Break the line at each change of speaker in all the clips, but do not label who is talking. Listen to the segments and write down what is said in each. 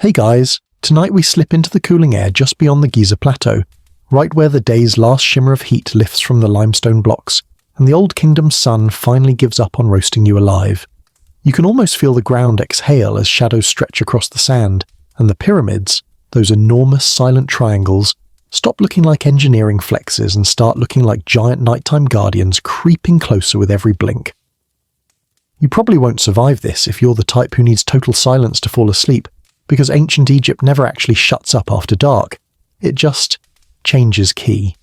Hey guys, tonight we slip into the cooling air just beyond the Giza Plateau, right where the day's last shimmer of heat lifts from the limestone blocks, and the Old Kingdom's sun finally gives up on roasting you alive. You can almost feel the ground exhale as shadows stretch across the sand, and the pyramids, those enormous silent triangles, stop looking like engineering flexes and start looking like giant nighttime guardians creeping closer with every blink. You probably won't survive this if you're the type who needs total silence to fall asleep, because ancient Egypt never actually shuts up after dark. It just changes key.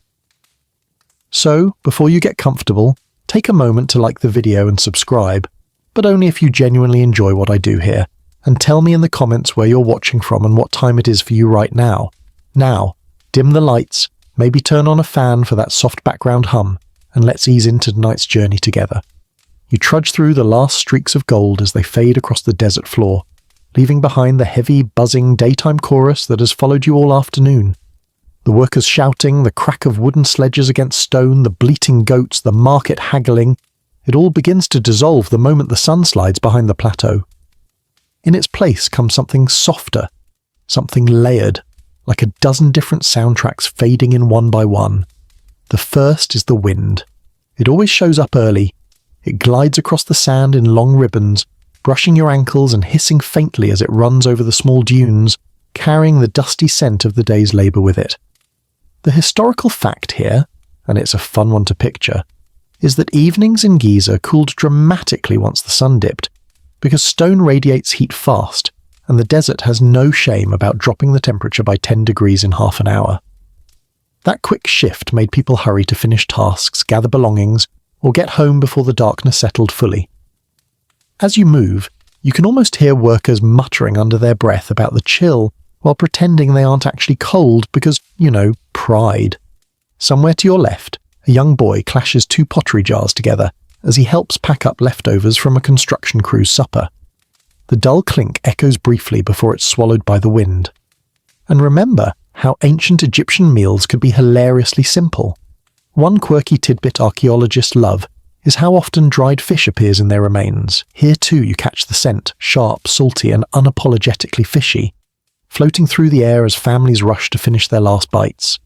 So, before you get comfortable, take a moment to like the video and subscribe, but only if you genuinely enjoy what I do here, and tell me in the comments where you're watching from and what time it is for you right now. Now, dim the lights, maybe turn on a fan for that soft background hum, and let's ease into tonight's journey together. You trudge through the last streaks of gold as they fade across the desert floor, leaving behind the heavy, buzzing daytime chorus that has followed you all afternoon. The workers shouting, the crack of wooden sledges against stone, the bleating goats, the market haggling. It all begins to dissolve the moment the sun slides behind the plateau. In its place comes something softer, something layered, like a dozen different soundtracks fading in one by one. The first is the wind. It always shows up early. It glides across the sand in long ribbons, brushing your ankles and hissing faintly as it runs over the small dunes, carrying the dusty scent of the day's labour with it. The historical fact here, and it's a fun one to picture, is that evenings in Giza cooled dramatically once the sun dipped, because stone radiates heat fast, and the desert has no shame about dropping the temperature by 10 degrees in half an hour. That quick shift made people hurry to finish tasks, gather belongings, or get home before the darkness settled fully. As you move, you can almost hear workers muttering under their breath about the chill while pretending they aren't actually cold because, pride. Somewhere to your left, a young boy clashes two pottery jars together as he helps pack up leftovers from a construction crew's supper. The dull clink echoes briefly before it's swallowed by the wind. And remember how ancient Egyptian meals could be hilariously simple. One quirky tidbit archaeologists love is how often dried fish appears in their remains. Here too you catch the scent, sharp, salty, and unapologetically fishy, floating through the air as families rush to finish their last bites.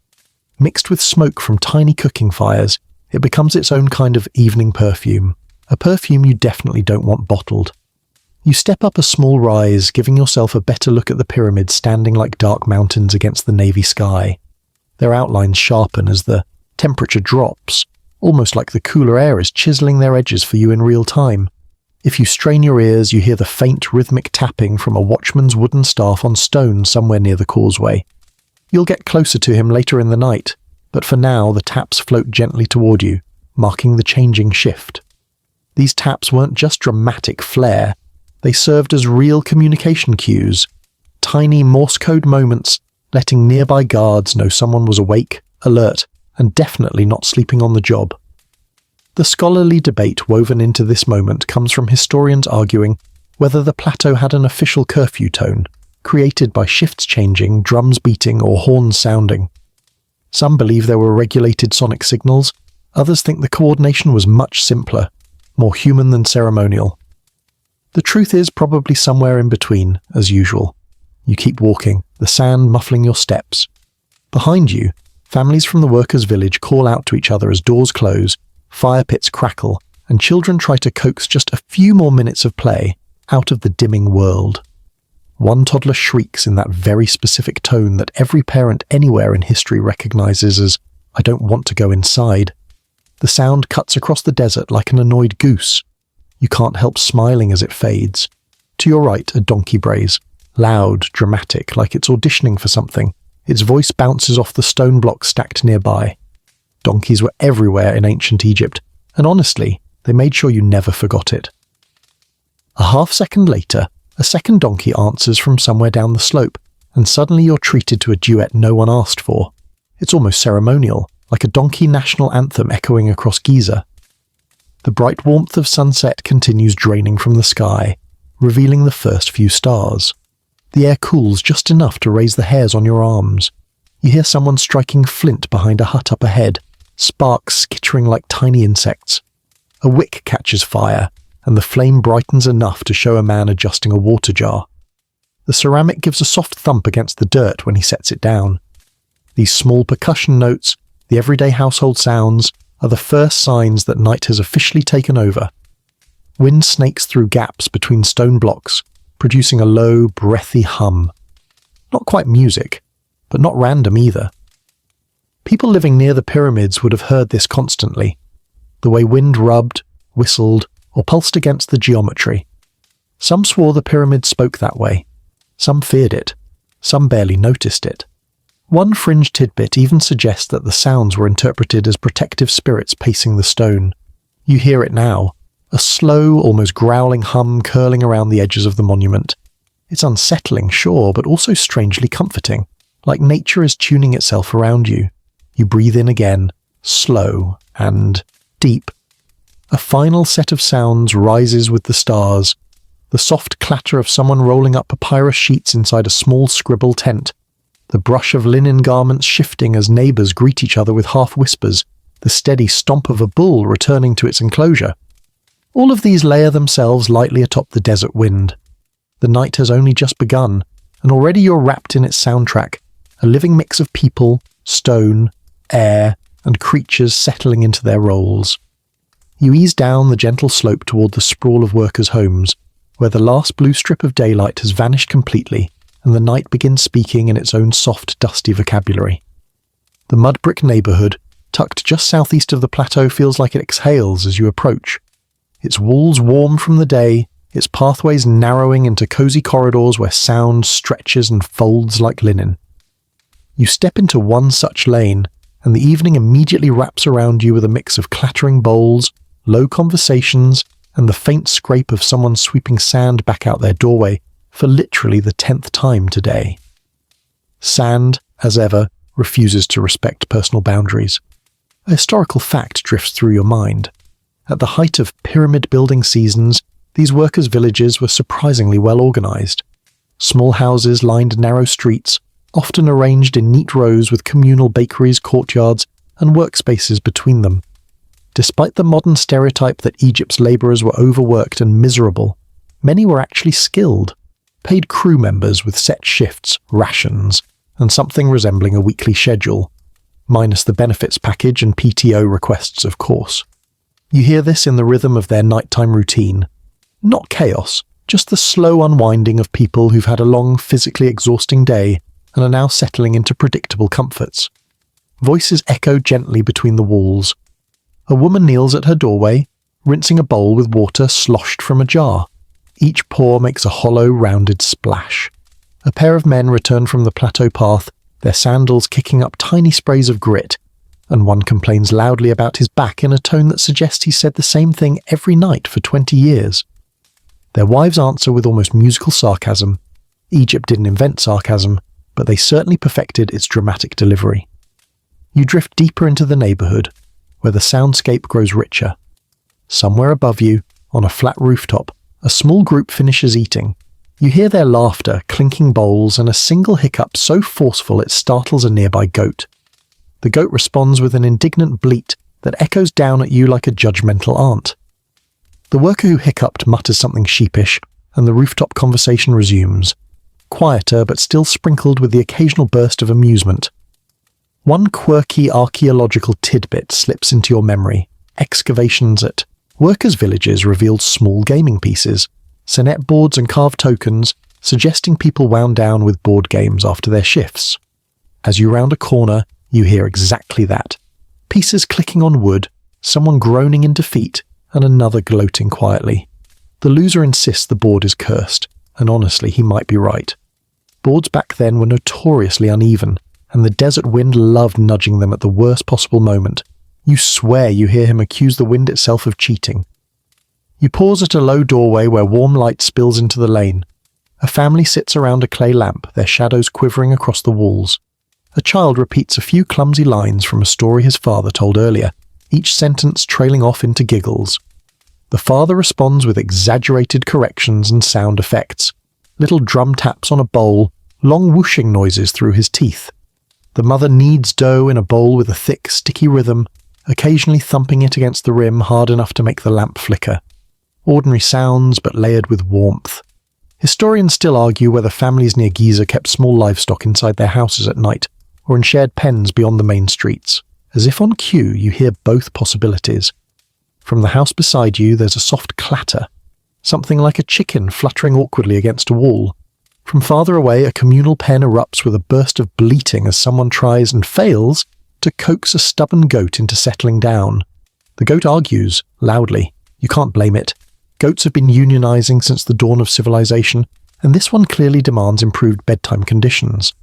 Mixed with smoke from tiny cooking fires, it becomes its own kind of evening perfume, a perfume you definitely don't want bottled. You step up a small rise, giving yourself a better look at the pyramids standing like dark mountains against the navy sky. Their outlines sharpen as the temperature drops, almost like the cooler air is chiseling their edges for you in real time. If you strain your ears, you hear the faint rhythmic tapping from a watchman's wooden staff on stone somewhere near the causeway. You'll get closer to him later in the night, but for now the taps float gently toward you, marking the changing shift. These taps weren't just dramatic flair, they served as real communication cues, tiny Morse code moments letting nearby guards know someone was awake, alert, and definitely not sleeping on the job. The scholarly debate woven into this moment comes from historians arguing whether the plateau had an official curfew tone, created by shifts changing, drums beating, or horns sounding. Some believe there were regulated sonic signals, others think the coordination was much simpler, more human than ceremonial. The truth is probably somewhere in between, as usual. You keep walking, the sand muffling your steps. Behind you, families from the workers' village call out to each other as doors close, fire pits crackle, and children try to coax just a few more minutes of play out of the dimming world. One toddler shrieks in that very specific tone that every parent anywhere in history recognizes as, "I don't want to go inside." The sound cuts across the desert like an annoyed goose. You can't help smiling as it fades. To your right, a donkey brays, loud, dramatic, like it's auditioning for something. Its voice bounces off the stone blocks stacked nearby. Donkeys were everywhere in ancient Egypt, and honestly, they made sure you never forgot it. A half second later, a second donkey answers from somewhere down the slope, and suddenly you're treated to a duet no one asked for. It's almost ceremonial, like a donkey national anthem echoing across Giza. The bright warmth of sunset continues draining from the sky, revealing the first few stars. The air cools just enough to raise the hairs on your arms. You hear someone striking flint behind a hut up ahead, sparks skittering like tiny insects. A wick catches fire, and the flame brightens enough to show a man adjusting a water jar. The ceramic gives a soft thump against the dirt when he sets it down. These small percussion notes, the everyday household sounds, are the first signs that night has officially taken over. Wind snakes through gaps between stone blocks, producing a low, breathy hum. Not quite music, but not random either. People living near the pyramids would have heard this constantly, the way wind rubbed, whistled, or pulsed against the geometry. Some swore the pyramids spoke that way. Some feared it. Some barely noticed it. One fringe tidbit even suggests that the sounds were interpreted as protective spirits pacing the stone. You hear it now, a slow, almost growling hum curling around the edges of the monument. It's unsettling, sure, but also strangely comforting, like nature is tuning itself around you. You breathe in again, slow and deep. A final set of sounds rises with the stars, the soft clatter of someone rolling up papyrus sheets inside a small scribble tent, the brush of linen garments shifting as neighbours greet each other with half whispers, the steady stomp of a bull returning to its enclosure. All of these layer themselves lightly atop the desert wind. The night has only just begun, and already you're wrapped in its soundtrack, a living mix of people, stone, air, and creatures settling into their roles. You ease down the gentle slope toward the sprawl of workers' homes, where the last blue strip of daylight has vanished completely, and the night begins speaking in its own soft, dusty vocabulary. The mud brick neighbourhood, tucked just southeast of the plateau, feels like it exhales as you approach. Its walls warm from the day, its pathways narrowing into cosy corridors where sound stretches and folds like linen. You step into one such lane, and the evening immediately wraps around you with a mix of clattering bowls, low conversations, and the faint scrape of someone sweeping sand back out their doorway for literally the 10th time today. Sand, as ever, refuses to respect personal boundaries. A historical fact drifts through your mind. At the height of pyramid building seasons, these workers' villages were surprisingly well organised. Small houses lined narrow streets, often arranged in neat rows with communal bakeries, courtyards, and workspaces between them. Despite the modern stereotype that Egypt's labourers were overworked and miserable, many were actually skilled, paid crew members with set shifts, rations, and something resembling a weekly schedule, minus the benefits package and PTO requests, of course. You hear this in the rhythm of their nighttime routine. Not chaos, just the slow unwinding of people who've had a long, physically exhausting day and are now settling into predictable comforts. Voices echo gently between the walls. A woman kneels at her doorway, rinsing a bowl with water sloshed from a jar. Each pour makes a hollow, rounded splash. A pair of men return from the plateau path, their sandals kicking up tiny sprays of grit, and one complains loudly about his back in a tone that suggests he said the same thing every night for 20 years. Their wives answer with almost musical sarcasm. Egypt didn't invent sarcasm, but they certainly perfected its dramatic delivery. You drift deeper into the neighbourhood, where the soundscape grows richer. Somewhere above you, on a flat rooftop, a small group finishes eating. You hear their laughter, clinking bowls, and a single hiccup so forceful it startles a nearby goat. The goat responds with an indignant bleat that echoes down at you like a judgmental aunt. The worker who hiccuped mutters something sheepish, and the rooftop conversation resumes, quieter but still sprinkled with the occasional burst of amusement. One quirky archaeological tidbit slips into your memory. Excavations at workers' villages revealed small gaming pieces, sonnet boards and carved tokens, suggesting people wound down with board games after their shifts. As you round a corner, you hear exactly that. Pieces clicking on wood, someone groaning in defeat, and another gloating quietly. The loser insists the board is cursed, and honestly, he might be right. Boards back then were notoriously uneven, and the desert wind loved nudging them at the worst possible moment. You swear you hear him accuse the wind itself of cheating. You pause at a low doorway where warm light spills into the lane. A family sits around a clay lamp, their shadows quivering across the walls. A child repeats a few clumsy lines from a story his father told earlier, each sentence trailing off into giggles. The father responds with exaggerated corrections and sound effects, little drum taps on a bowl, long whooshing noises through his teeth. The mother kneads dough in a bowl with a thick, sticky rhythm, occasionally thumping it against the rim hard enough to make the lamp flicker. Ordinary sounds, but layered with warmth. Historians still argue whether families near Giza kept small livestock inside their houses at night, or in shared pens beyond the main streets. As if on cue, you hear both possibilities. From the house beside you, there's a soft clatter, something like a chicken fluttering awkwardly against a wall. From farther away, a communal pen erupts with a burst of bleating as someone tries and fails to coax a stubborn goat into settling down. The goat argues, loudly. You can't blame it. Goats have been unionizing since the dawn of civilization, and this one clearly demands improved bedtime conditions.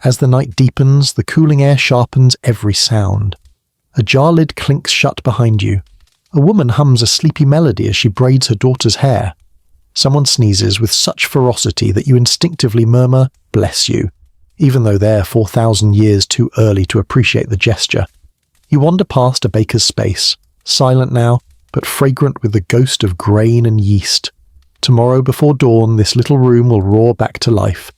As the night deepens, the cooling air sharpens every sound. A jar lid clinks shut behind you. A woman hums a sleepy melody as she braids her daughter's hair. Someone sneezes with such ferocity that you instinctively murmur, "Bless you," even though they're 4,000 years too early to appreciate the gesture. You wander past a baker's space, silent now, but fragrant with the ghost of grain and yeast. Tomorrow before dawn, this little room will roar back to life.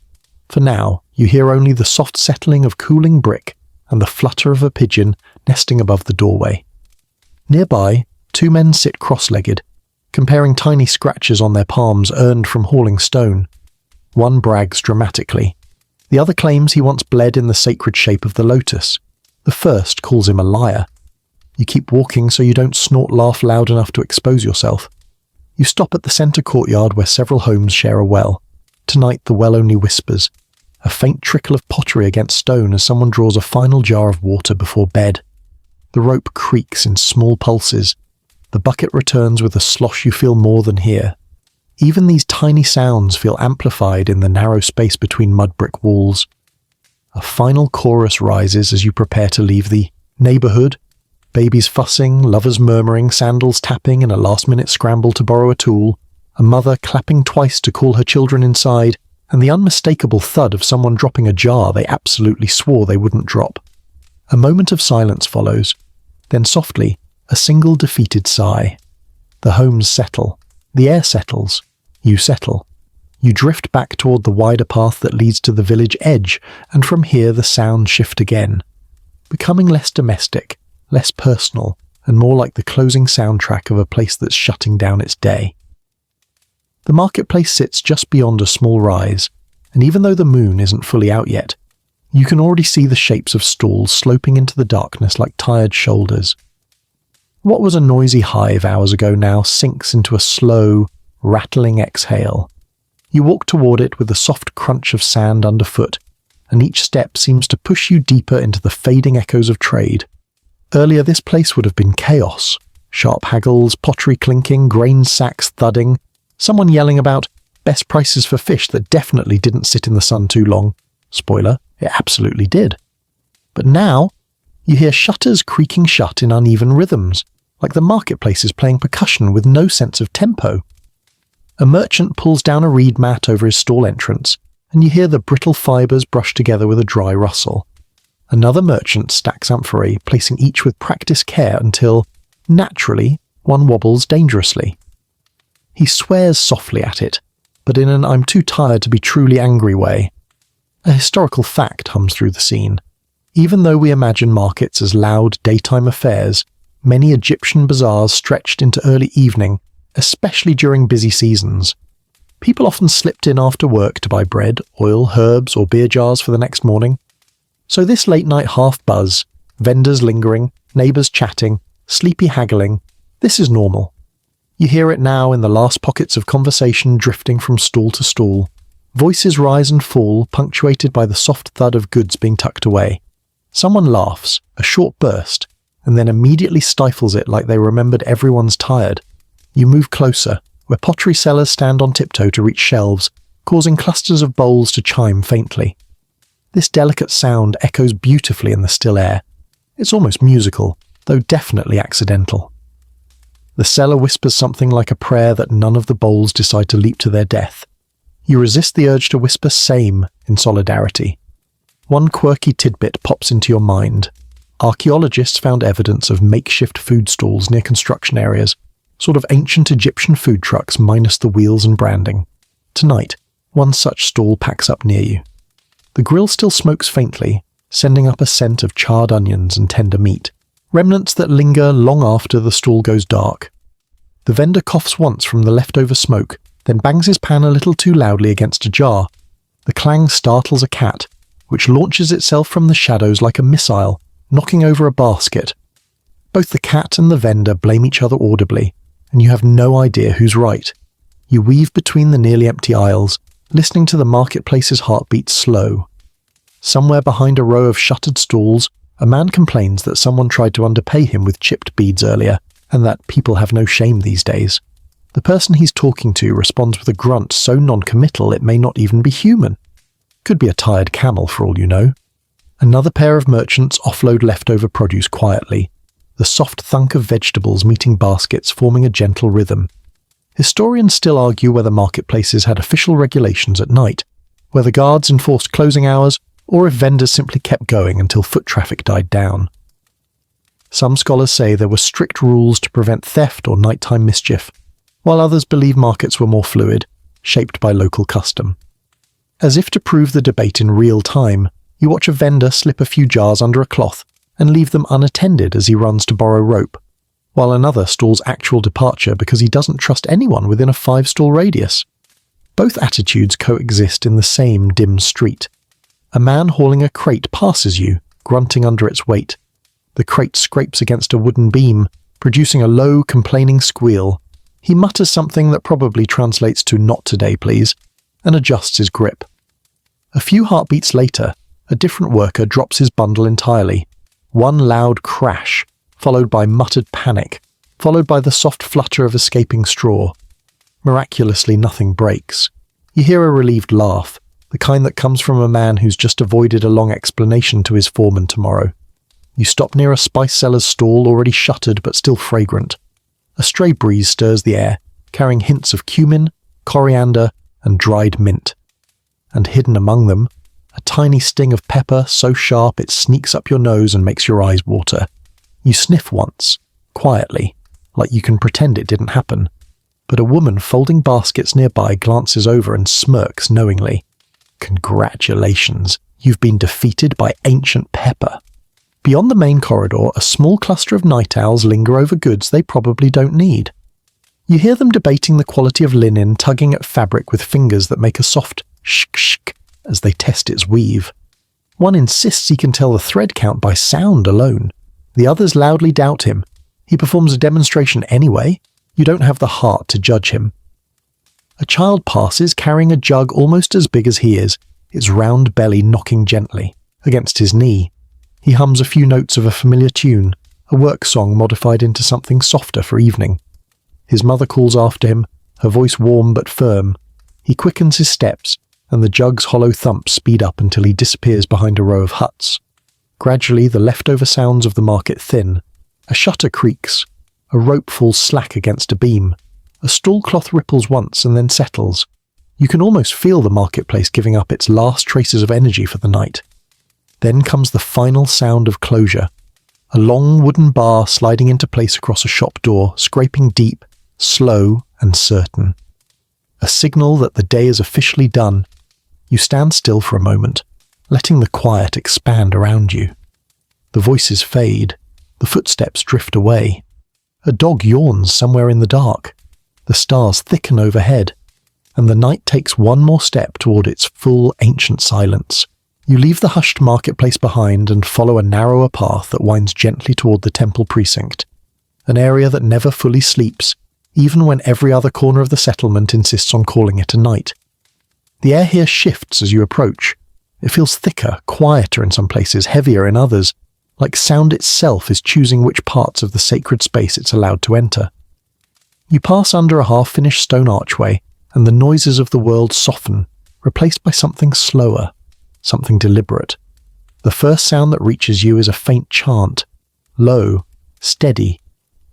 For now, you hear only the soft settling of cooling brick and the flutter of a pigeon nesting above the doorway. Nearby, two men sit cross-legged, comparing tiny scratches on their palms earned from hauling stone. One brags dramatically. The other claims he once bled in the sacred shape of the lotus. The first calls him a liar. You keep walking so you don't snort-laugh loud enough to expose yourself. You stop at the centre courtyard where several homes share a well. Tonight the well only whispers. A faint trickle of pottery against stone as someone draws a final jar of water before bed. The rope creaks in small pulses. The bucket returns with a slosh you feel more than hear. Even these tiny sounds feel amplified in the narrow space between mud brick walls. A final chorus rises as you prepare to leave the neighbourhood. Babies fussing, lovers murmuring, sandals tapping in a last-minute scramble to borrow a tool, a mother clapping twice to call her children inside, and the unmistakable thud of someone dropping a jar they absolutely swore they wouldn't drop. A moment of silence follows. Then softly, a single defeated sigh. The homes settle. The air settles. You settle. You drift back toward the wider path that leads to the village edge, and from here the sounds shift again, becoming less domestic, less personal, and more like the closing soundtrack of a place that's shutting down its day. The marketplace sits just beyond a small rise, and even though the moon isn't fully out yet, you can already see the shapes of stalls sloping into the darkness like tired shoulders. What was a noisy hive hours ago now sinks into a slow, rattling exhale. You walk toward it with the soft crunch of sand underfoot, and each step seems to push you deeper into the fading echoes of trade. Earlier this place would have been chaos. Sharp haggles, pottery clinking, grain sacks thudding, someone yelling about best prices for fish that definitely didn't sit in the sun too long. Spoiler, it absolutely did. But now, you hear shutters creaking shut in uneven rhythms, like the marketplace is playing percussion with no sense of tempo. A merchant pulls down a reed mat over his stall entrance, and you hear the brittle fibres brush together with a dry rustle. Another merchant stacks amphorae, placing each with practiced care until, naturally, one wobbles dangerously. He swears softly at it, but in an I'm too tired to be truly angry way. A historical fact hums through the scene. Even though we imagine markets as loud daytime affairs, many Egyptian bazaars stretched into early evening, especially during busy seasons. People often slipped in after work to buy bread, oil, herbs, or beer jars for the next morning. So this late-night half-buzz, vendors lingering, neighbours chatting, sleepy haggling, this is normal. You hear it now in the last pockets of conversation drifting from stall to stall. Voices rise and fall, punctuated by the soft thud of goods being tucked away. Someone laughs, a short burst, and then immediately stifles it like they remembered everyone's tired. You move closer, where pottery sellers stand on tiptoe to reach shelves, causing clusters of bowls to chime faintly. This delicate sound echoes beautifully in the still air. It's almost musical, though definitely accidental. The seller whispers something like a prayer that none of the bowls decide to leap to their death. You resist the urge to whisper same in solidarity. One quirky tidbit pops into your mind. Archaeologists found evidence of makeshift food stalls near construction areas, sort of ancient Egyptian food trucks minus the wheels and branding. Tonight, one such stall packs up near you. The grill still smokes faintly, sending up a scent of charred onions and tender meat, remnants that linger long after the stall goes dark. The vendor coughs once from the leftover smoke, then bangs his pan a little too loudly against a jar. The clang startles a cat, which launches itself from the shadows like a missile, knocking over a basket. Both the cat and the vendor blame each other audibly, and you have no idea who's right. You weave between the nearly empty aisles, listening to the marketplace's heartbeat slow. Somewhere behind a row of shuttered stalls, a man complains that someone tried to underpay him with chipped beads earlier, and that people have no shame these days. The person he's talking to responds with a grunt so non-committal it may not even be human. Could be a tired camel for all you know. Another pair of merchants offload leftover produce quietly, the soft thunk of vegetables meeting baskets forming a gentle rhythm. Historians still argue whether marketplaces had official regulations at night, whether guards enforced closing hours, or if vendors simply kept going until foot traffic died down. Some scholars say there were strict rules to prevent theft or nighttime mischief, while others believe markets were more fluid, shaped by local custom. As if to prove the debate in real time, you watch a vendor slip a few jars under a cloth and leave them unattended as he runs to borrow rope, while another stalls actual departure because he doesn't trust anyone within a 5-stall radius. Both attitudes coexist in the same dim street. A man hauling a crate passes you, grunting under its weight. The crate scrapes against a wooden beam, producing a low, complaining squeal. He mutters something that probably translates to "not today, please," and adjusts his grip. A few heartbeats later, a different worker drops his bundle entirely. One loud crash, followed by muttered panic, followed by the soft flutter of escaping straw. Miraculously, nothing breaks. You hear a relieved laugh, the kind that comes from a man who's just avoided a long explanation to his foreman tomorrow. You stop near a spice seller's stall already shuttered but still fragrant. A stray breeze stirs the air, carrying hints of cumin, coriander, and dried mint. And hidden among them, a tiny sting of pepper so sharp it sneaks up your nose and makes your eyes water. You sniff once, quietly, like you can pretend it didn't happen. But a woman folding baskets nearby glances over and smirks knowingly. Congratulations, you've been defeated by ancient pepper. Beyond the main corridor, a small cluster of night owls linger over goods they probably don't need. You hear them debating the quality of linen, tugging at fabric with fingers that make a soft shk-shk as they test its weave. One insists he can tell the thread count by sound alone. The others loudly doubt him. He performs a demonstration anyway. You don't have the heart to judge him. A child passes carrying a jug almost as big as he is, its round belly knocking gently against his knee. He hums a few notes of a familiar tune, a work song modified into something softer for evening. His mother calls after him, her voice warm but firm. He quickens his steps, and the jug's hollow thumps speed up until he disappears behind a row of huts. Gradually, the leftover sounds of the market thin. A shutter creaks. A rope falls slack against a beam. A stall cloth ripples once and then settles. You can almost feel the marketplace giving up its last traces of energy for the night. Then comes the final sound of closure. A long wooden bar sliding into place across a shop door, scraping deep, slow and certain. A signal that the day is officially done. You stand still for a moment, letting the quiet expand around you. The voices fade. The footsteps drift away. A dog yawns somewhere in the dark. The stars thicken overhead, and the night takes one more step toward its full ancient silence. You leave the hushed marketplace behind and follow a narrower path that winds gently toward the temple precinct, an area that never fully sleeps, even when every other corner of the settlement insists on calling it a night. The air here shifts as you approach. It feels thicker, quieter in some places, heavier in others, like sound itself is choosing which parts of the sacred space it's allowed to enter. You pass under a half-finished stone archway, and the noises of the world soften, replaced by something slower, something deliberate. The first sound that reaches you is a faint chant, low, steady,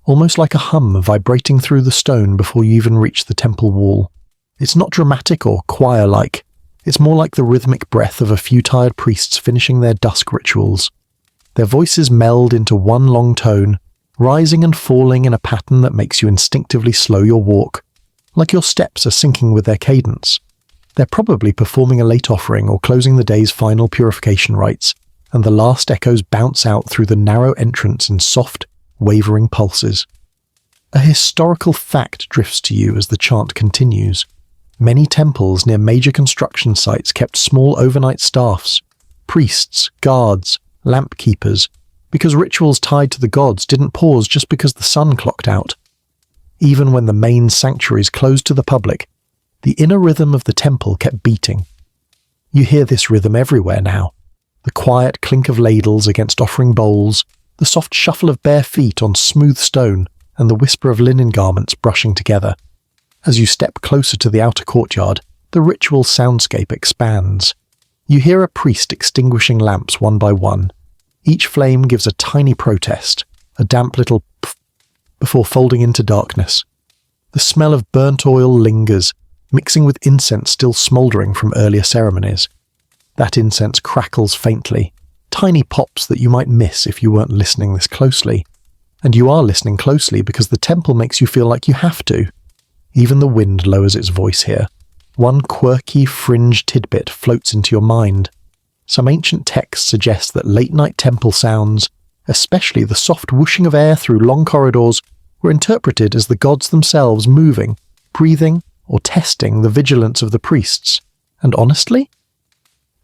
almost like a hum vibrating through the stone before you even reach the temple wall. It's not dramatic or choir-like. It's more like the rhythmic breath of a few tired priests finishing their dusk rituals. Their voices meld into one long tone, rising and falling in a pattern that makes you instinctively slow your walk, like your steps are syncing with their cadence. They're probably performing a late offering or closing the day's final purification rites, and the last echoes bounce out through the narrow entrance in soft, wavering pulses. A historical fact drifts to you as the chant continues. Many temples near major construction sites kept small overnight staffs, priests, guards, lamp keepers, because rituals tied to the gods didn't pause just because the sun clocked out. Even when the main sanctuaries closed to the public, the inner rhythm of the temple kept beating. You hear this rhythm everywhere now. The quiet clink of ladles against offering bowls, the soft shuffle of bare feet on smooth stone, and the whisper of linen garments brushing together. As you step closer to the outer courtyard, the ritual soundscape expands. You hear a priest extinguishing lamps one by one. Each flame gives a tiny protest, a damp little pff, before folding into darkness. The smell of burnt oil lingers, mixing with incense still smouldering from earlier ceremonies. That incense crackles faintly, tiny pops that you might miss if you weren't listening this closely. And you are listening closely because the temple makes you feel like you have to. Even the wind lowers its voice here. One quirky fringe tidbit floats into your mind. Some ancient texts suggest that late-night temple sounds, especially the soft whooshing of air through long corridors, were interpreted as the gods themselves moving, breathing, or testing the vigilance of the priests. And honestly,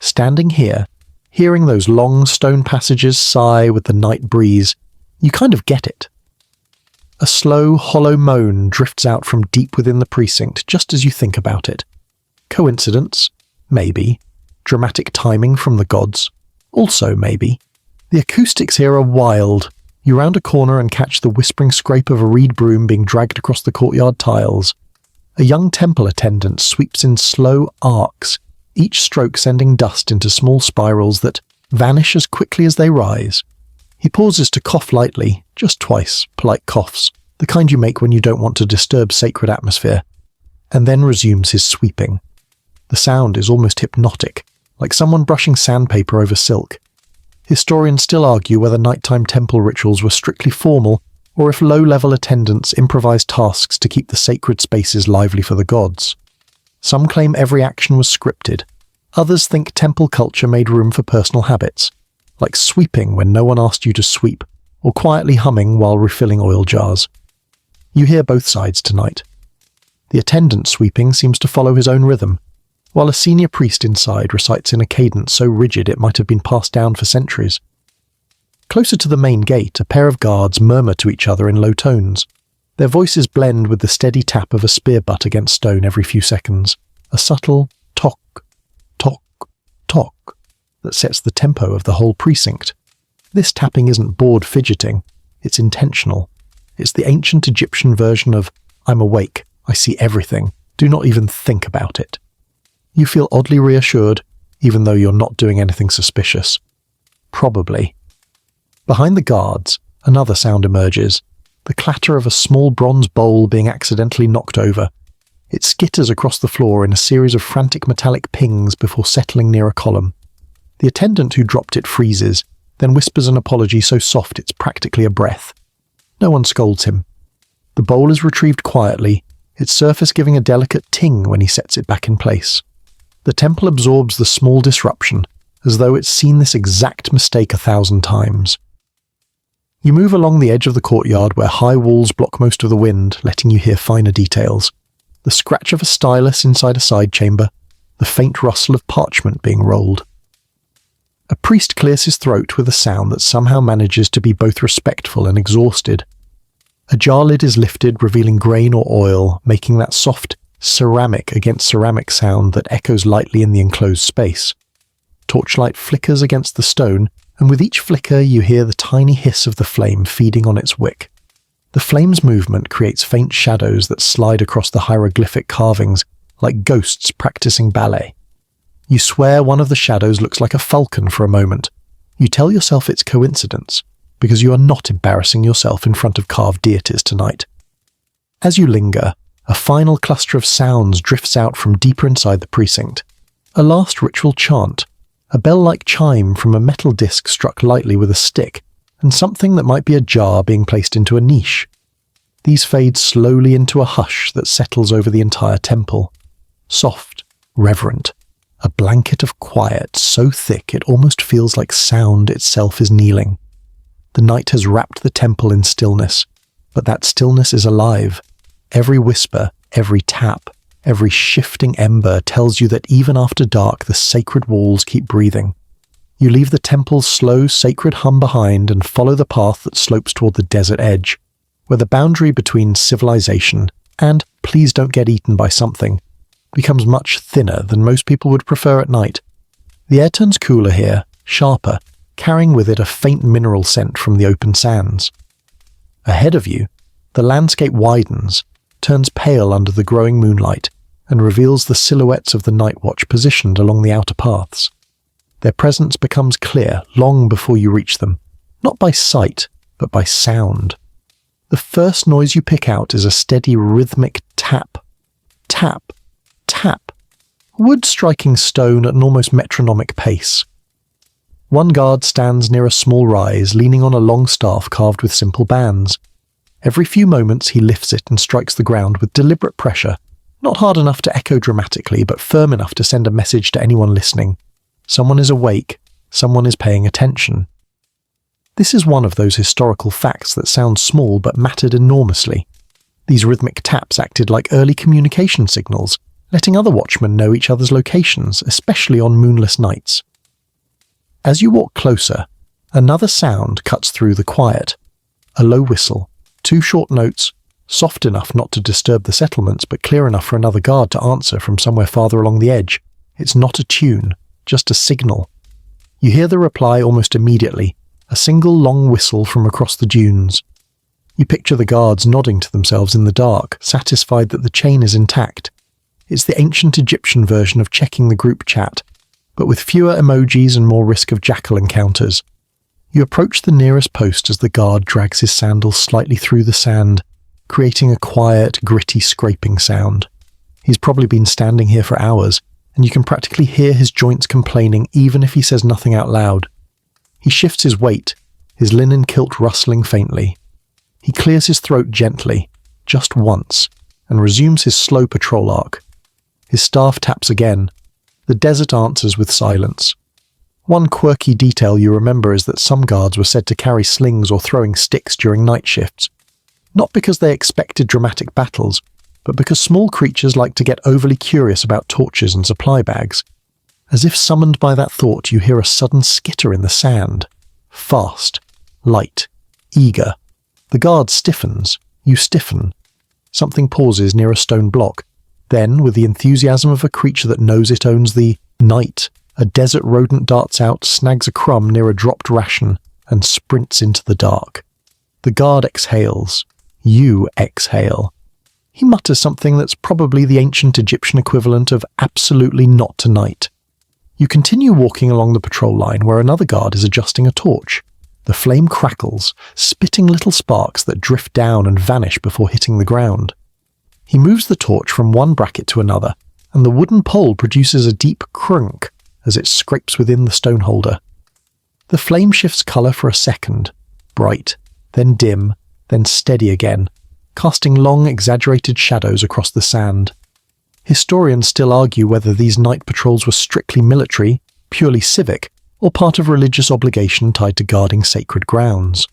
standing here, hearing those long stone passages sigh with the night breeze, you kind of get it. A slow, hollow moan drifts out from deep within the precinct just as you think about it. Coincidence? Maybe. Dramatic timing from the gods? Also maybe. The acoustics here are wild. You round a corner and catch the whispering scrape of a reed broom being dragged across the courtyard tiles. A young temple attendant sweeps in slow arcs, each stroke sending dust into small spirals that vanish as quickly as they rise. He pauses to cough lightly, just twice, polite coughs, the kind you make when you don't want to disturb sacred atmosphere, and then resumes his sweeping. The sound is almost hypnotic, like someone brushing sandpaper over silk. Historians still argue whether nighttime temple rituals were strictly formal, or if low-level attendants improvised tasks to keep the sacred spaces lively for the gods. Some claim every action was scripted. Others think temple culture made room for personal habits, like sweeping when no one asked you to sweep, or quietly humming while refilling oil jars. You hear both sides tonight. The attendant sweeping seems to follow his own rhythm, while a senior priest inside recites in a cadence so rigid it might have been passed down for centuries. Closer to the main gate, a pair of guards murmur to each other in low tones. Their voices blend with the steady tap of a spear butt against stone every few seconds, a subtle tock, tock, tock that sets the tempo of the whole precinct. This tapping isn't bored fidgeting, it's intentional. It's the ancient Egyptian version of, I'm awake, I see everything, do not even think about it. You feel oddly reassured, even though you're not doing anything suspicious. Probably. Behind the guards, another sound emerges, the clatter of a small bronze bowl being accidentally knocked over. It skitters across the floor in a series of frantic metallic pings before settling near a column. The attendant who dropped it freezes, then whispers an apology so soft it's practically a breath. No one scolds him. The bowl is retrieved quietly, its surface giving a delicate ting when he sets it back in place. The temple absorbs the small disruption, as though it's seen this exact mistake 1,000 times. You move along the edge of the courtyard where high walls block most of the wind, letting you hear finer details. The scratch of a stylus inside a side chamber, the faint rustle of parchment being rolled. A priest clears his throat with a sound that somehow manages to be both respectful and exhausted. A jar lid is lifted, revealing grain or oil, making that soft ceramic against ceramic sound that echoes lightly in the enclosed space. Torchlight flickers against the stone, and with each flicker you hear the tiny hiss of the flame feeding on its wick. The flame's movement creates faint shadows that slide across the hieroglyphic carvings, like ghosts practicing ballet. You swear one of the shadows looks like a falcon for a moment. You tell yourself it's coincidence, because you are not embarrassing yourself in front of carved deities tonight. As you linger, a final cluster of sounds drifts out from deeper inside the precinct. A last ritual chant, a bell-like chime from a metal disc struck lightly with a stick, and something that might be a jar being placed into a niche. These fade slowly into a hush that settles over the entire temple. Soft, reverent, a blanket of quiet so thick it almost feels like sound itself is kneeling. The night has wrapped the temple in stillness, but that stillness is alive. Every whisper, every tap, Every shifting ember tells you that even after dark, the sacred walls keep breathing. You leave the temple's slow, sacred hum behind and follow the path that slopes toward the desert edge, where the boundary between civilization and please don't get eaten by something becomes much thinner than most people would prefer at night. The air turns cooler here, sharper, carrying with it a faint mineral scent from the open sands. Ahead of you, the landscape widens, turns pale under the growing moonlight, and reveals the silhouettes of the night watch positioned along the outer paths. Their presence becomes clear long before you reach them, not by sight, but by sound. The first noise you pick out is a steady rhythmic tap, tap, tap, wood striking stone at an almost metronomic pace. One guard stands near a small rise, leaning on a long staff carved with simple bands. Every few moments he lifts it and strikes the ground with deliberate pressure, not hard enough to echo dramatically, but firm enough to send a message to anyone listening. Someone is awake, someone is paying attention. This is one of those historical facts that sound small but mattered enormously. These rhythmic taps acted like early communication signals, letting other watchmen know each other's locations, especially on moonless nights. As you walk closer, another sound cuts through the quiet. A low whistle, 2 short notes, soft enough not to disturb the settlements but clear enough for another guard to answer from somewhere farther along the edge. It's not a tune, just a signal. You hear the reply almost immediately, a single long whistle from across the dunes. You picture the guards nodding to themselves in the dark, satisfied that the chain is intact. It's the ancient Egyptian version of checking the group chat, but with fewer emojis and more risk of jackal encounters. You approach the nearest post as the guard drags his sandals slightly through the sand, creating a quiet, gritty scraping sound. He's probably been standing here for hours, and you can practically hear his joints complaining even if he says nothing out loud. He shifts his weight, his linen kilt rustling faintly. He clears his throat gently, just once, and resumes his slow patrol arc. His staff taps again. The desert answers with silence. One quirky detail you remember is that some guards were said to carry slings or throwing sticks during night shifts, not because they expected dramatic battles, but because small creatures like to get overly curious about torches and supply bags. As if summoned by that thought, you hear a sudden skitter in the sand. Fast, light, eager. The guard stiffens. You stiffen. Something pauses near a stone block. Then, with the enthusiasm of a creature that knows it owns the night, a desert rodent darts out, snags a crumb near a dropped ration, and sprints into the dark. The guard exhales. You exhale. He mutters something that's probably the ancient Egyptian equivalent of absolutely not tonight. You continue walking along the patrol line where another guard is adjusting a torch. The flame crackles, spitting little sparks that drift down and vanish before hitting the ground. He moves the torch from one bracket to another, and the wooden pole produces a deep crunk as it scrapes within the stone holder. The flame shifts colour for a second, bright, then dim, then steady again, casting long, exaggerated shadows across the sand. Historians still argue whether these night patrols were strictly military, purely civic, or part of religious obligation tied to guarding sacred grounds.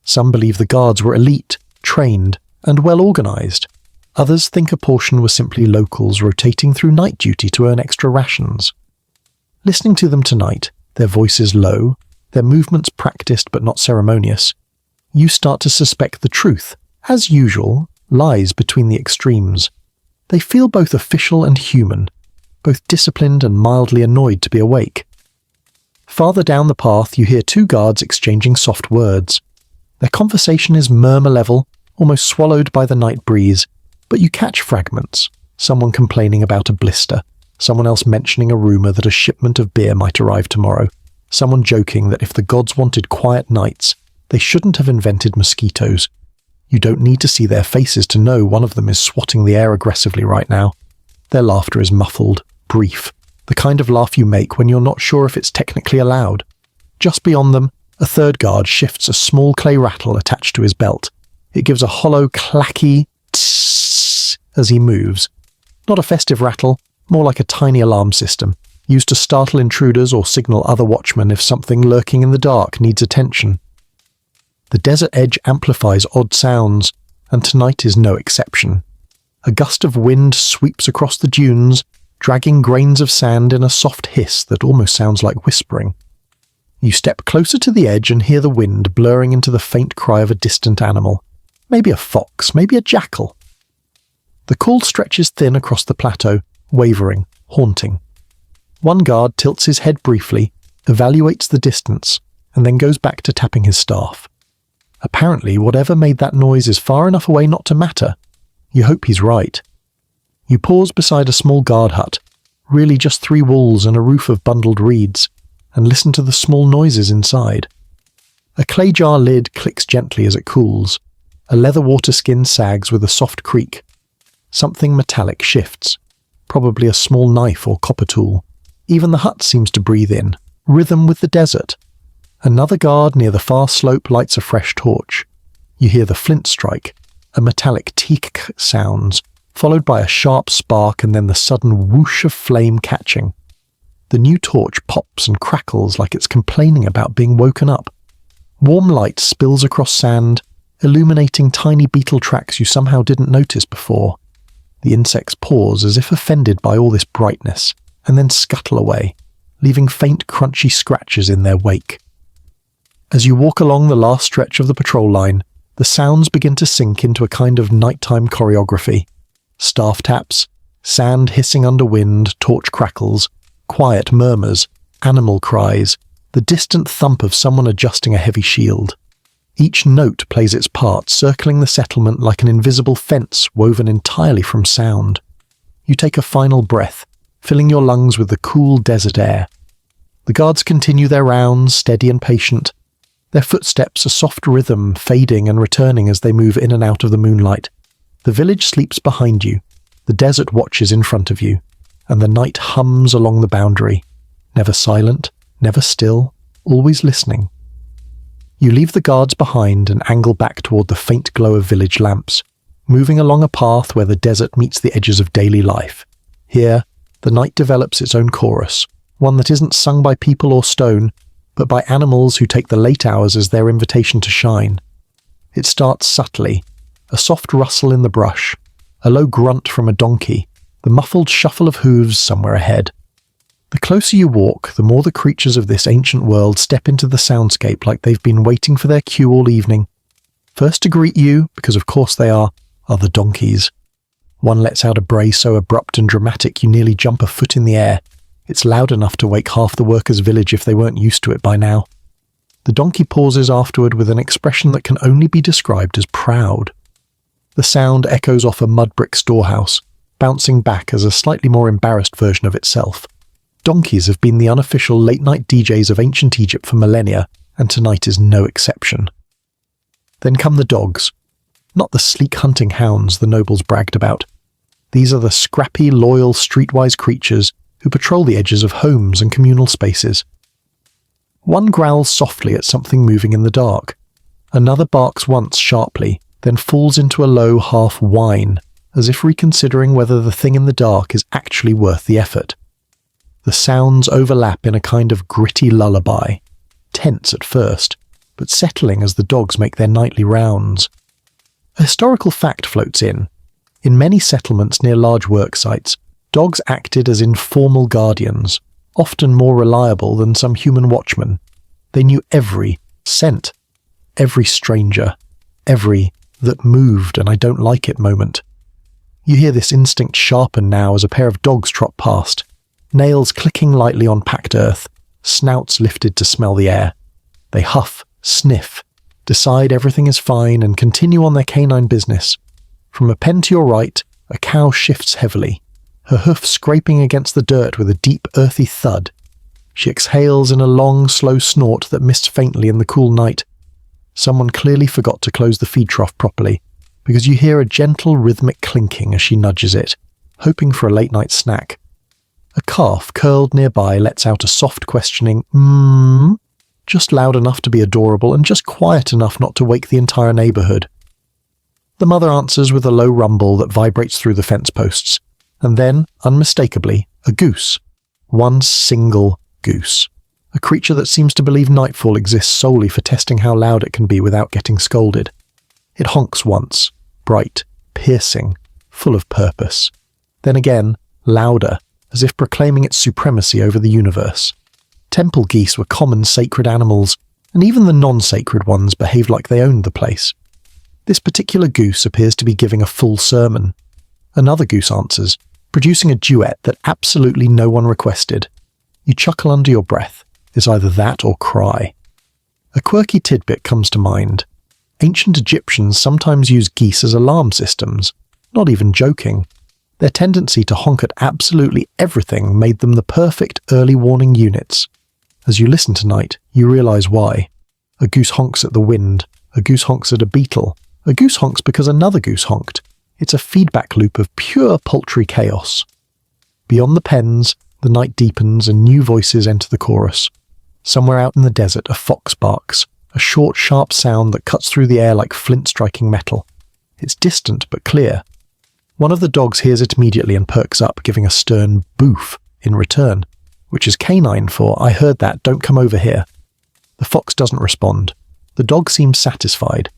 Some believe the guards were elite, trained, and well organised. Others think a portion were simply locals rotating through night duty to earn extra rations. Listening to them tonight, their voices low, their movements practiced but not ceremonious, you start to suspect the truth, as usual, lies between the extremes. They feel both official and human, both disciplined and mildly annoyed to be awake. Farther down the path you hear 2 guards exchanging soft words. Their conversation is murmur level, almost swallowed by the night breeze, but you catch fragments, someone complaining about a blister, someone else mentioning a rumour that a shipment of beer might arrive tomorrow, someone joking that if the gods wanted quiet nights, they shouldn't have invented mosquitoes. You don't need to see their faces to know one of them is swatting the air aggressively right now. Their laughter is muffled, brief, the kind of laugh you make when you're not sure if it's technically allowed. Just beyond them, a 3rd guard shifts a small clay rattle attached to his belt. It gives a hollow, clacky tss as he moves. Not a festive rattle, more like a tiny alarm system, used to startle intruders or signal other watchmen if something lurking in the dark needs attention. The desert edge amplifies odd sounds, and tonight is no exception. A gust of wind sweeps across the dunes, dragging grains of sand in a soft hiss that almost sounds like whispering. You step closer to the edge and hear the wind blurring into the faint cry of a distant animal. Maybe a fox, maybe a jackal. The call stretches thin across the plateau, wavering, haunting. One guard tilts his head briefly, evaluates the distance, and then goes back to tapping his staff. Apparently, whatever made that noise is far enough away not to matter. You hope he's right. You pause beside a small guard hut, really just 3 walls and a roof of bundled reeds, and listen to the small noises inside. A clay jar lid clicks gently as it cools. A leather water skin sags with a soft creak. Something metallic shifts, probably a small knife or copper tool. Even the hut seems to breathe in, rhythm with the desert. Another guard near the far slope lights a fresh torch. You hear the flint strike, a metallic teak sounds, followed by a sharp spark and then the sudden whoosh of flame catching. The new torch pops and crackles like it's complaining about being woken up. Warm light spills across sand, illuminating tiny beetle tracks you somehow didn't notice before. The insects pause as if offended by all this brightness, and then scuttle away, leaving faint crunchy scratches in their wake. As you walk along the last stretch of the patrol line, the sounds begin to sink into a kind of nighttime choreography. Staff taps, sand hissing under wind, torch crackles, quiet murmurs, animal cries, the distant thump of someone adjusting a heavy shield. Each note plays its part, circling the settlement like an invisible fence woven entirely from sound. You take a final breath, filling your lungs with the cool desert air. The guards continue their rounds, steady and patient, their footsteps a soft rhythm, fading and returning as they move in and out of the moonlight. The village sleeps behind you, the desert watches in front of you, and the night hums along the boundary, never silent, never still, always listening. You leave the guards behind and angle back toward the faint glow of village lamps, moving along a path where the desert meets the edges of daily life. Here, the night develops its own chorus, one that isn't sung by people or stone, but by animals who take the late hours as their invitation to shine. It starts subtly, a soft rustle in the brush, a low grunt from a donkey, the muffled shuffle of hooves somewhere ahead. The closer you walk, the more the creatures of this ancient world step into the soundscape like they've been waiting for their cue all evening. First to greet you, because of course they are the donkeys. One lets out a bray so abrupt and dramatic you nearly jump a foot in the air. It's loud enough to wake half the workers' village if they weren't used to it by now. The donkey pauses afterward with an expression that can only be described as proud. The sound echoes off a mud brick storehouse, bouncing back as a slightly more embarrassed version of itself. Donkeys have been the unofficial late-night DJs of ancient Egypt for millennia, and tonight is no exception. Then come the dogs. Not the sleek hunting hounds the nobles bragged about. These are the scrappy, loyal, streetwise creatures who patrol the edges of homes and communal spaces. One growls softly at something moving in the dark. Another barks once sharply, then falls into a low half whine, as if reconsidering whether the thing in the dark is actually worth the effort. The sounds overlap in a kind of gritty lullaby, tense at first, but settling as the dogs make their nightly rounds. A historical fact floats in. In many settlements near large work sites, dogs acted as informal guardians, often more reliable than some human watchmen. They knew every scent, every stranger, every "that moved and I don't like it" moment. You hear this instinct sharpen now as a pair of dogs trot past, nails clicking lightly on packed earth, snouts lifted to smell the air. They huff, sniff, decide everything is fine and continue on their canine business. From a pen to your right, a cow shifts heavily, her hoof scraping against the dirt with a deep, earthy thud. She exhales in a long, slow snort that missed faintly in the cool night. Someone clearly forgot to close the feed trough properly, because you hear a gentle, rhythmic clinking as she nudges it, hoping for a late-night snack. A calf curled nearby lets out a soft, questioning "mmm," just loud enough to be adorable and just quiet enough not to wake the entire neighbourhood. The mother answers with a low rumble that vibrates through the fence posts, and then, unmistakably, a goose. One single goose. A creature that seems to believe nightfall exists solely for testing how loud it can be without getting scolded. It honks once, bright, piercing, full of purpose. Then again, louder, as if proclaiming its supremacy over the universe. Temple geese were common sacred animals, and even the non-sacred ones behaved like they owned the place. This particular goose appears to be giving a full sermon. Another goose answers, producing a duet that absolutely no one requested. You chuckle under your breath. It's either that or cry. A quirky tidbit comes to mind. Ancient Egyptians sometimes used geese as alarm systems, not even joking. Their tendency to honk at absolutely everything made them the perfect early warning units. As you listen tonight, you realize why. A goose honks at the wind, a goose honks at a beetle, a goose honks because another goose honked. It's a feedback loop of pure poultry chaos. Beyond the pens, the night deepens and new voices enter the chorus. Somewhere out in the desert, a fox barks, a short, sharp sound that cuts through the air like flint striking metal. It's distant but clear. One of the dogs hears it immediately and perks up, giving a stern boof in return, which is canine for "I heard that, don't come over here." The fox doesn't respond. The dog seems satisfied.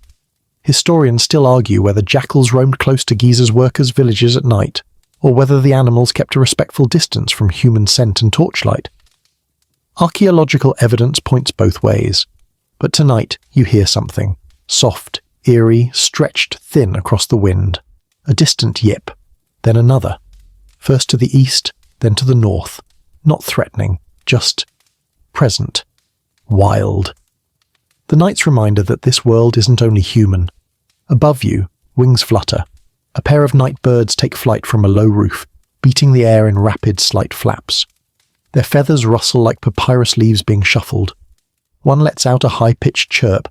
Historians still argue whether jackals roamed close to Giza's workers' villages at night, or whether the animals kept a respectful distance from human scent and torchlight. Archaeological evidence points both ways, but tonight you hear something, soft, eerie, stretched thin across the wind. A distant yip, then another. First to the east, then to the north. Not threatening, just present. Wild. The night's reminder that this world isn't only human. Above you, wings flutter. A pair of night birds take flight from a low roof, beating the air in rapid, slight flaps. Their feathers rustle like papyrus leaves being shuffled. One lets out a high-pitched chirp,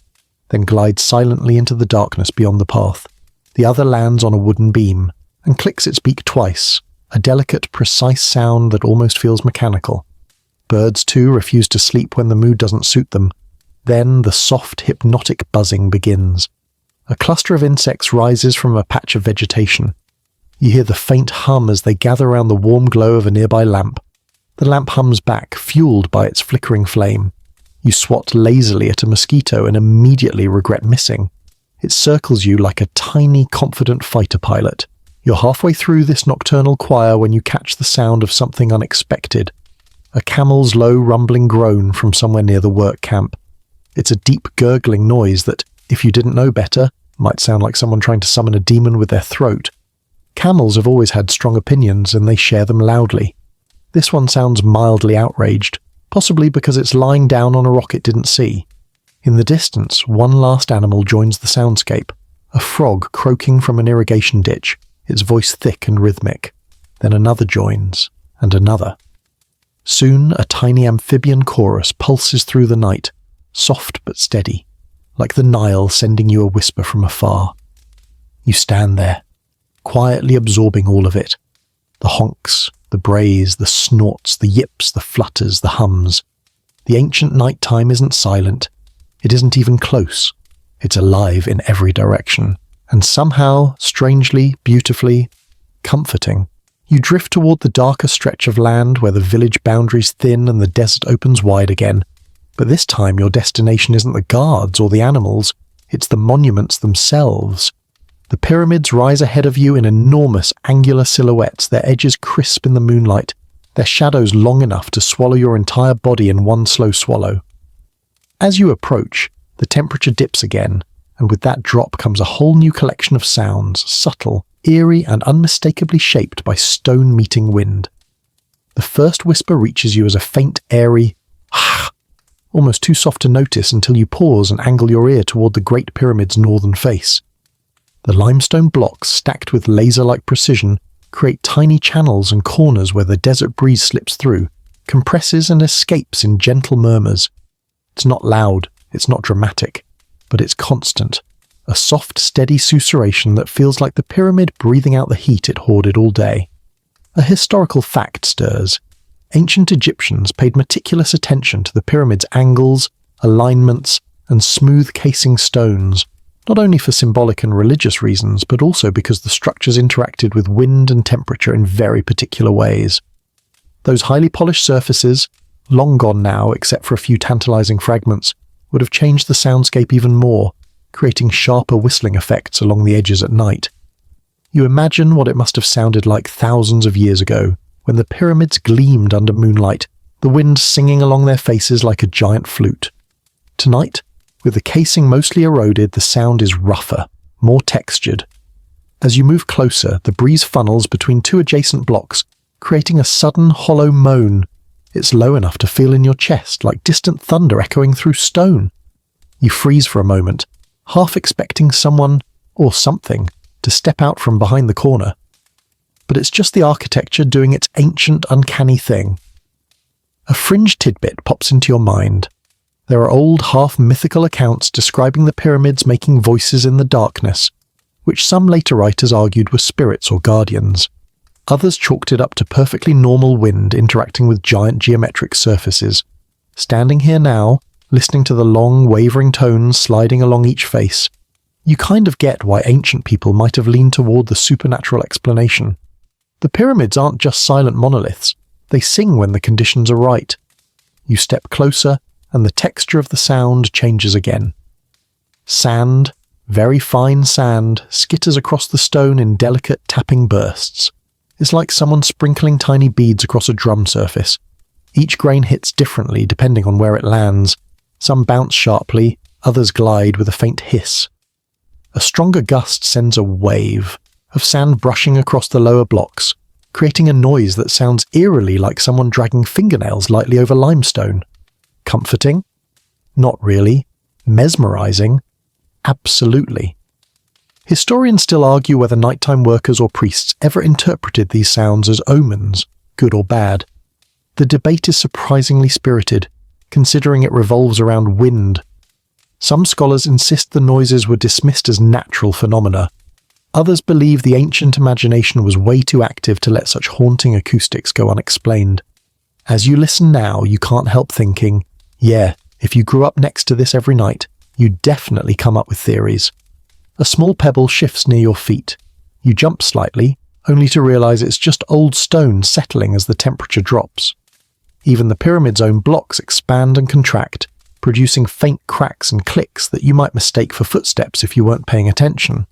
then glides silently into the darkness beyond the path. The other lands on a wooden beam and clicks its beak twice, a delicate, precise sound that almost feels mechanical. Birds, too, refuse to sleep when the mood doesn't suit them. Then the soft, hypnotic buzzing begins. A cluster of insects rises from a patch of vegetation. You hear the faint hum as they gather around the warm glow of a nearby lamp. The lamp hums back, fueled by its flickering flame. You swat lazily at a mosquito and immediately regret missing. It circles you like a tiny, confident fighter pilot. You're halfway through this nocturnal choir when you catch the sound of something unexpected. A camel's low, rumbling groan from somewhere near the work camp. It's a deep, gurgling noise that, if you didn't know better, might sound like someone trying to summon a demon with their throat. Camels have always had strong opinions, and they share them loudly. This one sounds mildly outraged, possibly because it's lying down on a rock it didn't see. In the distance, one last animal joins the soundscape, a frog croaking from an irrigation ditch, its voice thick and rhythmic. Then another joins, and another. Soon, a tiny amphibian chorus pulses through the night, soft but steady, like the Nile sending you a whisper from afar. You stand there, quietly absorbing all of it. The honks, the brays, the snorts, the yips, the flutters, the hums. The ancient nighttime isn't silent. It isn't even close. It's alive in every direction. And somehow, strangely, beautifully, comforting. You drift toward the darker stretch of land where the village boundaries thin and the desert opens wide again. But this time your destination isn't the guards or the animals. It's the monuments themselves. The pyramids rise ahead of you in enormous angular silhouettes, their edges crisp in the moonlight, their shadows long enough to swallow your entire body in one slow swallow. As you approach, the temperature dips again, and with that drop comes a whole new collection of sounds, subtle, eerie, and unmistakably shaped by stone-meeting wind. The first whisper reaches you as a faint, airy "ah," almost too soft to notice until you pause and angle your ear toward the Great Pyramid's northern face. The limestone blocks, stacked with laser-like precision, create tiny channels and corners where the desert breeze slips through, compresses and escapes in gentle murmurs. It's not loud, it's not dramatic, but it's constant, a soft, steady susurration that feels like the pyramid breathing out the heat it hoarded all day. A historical fact stirs. Ancient Egyptians paid meticulous attention to the pyramid's angles, alignments, and smooth casing stones, not only for symbolic and religious reasons, but also because the structures interacted with wind and temperature in very particular ways. Those highly polished surfaces, long gone now except for a few tantalizing fragments, would have changed the soundscape even more, creating sharper whistling effects along the edges at night. You imagine what it must have sounded like thousands of years ago, when the pyramids gleamed under moonlight, the wind singing along their faces like a giant flute. Tonight, with the casing mostly eroded, the sound is rougher, more textured. As you move closer, the breeze funnels between two adjacent blocks, creating a sudden hollow moan. It's low enough to feel in your chest, like distant thunder echoing through stone. You freeze for a moment, half expecting someone, or something, to step out from behind the corner. But it's just the architecture doing its ancient, uncanny thing. A fringe tidbit pops into your mind. There are old, half-mythical accounts describing the pyramids making voices in the darkness, which some later writers argued were spirits or guardians. Others chalked it up to perfectly normal wind interacting with giant geometric surfaces. Standing here now, listening to the long, wavering tones sliding along each face, you kind of get why ancient people might have leaned toward the supernatural explanation. The pyramids aren't just silent monoliths, they sing when the conditions are right. You step closer, and the texture of the sound changes again. Sand, very fine sand, skitters across the stone in delicate tapping bursts. It's like someone sprinkling tiny beads across a drum surface. Each grain hits differently depending on where it lands. Some bounce sharply, others glide with a faint hiss. A stronger gust sends a wave of sand brushing across the lower blocks, creating a noise that sounds eerily like someone dragging fingernails lightly over limestone. Comforting? Not really. Mesmerizing? Absolutely. Historians still argue whether nighttime workers or priests ever interpreted these sounds as omens, good or bad. The debate is surprisingly spirited, considering it revolves around wind. Some scholars insist the noises were dismissed as natural phenomena. Others believe the ancient imagination was way too active to let such haunting acoustics go unexplained. As you listen now, you can't help thinking, yeah, if you grew up next to this every night, you'd definitely come up with theories. A small pebble shifts near your feet. You jump slightly, only to realize it's just old stone settling as the temperature drops. Even the pyramid's own blocks expand and contract, producing faint cracks and clicks that you might mistake for footsteps if you weren't paying attention.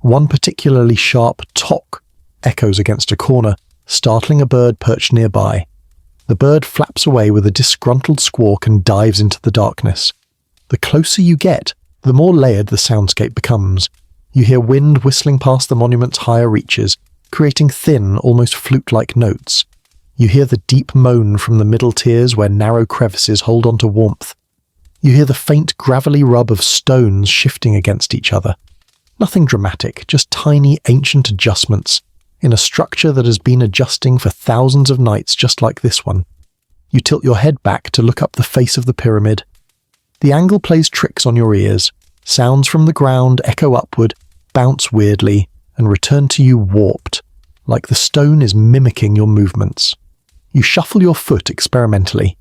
One particularly sharp tock echoes against a corner, startling a bird perched nearby. The bird flaps away with a disgruntled squawk and dives into the darkness. The closer you get, the more layered the soundscape becomes. You hear wind whistling past the monument's higher reaches, creating thin, almost flute-like notes. You hear the deep moan from the middle tiers where narrow crevices hold on to warmth. You hear the faint gravelly rub of stones shifting against each other. Nothing dramatic, just tiny ancient adjustments, in a structure that has been adjusting for thousands of nights just like this one. You tilt your head back to look up the face of the pyramid. The angle plays tricks on your ears. Sounds from the ground echo upward, bounce weirdly, and return to you warped, like the stone is mimicking your movements. You shuffle your foot experimentally.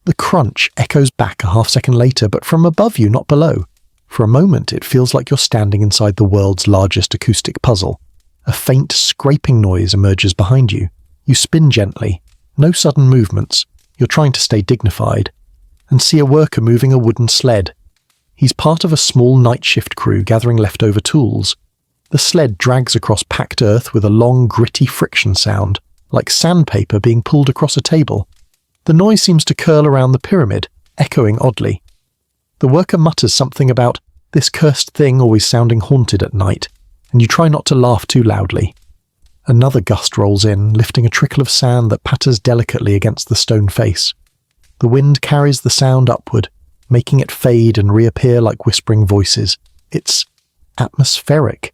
The crunch echoes back a half-second later, but from above you, not below. For a moment, it feels like you're standing inside the world's largest acoustic puzzle. A faint scraping noise emerges behind you. You spin gently. No sudden movements. You're trying to stay dignified. And see a worker moving a wooden sled. He's part of a small night shift crew gathering leftover tools. The sled drags across packed earth with a long, gritty friction sound, like sandpaper being pulled across a table. The noise seems to curl around the pyramid, echoing oddly. The worker mutters something about this cursed thing always sounding haunted at night, and you try not to laugh too loudly. Another gust rolls in, lifting a trickle of sand that patters delicately against the stone face. The wind carries the sound upward, making it fade and reappear like whispering voices. It's atmospheric,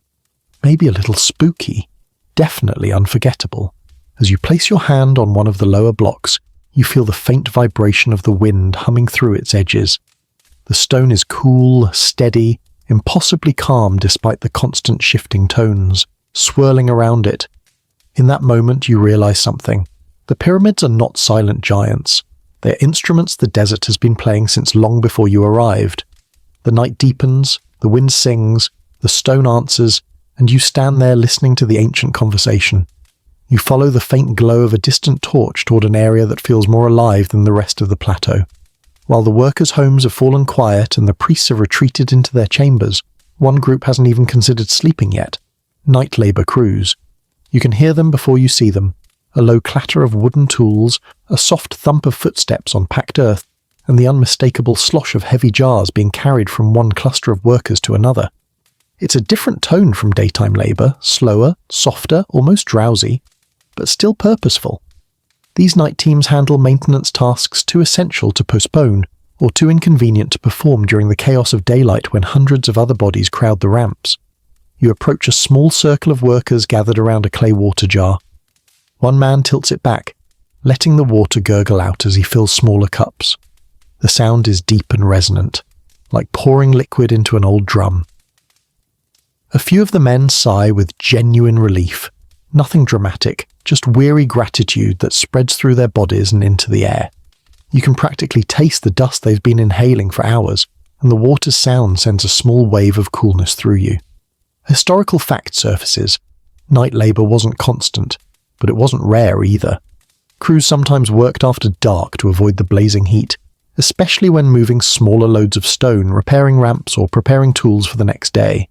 maybe a little spooky, definitely unforgettable. As you place your hand on one of the lower blocks, you feel the faint vibration of the wind humming through its edges. The stone is cool, steady, impossibly calm despite the constant shifting tones, swirling around it. In that moment you realize something. The pyramids are not silent giants. They're instruments the desert has been playing since long before you arrived. The night deepens, the wind sings, the stone answers, and you stand there listening to the ancient conversation. You follow the faint glow of a distant torch toward an area that feels more alive than the rest of the plateau. While the workers' homes have fallen quiet and the priests have retreated into their chambers, one group hasn't even considered sleeping yet. Night labour crews. You can hear them before you see them. A low clatter of wooden tools, a soft thump of footsteps on packed earth, and the unmistakable slosh of heavy jars being carried from one cluster of workers to another. It's a different tone from daytime labour, slower, softer, almost drowsy, but still purposeful. These night teams handle maintenance tasks too essential to postpone, or too inconvenient to perform during the chaos of daylight when hundreds of other bodies crowd the ramps. You approach a small circle of workers gathered around a clay water jar. One man tilts it back, letting the water gurgle out as he fills smaller cups. The sound is deep and resonant, like pouring liquid into an old drum. A few of the men sigh with genuine relief. Nothing dramatic, just weary gratitude that spreads through their bodies and into the air. You can practically taste the dust they've been inhaling for hours, and the water's sound sends a small wave of coolness through you. Historical fact surfaces. Night labour wasn't constant, but it wasn't rare either. Crews sometimes worked after dark to avoid the blazing heat, especially when moving smaller loads of stone, repairing ramps, or preparing tools for the next day.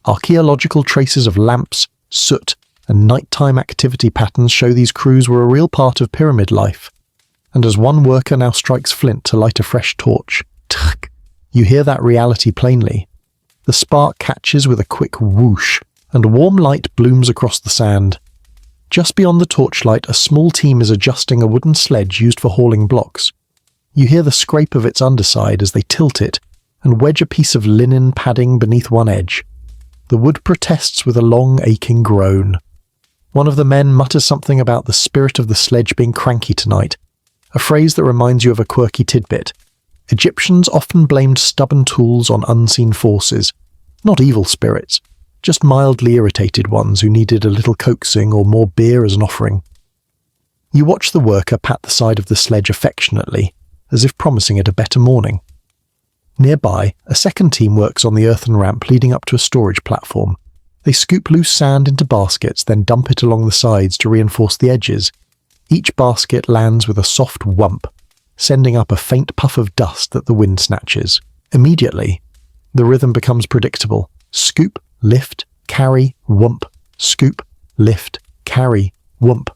Archaeological traces of lamps, soot, and nighttime activity patterns show these crews were a real part of pyramid life. And as one worker now strikes flint to light a fresh torch, you hear that reality plainly. The spark catches with a quick whoosh, and a warm light blooms across the sand. Just beyond the torchlight, a small team is adjusting a wooden sledge used for hauling blocks. You hear the scrape of its underside as they tilt it and wedge a piece of linen padding beneath one edge. The wood protests with a long, aching groan. One of the men mutters something about the spirit of the sledge being cranky tonight, a phrase that reminds you of a quirky tidbit. Egyptians often blamed stubborn tools on unseen forces, not evil spirits, just mildly irritated ones who needed a little coaxing or more beer as an offering. You watch the worker pat the side of the sledge affectionately, as if promising it a better morning. Nearby, a second team works on the earthen ramp leading up to a storage platform. They scoop loose sand into baskets, then dump it along the sides to reinforce the edges. Each basket lands with a soft whump, sending up a faint puff of dust that the wind snatches. Immediately, the rhythm becomes predictable. Scoop, lift, carry, whump. Scoop, lift, carry, whump.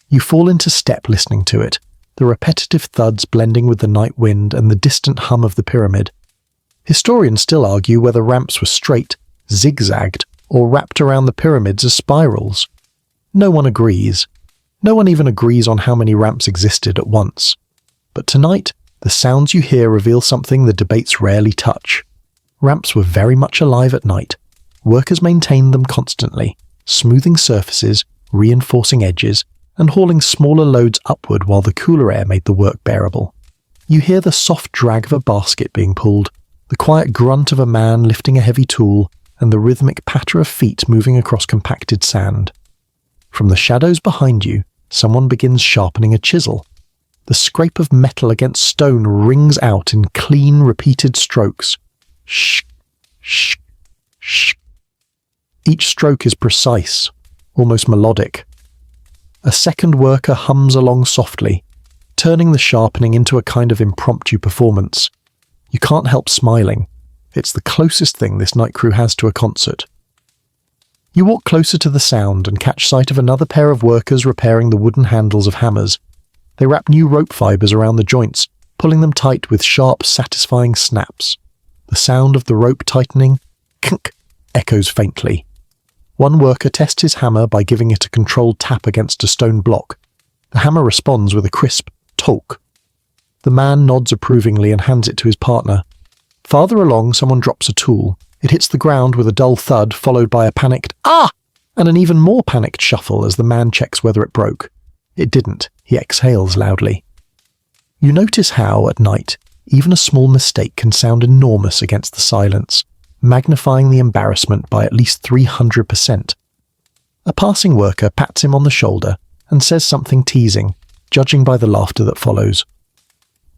You fall into step listening to it, the repetitive thuds blending with the night wind and the distant hum of the pyramid. Historians still argue whether ramps were straight, zigzagged, or wrapped around the pyramids as spirals. No one agrees. No one even agrees on how many ramps existed at once. But tonight, the sounds you hear reveal something the debates rarely touch. Ramps were very much alive at night. Workers maintained them constantly, smoothing surfaces, reinforcing edges, and hauling smaller loads upward while the cooler air made the work bearable. You hear the soft drag of a basket being pulled, the quiet grunt of a man lifting a heavy tool, and the rhythmic patter of feet moving across compacted sand. From the shadows behind you, someone begins sharpening a chisel. The scrape of metal against stone rings out in clean, repeated strokes. Shh, shh, shh. Each stroke is precise, almost melodic. A second worker hums along softly, turning the sharpening into a kind of impromptu performance. You can't help smiling. It's the closest thing this night crew has to a concert. You walk closer to the sound and catch sight of another pair of workers repairing the wooden handles of hammers. They wrap new rope fibers around the joints, pulling them tight with sharp, satisfying snaps. The sound of the rope tightening, kink, echoes faintly. One worker tests his hammer by giving it a controlled tap against a stone block. The hammer responds with a crisp "toke." The man nods approvingly and hands it to his partner. Farther along, someone drops a tool. It hits the ground with a dull thud, followed by a panicked "ah!" and an even more panicked shuffle as the man checks whether it broke. It didn't. He exhales loudly. You notice how, at night, even a small mistake can sound enormous against the silence, magnifying the embarrassment by at least 300%. A passing worker pats him on the shoulder and says something teasing, judging by the laughter that follows.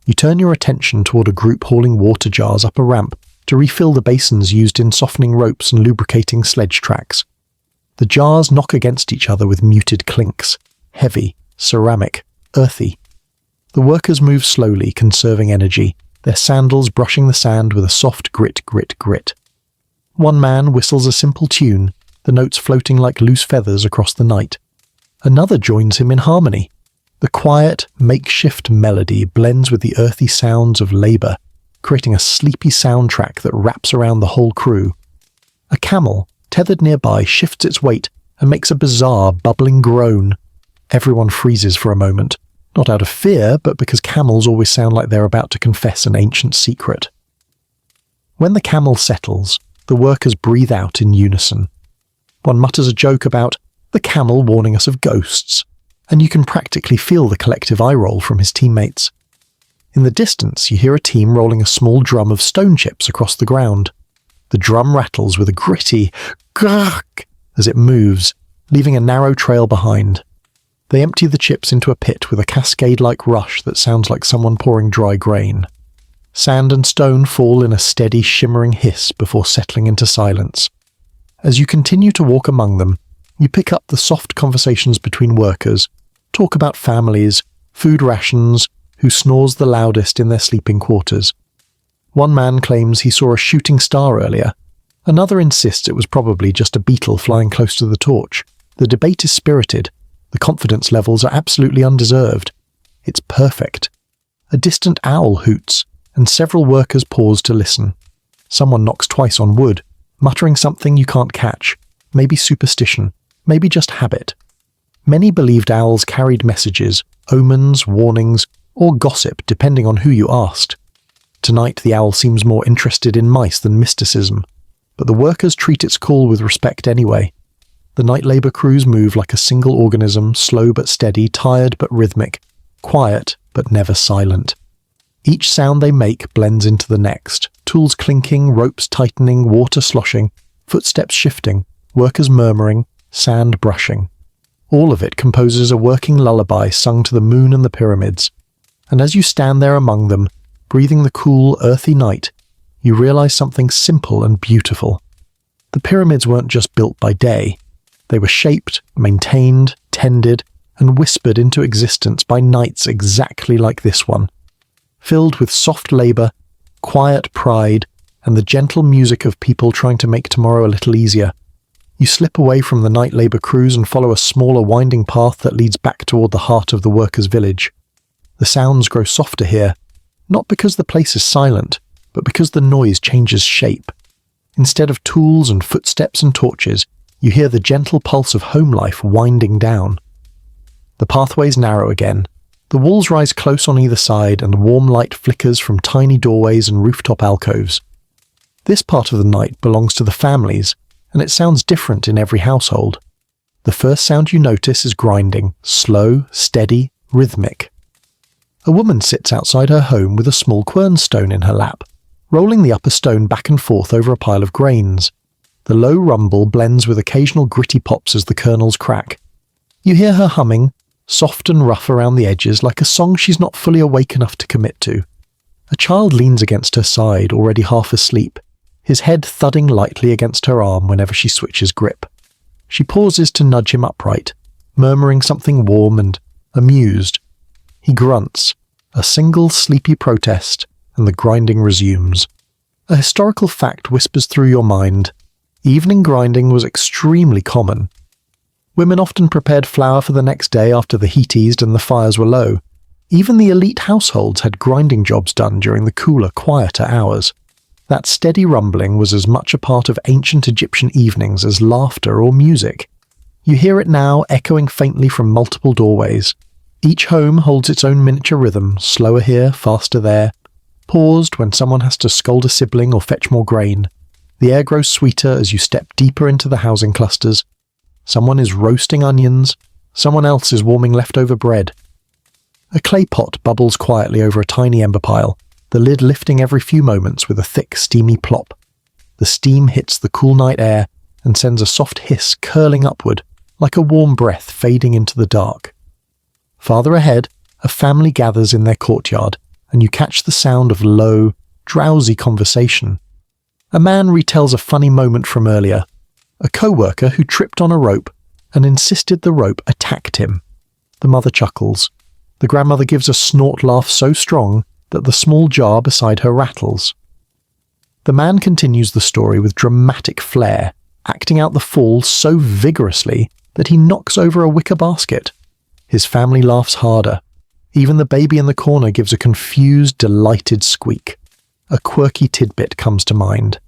You turn your attention toward a group hauling water jars up a ramp to refill the basins used in softening ropes and lubricating sledge tracks. The jars knock against each other with muted clinks, heavy, ceramic, earthy. The workers move slowly, conserving energy, their sandals brushing the sand with a soft grit, grit, grit. One man whistles a simple tune, the notes floating like loose feathers across the night. Another joins him in harmony. The quiet, makeshift melody blends with the earthy sounds of labour, creating a sleepy soundtrack that wraps around the whole crew. A camel, tethered nearby, shifts its weight and makes a bizarre, bubbling groan. Everyone freezes for a moment, not out of fear, but because camels always sound like they're about to confess an ancient secret. When the camel settles, the workers breathe out in unison. One mutters a joke about the camel warning us of ghosts, and you can practically feel the collective eye roll from his teammates. In the distance, you hear a team rolling a small drum of stone chips across the ground. The drum rattles with a gritty "grrrk" as it moves, leaving a narrow trail behind. They empty the chips into a pit with a cascade-like rush that sounds like someone pouring dry grain. Sand and stone fall in a steady, shimmering hiss before settling into silence. As you continue to walk among them, you pick up the soft conversations between workers, talk about families, food rations, who snores the loudest in their sleeping quarters. One man claims he saw a shooting star earlier. Another insists it was probably just a beetle flying close to the torch. The debate is spirited. The confidence levels are absolutely undeserved. It's perfect. A distant owl hoots, and several workers pause to listen. Someone knocks twice on wood, muttering something you can't catch. Maybe superstition, maybe just habit. Many believed owls carried messages, omens, warnings, or gossip depending on who you asked. Tonight the owl seems more interested in mice than mysticism, but the workers treat its call with respect anyway. The night labour crews move like a single organism, slow but steady, tired but rhythmic, quiet but never silent. Each sound they make blends into the next, tools clinking, ropes tightening, water sloshing, footsteps shifting, workers murmuring, sand brushing. All of it composes a working lullaby sung to the moon and the pyramids. And as you stand there among them, breathing the cool, earthy night, you realise something simple and beautiful. The pyramids weren't just built by day. They were shaped, maintained, tended, and whispered into existence by nights exactly like this one, filled with soft labour, quiet pride, and the gentle music of people trying to make tomorrow a little easier. You slip away from the night labour crews and follow a smaller winding path that leads back toward the heart of the workers' village. The sounds grow softer here, not because the place is silent, but because the noise changes shape. Instead of tools and footsteps and torches, you hear the gentle pulse of home life winding down. The pathways narrow again. The walls rise close on either side, and warm light flickers from tiny doorways and rooftop alcoves. This part of the night belongs to the families, and it sounds different in every household. The first sound you notice is grinding, slow, steady, rhythmic. A woman sits outside her home with a small quernstone in her lap, rolling the upper stone back and forth over a pile of grains. The low rumble blends with occasional gritty pops as the kernels crack. You hear her humming, soft and rough around the edges, like a song she's not fully awake enough to commit to. A child leans against her side, already half asleep, his head thudding lightly against her arm whenever she switches grip. She pauses to nudge him upright, murmuring something warm and amused. He grunts, a single sleepy protest, and the grinding resumes. A historical fact whispers through your mind. Evening grinding was extremely common. Women often prepared flour for the next day after the heat eased and the fires were low. Even the elite households had grinding jobs done during the cooler, quieter hours. That steady rumbling was as much a part of ancient Egyptian evenings as laughter or music. You hear it now echoing faintly from multiple doorways. Each home holds its own miniature rhythm, slower here, faster there, paused when someone has to scold a sibling or fetch more grain. The air grows sweeter as you step deeper into the housing clusters. Someone is roasting onions, someone else is warming leftover bread. A clay pot bubbles quietly over a tiny ember pile, the lid lifting every few moments with a thick, steamy plop. The steam hits the cool night air and sends a soft hiss curling upward, like a warm breath fading into the dark. Farther ahead, a family gathers in their courtyard, and you catch the sound of low, drowsy conversation. A man retells a funny moment from earlier. A co-worker who tripped on a rope and insisted the rope attacked him. The mother chuckles. The grandmother gives a snort laugh so strong that the small jar beside her rattles. The man continues the story with dramatic flair, acting out the fall so vigorously that he knocks over a wicker basket. His family laughs harder. Even the baby in the corner gives a confused, delighted squeak. A quirky tidbit comes to mind.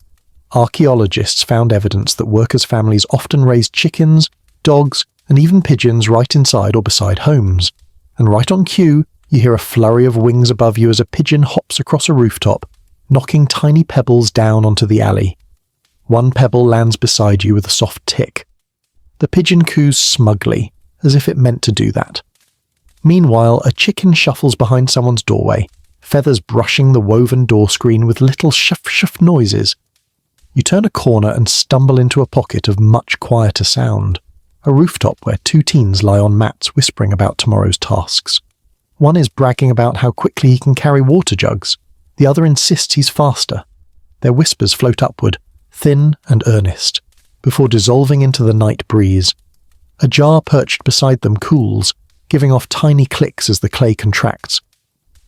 Archaeologists found evidence that workers' families often raised chickens, dogs, and even pigeons right inside or beside homes. And right on cue, you hear a flurry of wings above you as a pigeon hops across a rooftop, knocking tiny pebbles down onto the alley. One pebble lands beside you with a soft tick. The pigeon coos smugly, as if it meant to do that. Meanwhile, a chicken shuffles behind someone's doorway, feathers brushing the woven door screen with little shuff-shuff noises. You turn a corner and stumble into a pocket of much quieter sound, a rooftop where two teens lie on mats whispering about tomorrow's tasks. One is bragging about how quickly he can carry water jugs. The other insists he's faster. Their whispers float upward, thin and earnest, before dissolving into the night breeze. A jar perched beside them cools, giving off tiny clicks as the clay contracts.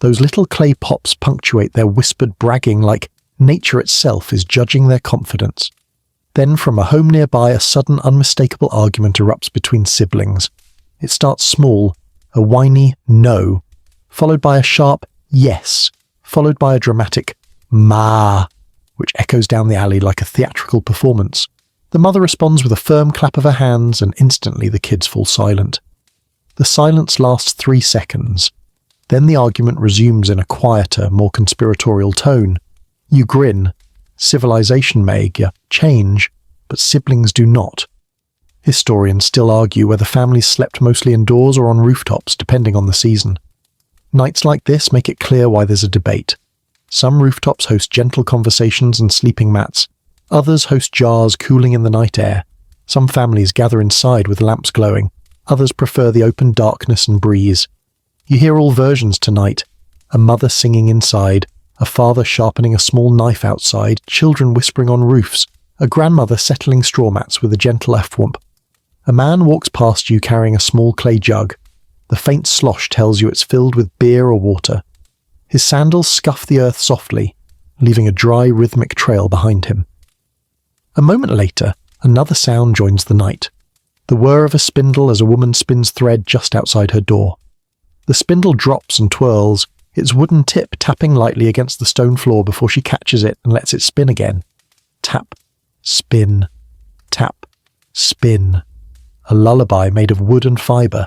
Those little clay pops punctuate their whispered bragging like nature itself is judging their confidence. Then from a home nearby, a sudden unmistakable argument erupts between siblings. It starts small, a whiny no, followed by a sharp yes, followed by a dramatic ma, which echoes down the alley like a theatrical performance. The mother responds with a firm clap of her hands, and instantly the kids fall silent. The silence lasts 3 seconds. Then the argument resumes in a quieter, more conspiratorial tone. You grin. Civilization may change, but siblings do not. Historians still argue whether families slept mostly indoors or on rooftops, depending on the season. Nights like this make it clear why there's a debate. Some rooftops host gentle conversations and sleeping mats. Others host jars cooling in the night air. Some families gather inside with lamps glowing. Others prefer the open darkness and breeze. You hear all versions tonight. A mother singing inside, a father sharpening a small knife outside, children whispering on roofs, a grandmother settling straw mats with a gentle F-womp. A man walks past you carrying a small clay jug. The faint slosh tells you it's filled with beer or water. His sandals scuff the earth softly, leaving a dry rhythmic trail behind him. A moment later, another sound joins the night. The whir of a spindle as a woman spins thread just outside her door. The spindle drops and twirls, its wooden tip tapping lightly against the stone floor before she catches it and lets it spin again. Tap, spin, tap, spin. A lullaby made of wood and fibre.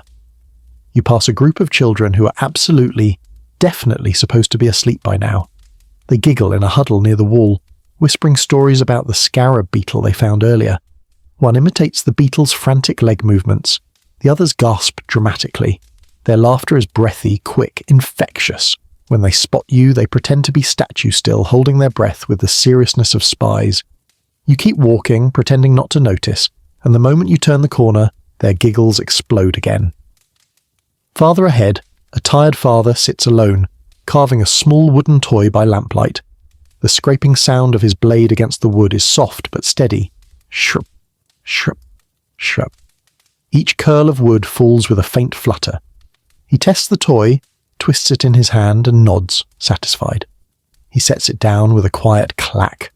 You pass a group of children who are absolutely, definitely supposed to be asleep by now. They giggle in a huddle near the wall, whispering stories about the scarab beetle they found earlier. One imitates the beetle's frantic leg movements. The others gasp dramatically. Their laughter is breathy, quick, infectious. When they spot you, they pretend to be statue still, holding their breath with the seriousness of spies. You keep walking, pretending not to notice, and the moment you turn the corner, their giggles explode again. Farther ahead, a tired father sits alone, carving a small wooden toy by lamplight. The scraping sound of his blade against the wood is soft but steady. Shrup, shrup, shrup. Each curl of wood falls with a faint flutter. He tests the toy, twists it in his hand, and nods, satisfied. He sets it down with a quiet clack.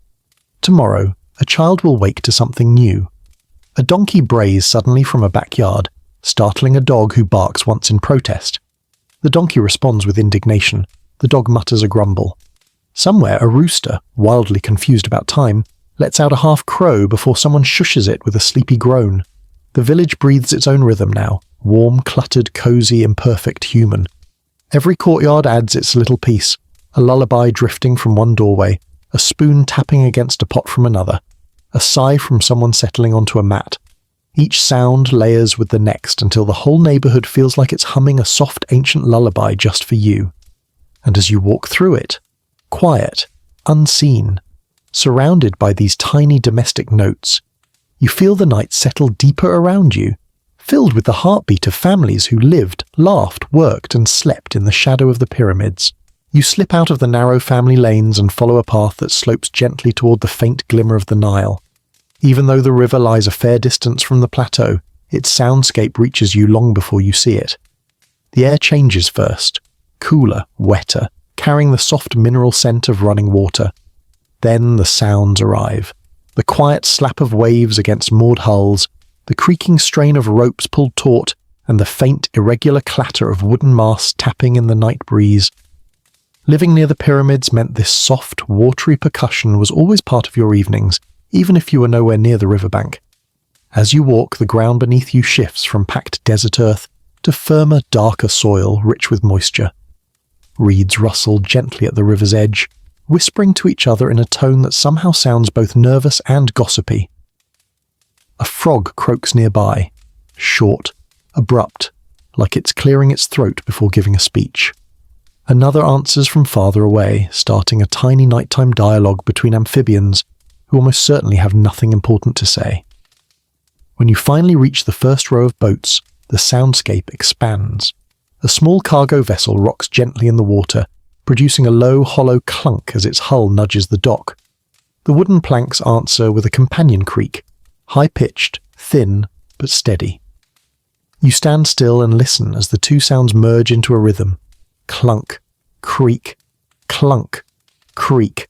Tomorrow, a child will wake to something new. A donkey brays suddenly from a backyard, startling a dog who barks once in protest. The donkey responds with indignation. The dog mutters a grumble. Somewhere, a rooster, wildly confused about time, lets out a half crow before someone shushes it with a sleepy groan. The village breathes its own rhythm now, warm, cluttered, cozy, imperfect, human. Every courtyard adds its little piece, a lullaby drifting from one doorway, a spoon tapping against a pot from another, a sigh from someone settling onto a mat. Each sound layers with the next until the whole neighborhood feels like it's humming a soft ancient lullaby just for you. And as you walk through it, quiet, unseen, surrounded by these tiny domestic notes, you feel the night settle deeper around you, filled with the heartbeat of families who lived, laughed, worked, and slept in the shadow of the pyramids. You slip out of the narrow family lanes and follow a path that slopes gently toward the faint glimmer of the Nile. Even though the river lies a fair distance from the plateau, its soundscape reaches you long before you see it. The air changes first, cooler, wetter, carrying the soft mineral scent of running water. Then the sounds arrive. The quiet slap of waves against moored hulls, the creaking strain of ropes pulled taut, and the faint, irregular clatter of wooden masts tapping in the night breeze. Living near the pyramids meant this soft, watery percussion was always part of your evenings, even if you were nowhere near the riverbank. As you walk, the ground beneath you shifts from packed desert earth to firmer, darker soil rich with moisture. Reeds rustle gently at the river's edge, whispering to each other in a tone that somehow sounds both nervous and gossipy. A frog croaks nearby, short, abrupt, like it's clearing its throat before giving a speech. Another answers from farther away, starting a tiny nighttime dialogue between amphibians who almost certainly have nothing important to say. When you finally reach the first row of boats, the soundscape expands. A small cargo vessel rocks gently in the water, producing a low, hollow clunk as its hull nudges the dock. The wooden planks answer with a companion creak, high-pitched, thin, but steady. You stand still and listen as the two sounds merge into a rhythm. Clunk, creak, clunk, creak.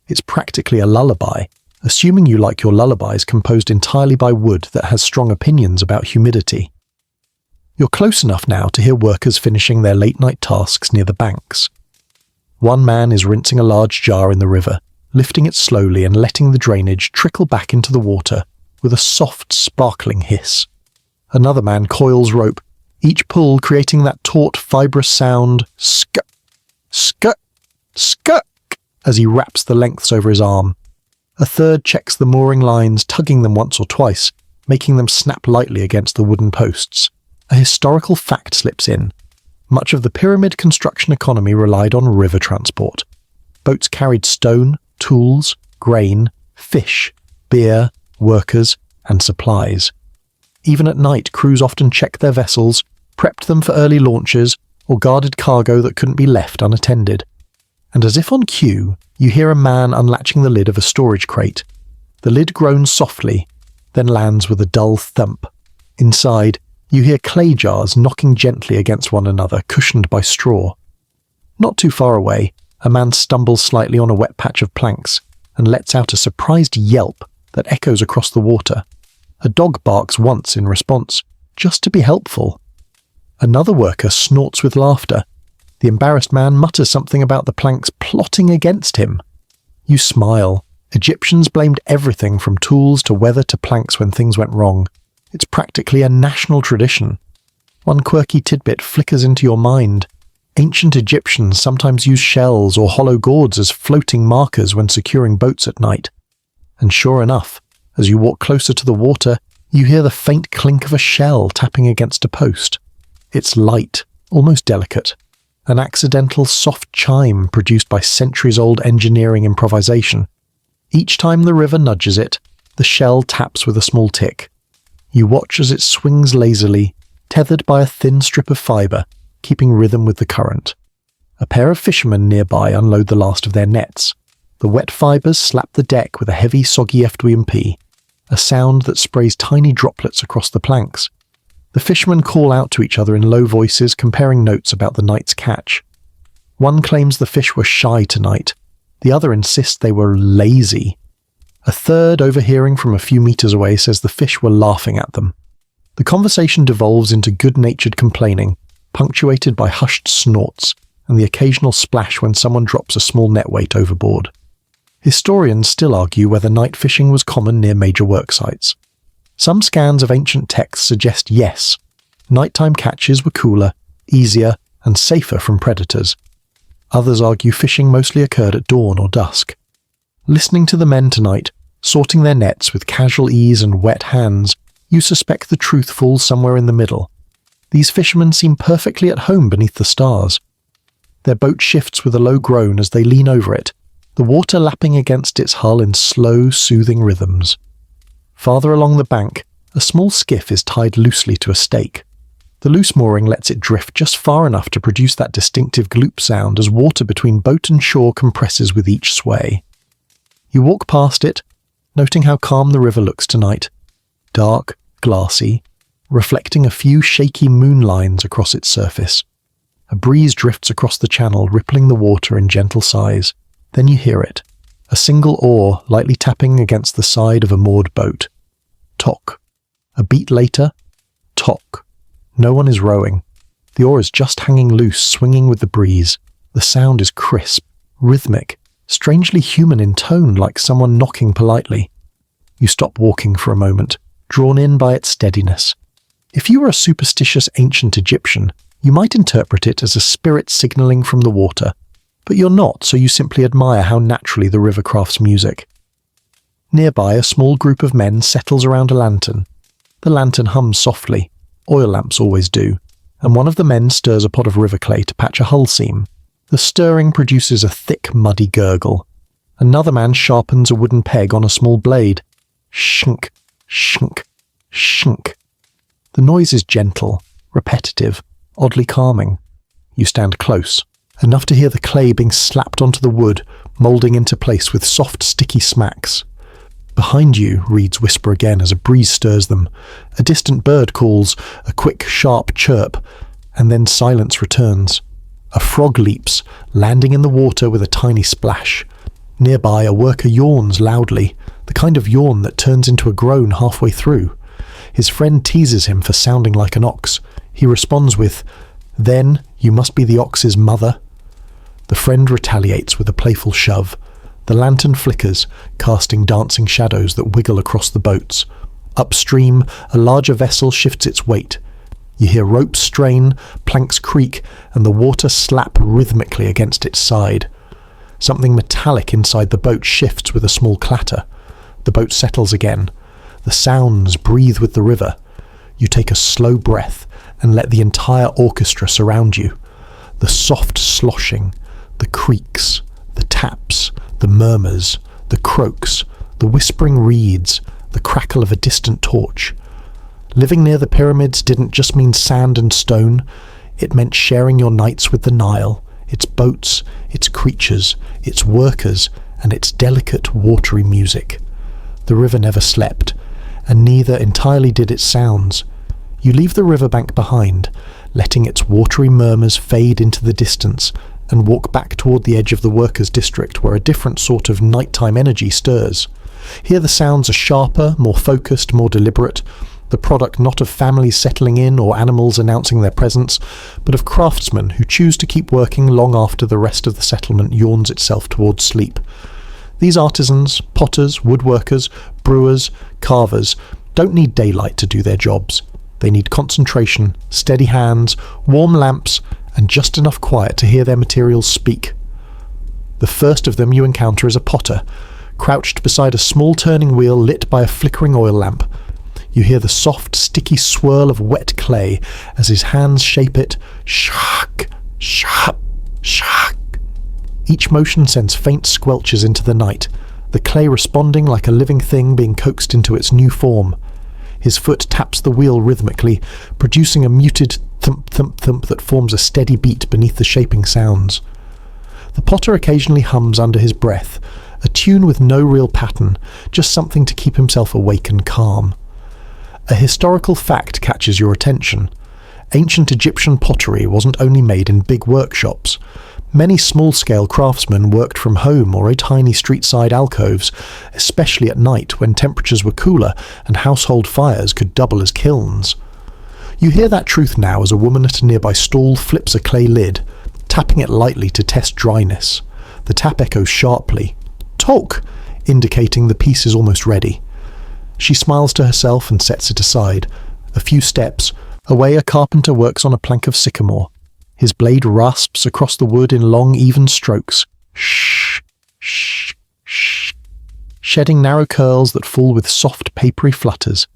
It's practically a lullaby, assuming you like your lullabies composed entirely by wood that has strong opinions about humidity. You're close enough now to hear workers finishing their late-night tasks near the banks. One man is rinsing a large jar in the river, lifting it slowly and letting the drainage trickle back into the water with a soft, sparkling hiss. Another man coils rope, each pull creating that taut, fibrous sound, sk, sk, sk, as he wraps the lengths over his arm. A third checks the mooring lines, tugging them once or twice, making them snap lightly against the wooden posts. A historical fact slips in. Much of the pyramid construction economy relied on river transport. Boats carried stone, tools, grain, fish, beer, workers, and supplies. Even at night, crews often checked their vessels, prepped them for early launches, or guarded cargo that couldn't be left unattended. And as if on cue, you hear a man unlatching the lid of a storage crate. The lid groans softly, then lands with a dull thump. Inside, you hear clay jars knocking gently against one another, cushioned by straw. Not too far away, a man stumbles slightly on a wet patch of planks and lets out a surprised yelp that echoes across the water. A dog barks once in response, just to be helpful. Another worker snorts with laughter. The embarrassed man mutters something about the planks plotting against him. You smile. Egyptians blamed everything from tools to weather to planks when things went wrong. It's practically a national tradition. One quirky tidbit flickers into your mind. Ancient Egyptians sometimes used shells or hollow gourds as floating markers when securing boats at night. And sure enough, as you walk closer to the water, you hear the faint clink of a shell tapping against a post. It's light, almost delicate. An accidental soft chime produced by centuries-old engineering improvisation. Each time the river nudges it, the shell taps with a small tick. You watch as it swings lazily, tethered by a thin strip of fibre, keeping rhythm with the current. A pair of fishermen nearby unload the last of their nets. The wet fibres slap the deck with a heavy, soggy FWMP, a sound that sprays tiny droplets across the planks. The fishermen call out to each other in low voices, comparing notes about the night's catch. One claims the fish were shy tonight. The other insists they were lazy. A third, overhearing from a few meters away, says the fish were laughing at them. The conversation devolves into good-natured complaining, punctuated by hushed snorts and the occasional splash when someone drops a small net weight overboard. Historians still argue whether night fishing was common near major work sites. Some scans of ancient texts suggest yes, nighttime catches were cooler, easier, and safer from predators. Others argue fishing mostly occurred at dawn or dusk. Listening to the men tonight, sorting their nets with casual ease and wet hands, you suspect the truth falls somewhere in the middle. These fishermen seem perfectly at home beneath the stars. Their boat shifts with a low groan as they lean over it, the water lapping against its hull in slow, soothing rhythms. Farther along the bank, a small skiff is tied loosely to a stake. The loose mooring lets it drift just far enough to produce that distinctive gloop sound as water between boat and shore compresses with each sway. You walk past it, noting how calm the river looks tonight. Dark, glassy, reflecting a few shaky moon lines across its surface. A breeze drifts across the channel, rippling the water in gentle sighs. Then you hear it, a single oar lightly tapping against the side of a moored boat. Tock. A beat later, tock. No one is rowing. The oar is just hanging loose, swinging with the breeze. The sound is crisp, rhythmic, strangely human in tone, like someone knocking politely. You stop walking for a moment, drawn in by its steadiness. If you were a superstitious ancient Egyptian, you might interpret it as a spirit signaling from the water, but you're not, so you simply admire how naturally the river crafts music. Nearby, a small group of men settles around a lantern. The lantern hums softly. Oil lamps always do, and one of the men stirs a pot of river clay to patch a hull seam. The stirring produces a thick, muddy gurgle. Another man sharpens a wooden peg on a small blade. Shink, shink, shink. The noise is gentle, repetitive, oddly calming. You stand close, enough to hear the clay being slapped onto the wood, moulding into place with soft, sticky smacks. Behind you, reeds whisper again as a breeze stirs them. A distant bird calls, a quick, sharp chirp, and then silence returns. A frog leaps, landing in the water with a tiny splash. Nearby, a worker yawns loudly, the kind of yawn that turns into a groan halfway through. His friend teases him for sounding like an ox. He responds with, "Then you must be the ox's mother." The friend retaliates with a playful shove. The lantern flickers, casting dancing shadows that wiggle across the boats. Upstream, a larger vessel shifts its weight. You hear ropes strain, planks creak, and the water slap rhythmically against its side. Something metallic inside the boat shifts with a small clatter. The boat settles again. The sounds breathe with the river. You take a slow breath and let the entire orchestra surround you. The soft sloshing, the creaks, the taps, the murmurs, the croaks, the whispering reeds, the crackle of a distant torch. Living near the pyramids didn't just mean sand and stone. It meant sharing your nights with the Nile, its boats, its creatures, its workers, and its delicate, watery music. The river never slept, and neither entirely did its sounds. You leave the riverbank behind, letting its watery murmurs fade into the distance, and walk back toward the edge of the workers' district where a different sort of nighttime energy stirs. Here the sounds are sharper, more focused, more deliberate, the product not of families settling in or animals announcing their presence, but of craftsmen who choose to keep working long after the rest of the settlement yawns itself towards sleep. These artisans, potters, woodworkers, brewers, carvers, don't need daylight to do their jobs. They need concentration, steady hands, warm lamps, and just enough quiet to hear their materials speak. The first of them you encounter is a potter, crouched beside a small turning wheel lit by a flickering oil lamp. You hear the soft, sticky swirl of wet clay as his hands shape it. Shak, shak, shak. Each motion sends faint squelches into the night, the clay responding like a living thing being coaxed into its new form. His foot taps the wheel rhythmically, producing a muted thump-thump-thump that forms a steady beat beneath the shaping sounds. The potter occasionally hums under his breath, a tune with no real pattern, just something to keep himself awake and calm. A historical fact catches your attention. Ancient Egyptian pottery wasn't only made in big workshops. Many small-scale craftsmen worked from home or in tiny street-side alcoves, especially at night when temperatures were cooler and household fires could double as kilns. You hear that truth now as a woman at a nearby stall flips a clay lid, tapping it lightly to test dryness. The tap echoes sharply. "Talk!" indicating the piece is almost ready. She smiles to herself and sets it aside. A few steps away, a carpenter works on a plank of sycamore. His blade rasps across the wood in long, even strokes. Shh, shh, shh, shedding narrow curls that fall with soft, papery flutters.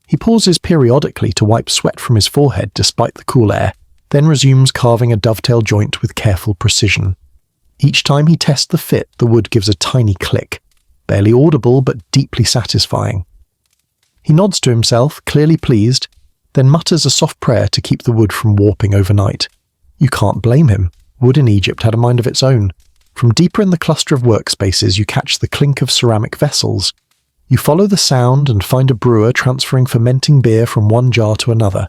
He pauses periodically to wipe sweat from his forehead despite the cool air, then resumes carving a dovetail joint with careful precision. Each time he tests the fit, the wood gives a tiny click, barely audible but deeply satisfying. He nods to himself, clearly pleased, then mutters a soft prayer to keep the wood from warping overnight. You can't blame him. Wood in Egypt had a mind of its own. From deeper in the cluster of workspaces, you catch the clink of ceramic vessels. You follow the sound and find a brewer transferring fermenting beer from one jar to another.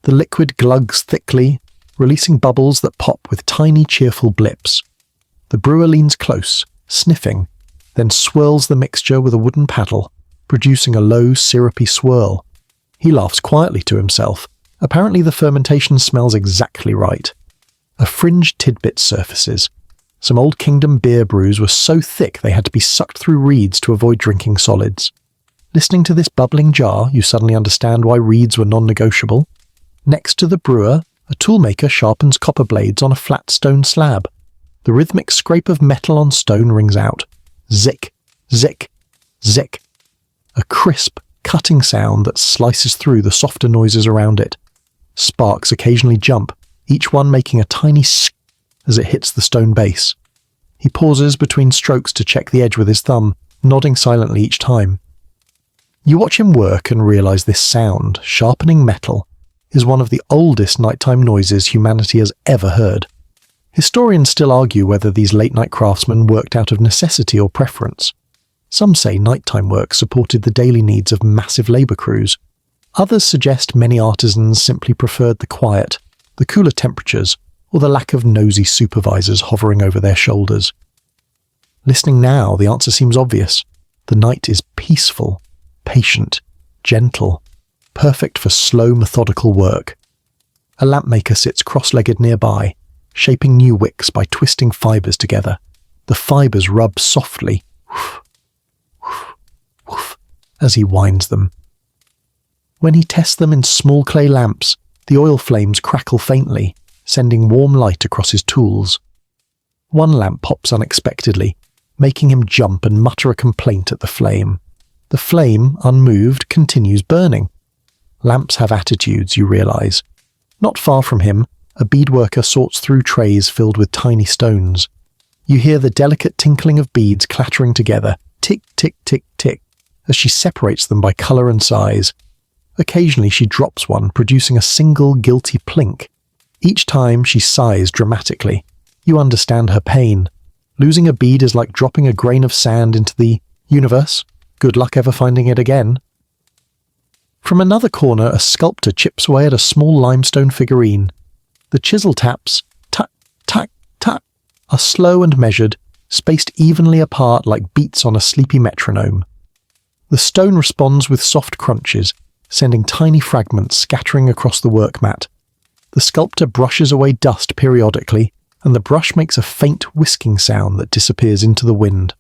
The liquid glugs thickly, releasing bubbles that pop with tiny, cheerful blips. The brewer leans close, sniffing, then swirls the mixture with a wooden paddle, producing a low, syrupy swirl. He laughs quietly to himself. Apparently the fermentation smells exactly right. A fringed tidbit surfaces. Some Old Kingdom beer brews were so thick they had to be sucked through reeds to avoid drinking solids. Listening to this bubbling jar, you suddenly understand why reeds were non-negotiable. Next to the brewer, a toolmaker sharpens copper blades on a flat stone slab. The rhythmic scrape of metal on stone rings out. Zick, zick, zick. A crisp, cutting sound that slices through the softer noises around it. Sparks occasionally jump, each one making a tiny sk as it hits the stone base. He pauses between strokes to check the edge with his thumb, nodding silently each time. You watch him work and realize this sound, sharpening metal, is one of the oldest nighttime noises humanity has ever heard. Historians still argue whether these late-night craftsmen worked out of necessity or preference. Some say nighttime work supported the daily needs of massive labor crews. Others suggest many artisans simply preferred the quiet, the cooler temperatures, or the lack of nosy supervisors hovering over their shoulders. Listening now, the answer seems obvious. The night is peaceful, patient, gentle, perfect for slow, methodical work. A lampmaker sits cross-legged nearby, shaping new wicks by twisting fibres together. The fibres rub softly, woof, woof, woof, as he winds them. When he tests them in small clay lamps, the oil flames crackle faintly, sending warm light across his tools. One lamp pops unexpectedly, making him jump and mutter a complaint at the flame. The flame, unmoved, continues burning. Lamps have attitudes, you realize. Not far from him, a beadworker sorts through trays filled with tiny stones. You hear the delicate tinkling of beads clattering together, tick, tick, tick, tick, as she separates them by colour and size. Occasionally she drops one, producing a single guilty plink. Each time she sighs dramatically. You understand her pain. Losing a bead is like dropping a grain of sand into the universe. Good luck ever finding it again. From another corner, a sculptor chips away at a small limestone figurine. The chisel taps, tuck, tuck, tuck, are slow and measured, spaced evenly apart like beats on a sleepy metronome. The stone responds with soft crunches, sending tiny fragments scattering across the work mat. The sculptor brushes away dust periodically, and the brush makes a faint whisking sound that disappears into the wind.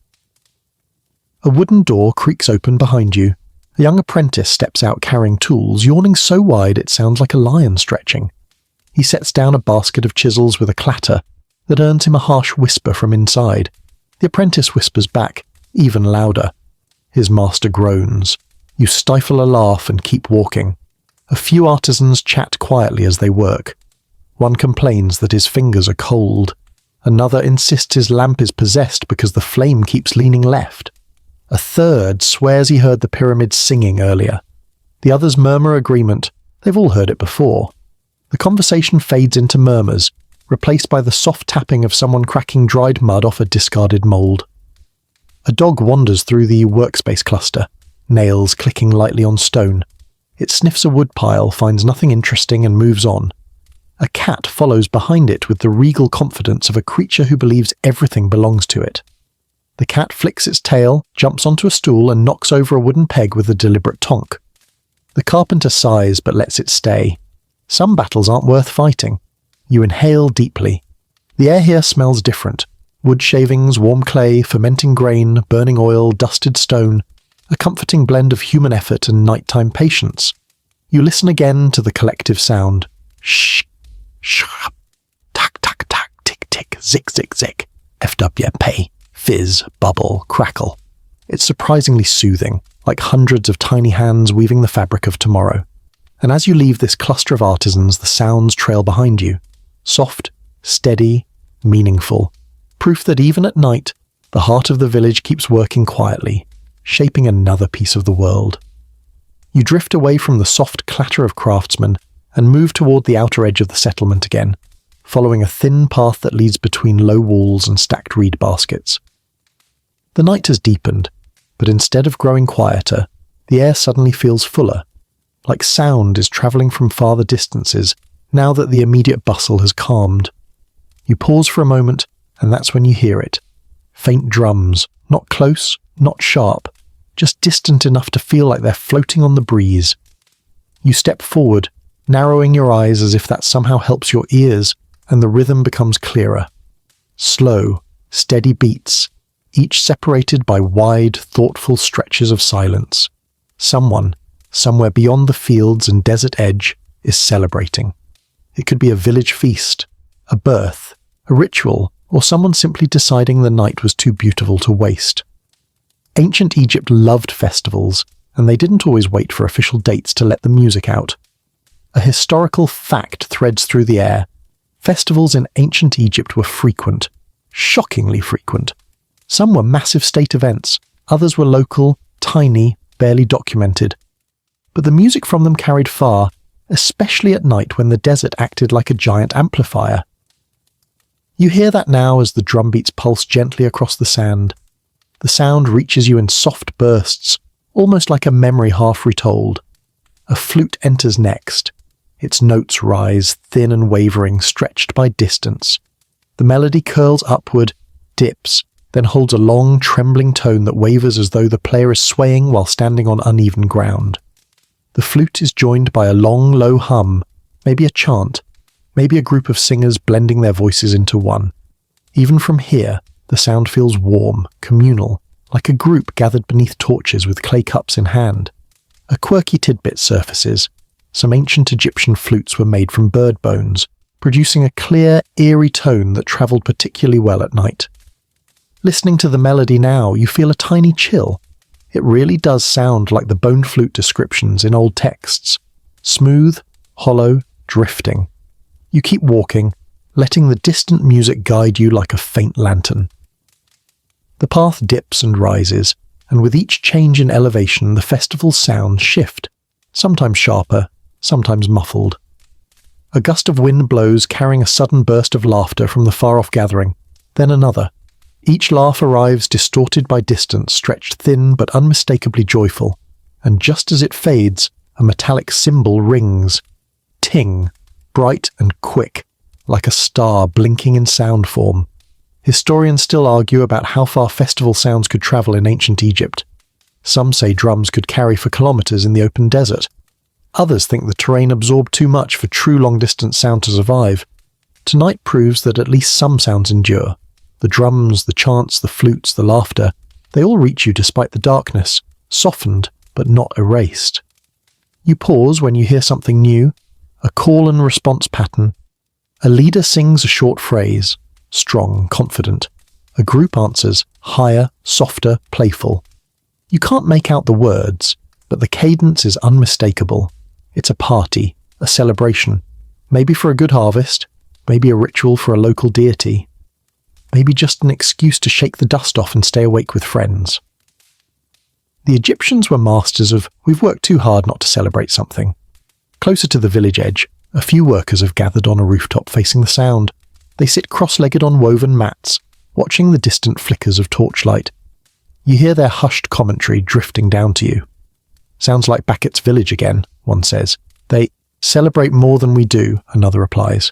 A wooden door creaks open behind you. A young apprentice steps out carrying tools, yawning so wide it sounds like a lion stretching. He sets down a basket of chisels with a clatter that earns him a harsh whisper from inside. The apprentice whispers back, even louder. His master groans. You stifle a laugh and keep walking. A few artisans chat quietly as they work. One complains that his fingers are cold. Another insists his lamp is possessed because the flame keeps leaning left. A third swears he heard the pyramid singing earlier. The others murmur agreement. They've all heard it before. The conversation fades into murmurs, replaced by the soft tapping of someone cracking dried mud off a discarded mould. A dog wanders through the workspace cluster, nails clicking lightly on stone. It sniffs a wood pile, finds nothing interesting and moves on. A cat follows behind it with the regal confidence of a creature who believes everything belongs to it. The cat flicks its tail, jumps onto a stool and knocks over a wooden peg with a deliberate tonk. The carpenter sighs but lets it stay. Some battles aren't worth fighting. You inhale deeply. The air here smells different. Wood shavings, warm clay, fermenting grain, burning oil, dusted stone. A comforting blend of human effort and nighttime patience. You listen again to the collective sound. Shh, shh, tack, tack, tack, tick, tick, zick, zick, zick. FWP. Fizz, bubble, crackle. It's surprisingly soothing, like hundreds of tiny hands weaving the fabric of tomorrow. And as you leave this cluster of artisans, the sounds trail behind you. Soft, steady, meaningful. Proof that even at night, the heart of the village keeps working quietly, shaping another piece of the world. You drift away from the soft clatter of craftsmen and move toward the outer edge of the settlement again, following a thin path that leads between low walls and stacked reed baskets. The night has deepened, but instead of growing quieter, the air suddenly feels fuller, like sound is travelling from farther distances now that the immediate bustle has calmed. You pause for a moment, and that's when you hear it. Faint drums, Not close, not sharp, just distant enough to feel like they're floating on the breeze. You step forward, narrowing your eyes as if that somehow helps your ears, and the rhythm becomes clearer. Slow, steady beats, each separated by wide, thoughtful stretches of silence. Someone, somewhere beyond the fields and desert edge, is celebrating. It could be a village feast, a birth, a ritual, or someone simply deciding the night was too beautiful to waste. Ancient Egypt loved festivals, and they didn't always wait for official dates to let the music out. A historical fact threads through the air. Festivals in ancient Egypt were frequent, shockingly frequent. Some were massive state events, others were local, tiny, barely documented. But the music from them carried far, especially at night when the desert acted like a giant amplifier. You hear that now as the drum beats pulse gently across the sand. The sound reaches you in soft bursts, almost like a memory half retold. A flute enters next. Its notes rise, thin and wavering, stretched by distance. The melody curls upward, dips, then holds a long, trembling tone that wavers as though the player is swaying while standing on uneven ground. The flute is joined by a long, low hum, maybe a chant, maybe a group of singers blending their voices into one. Even from here, the sound feels warm, communal, like a group gathered beneath torches with clay cups in hand. A quirky tidbit surfaces. Some ancient Egyptian flutes were made from bird bones, producing a clear, eerie tone that travelled particularly well at night. Listening to the melody now, you feel a tiny chill. It really does sound like the bone flute descriptions in old texts. Smooth, hollow, drifting. You keep walking, letting the distant music guide you like a faint lantern. The path dips and rises, and with each change in elevation the festival's sounds shift, sometimes sharper, sometimes muffled. A gust of wind blows, carrying a sudden burst of laughter from the far-off gathering, then another. Each laugh arrives distorted by distance, stretched thin but unmistakably joyful, and just as it fades, a metallic cymbal rings. Ting, bright and quick, like a star blinking in sound form. Historians still argue about how far festival sounds could travel in ancient Egypt. Some say drums could carry for kilometers in the open desert. Others think the terrain absorbed too much for true long-distance sound to survive. Tonight proves that at least some sounds endure. The drums, the chants, the flutes, the laughter, they all reach you despite the darkness, softened but not erased. You pause when you hear something new, a call and response pattern. A leader sings a short phrase, strong, confident. A group answers, higher, softer, playful. You can't make out the words, but the cadence is unmistakable. It's a party, a celebration, maybe for a good harvest, maybe a ritual for a local deity, maybe just an excuse to shake the dust off and stay awake with friends. The Egyptians were masters of, we've worked too hard not to celebrate something. Closer to the village edge, a few workers have gathered on a rooftop facing the sound. They sit cross-legged on woven mats, watching the distant flickers of torchlight. You hear their hushed commentary drifting down to you. Sounds like Baket's village again, one says. They celebrate more than we do, another replies.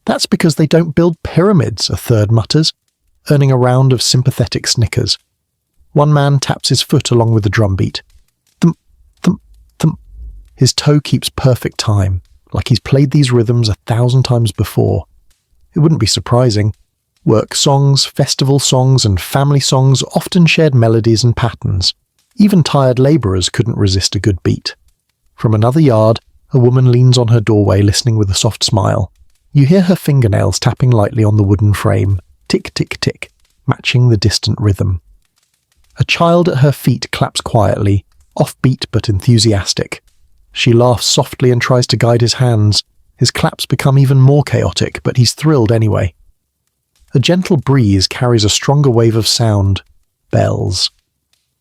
That's because they don't build pyramids, a third mutters, earning a round of sympathetic snickers. One man taps his foot along with the drumbeat. Thump, thump, thump. His toe keeps perfect time, like he's played these rhythms 1,000 times before. It wouldn't be surprising. Work songs, festival songs, and family songs often shared melodies and patterns. Even tired labourers couldn't resist a good beat. From another yard, a woman leans on her doorway listening with a soft smile. You hear her fingernails tapping lightly on the wooden frame, tick, tick, tick, matching the distant rhythm. A child at her feet claps quietly, offbeat but enthusiastic. She laughs softly and tries to guide his hands. His claps become even more chaotic, but he's thrilled anyway. A gentle breeze carries a stronger wave of sound. Bells.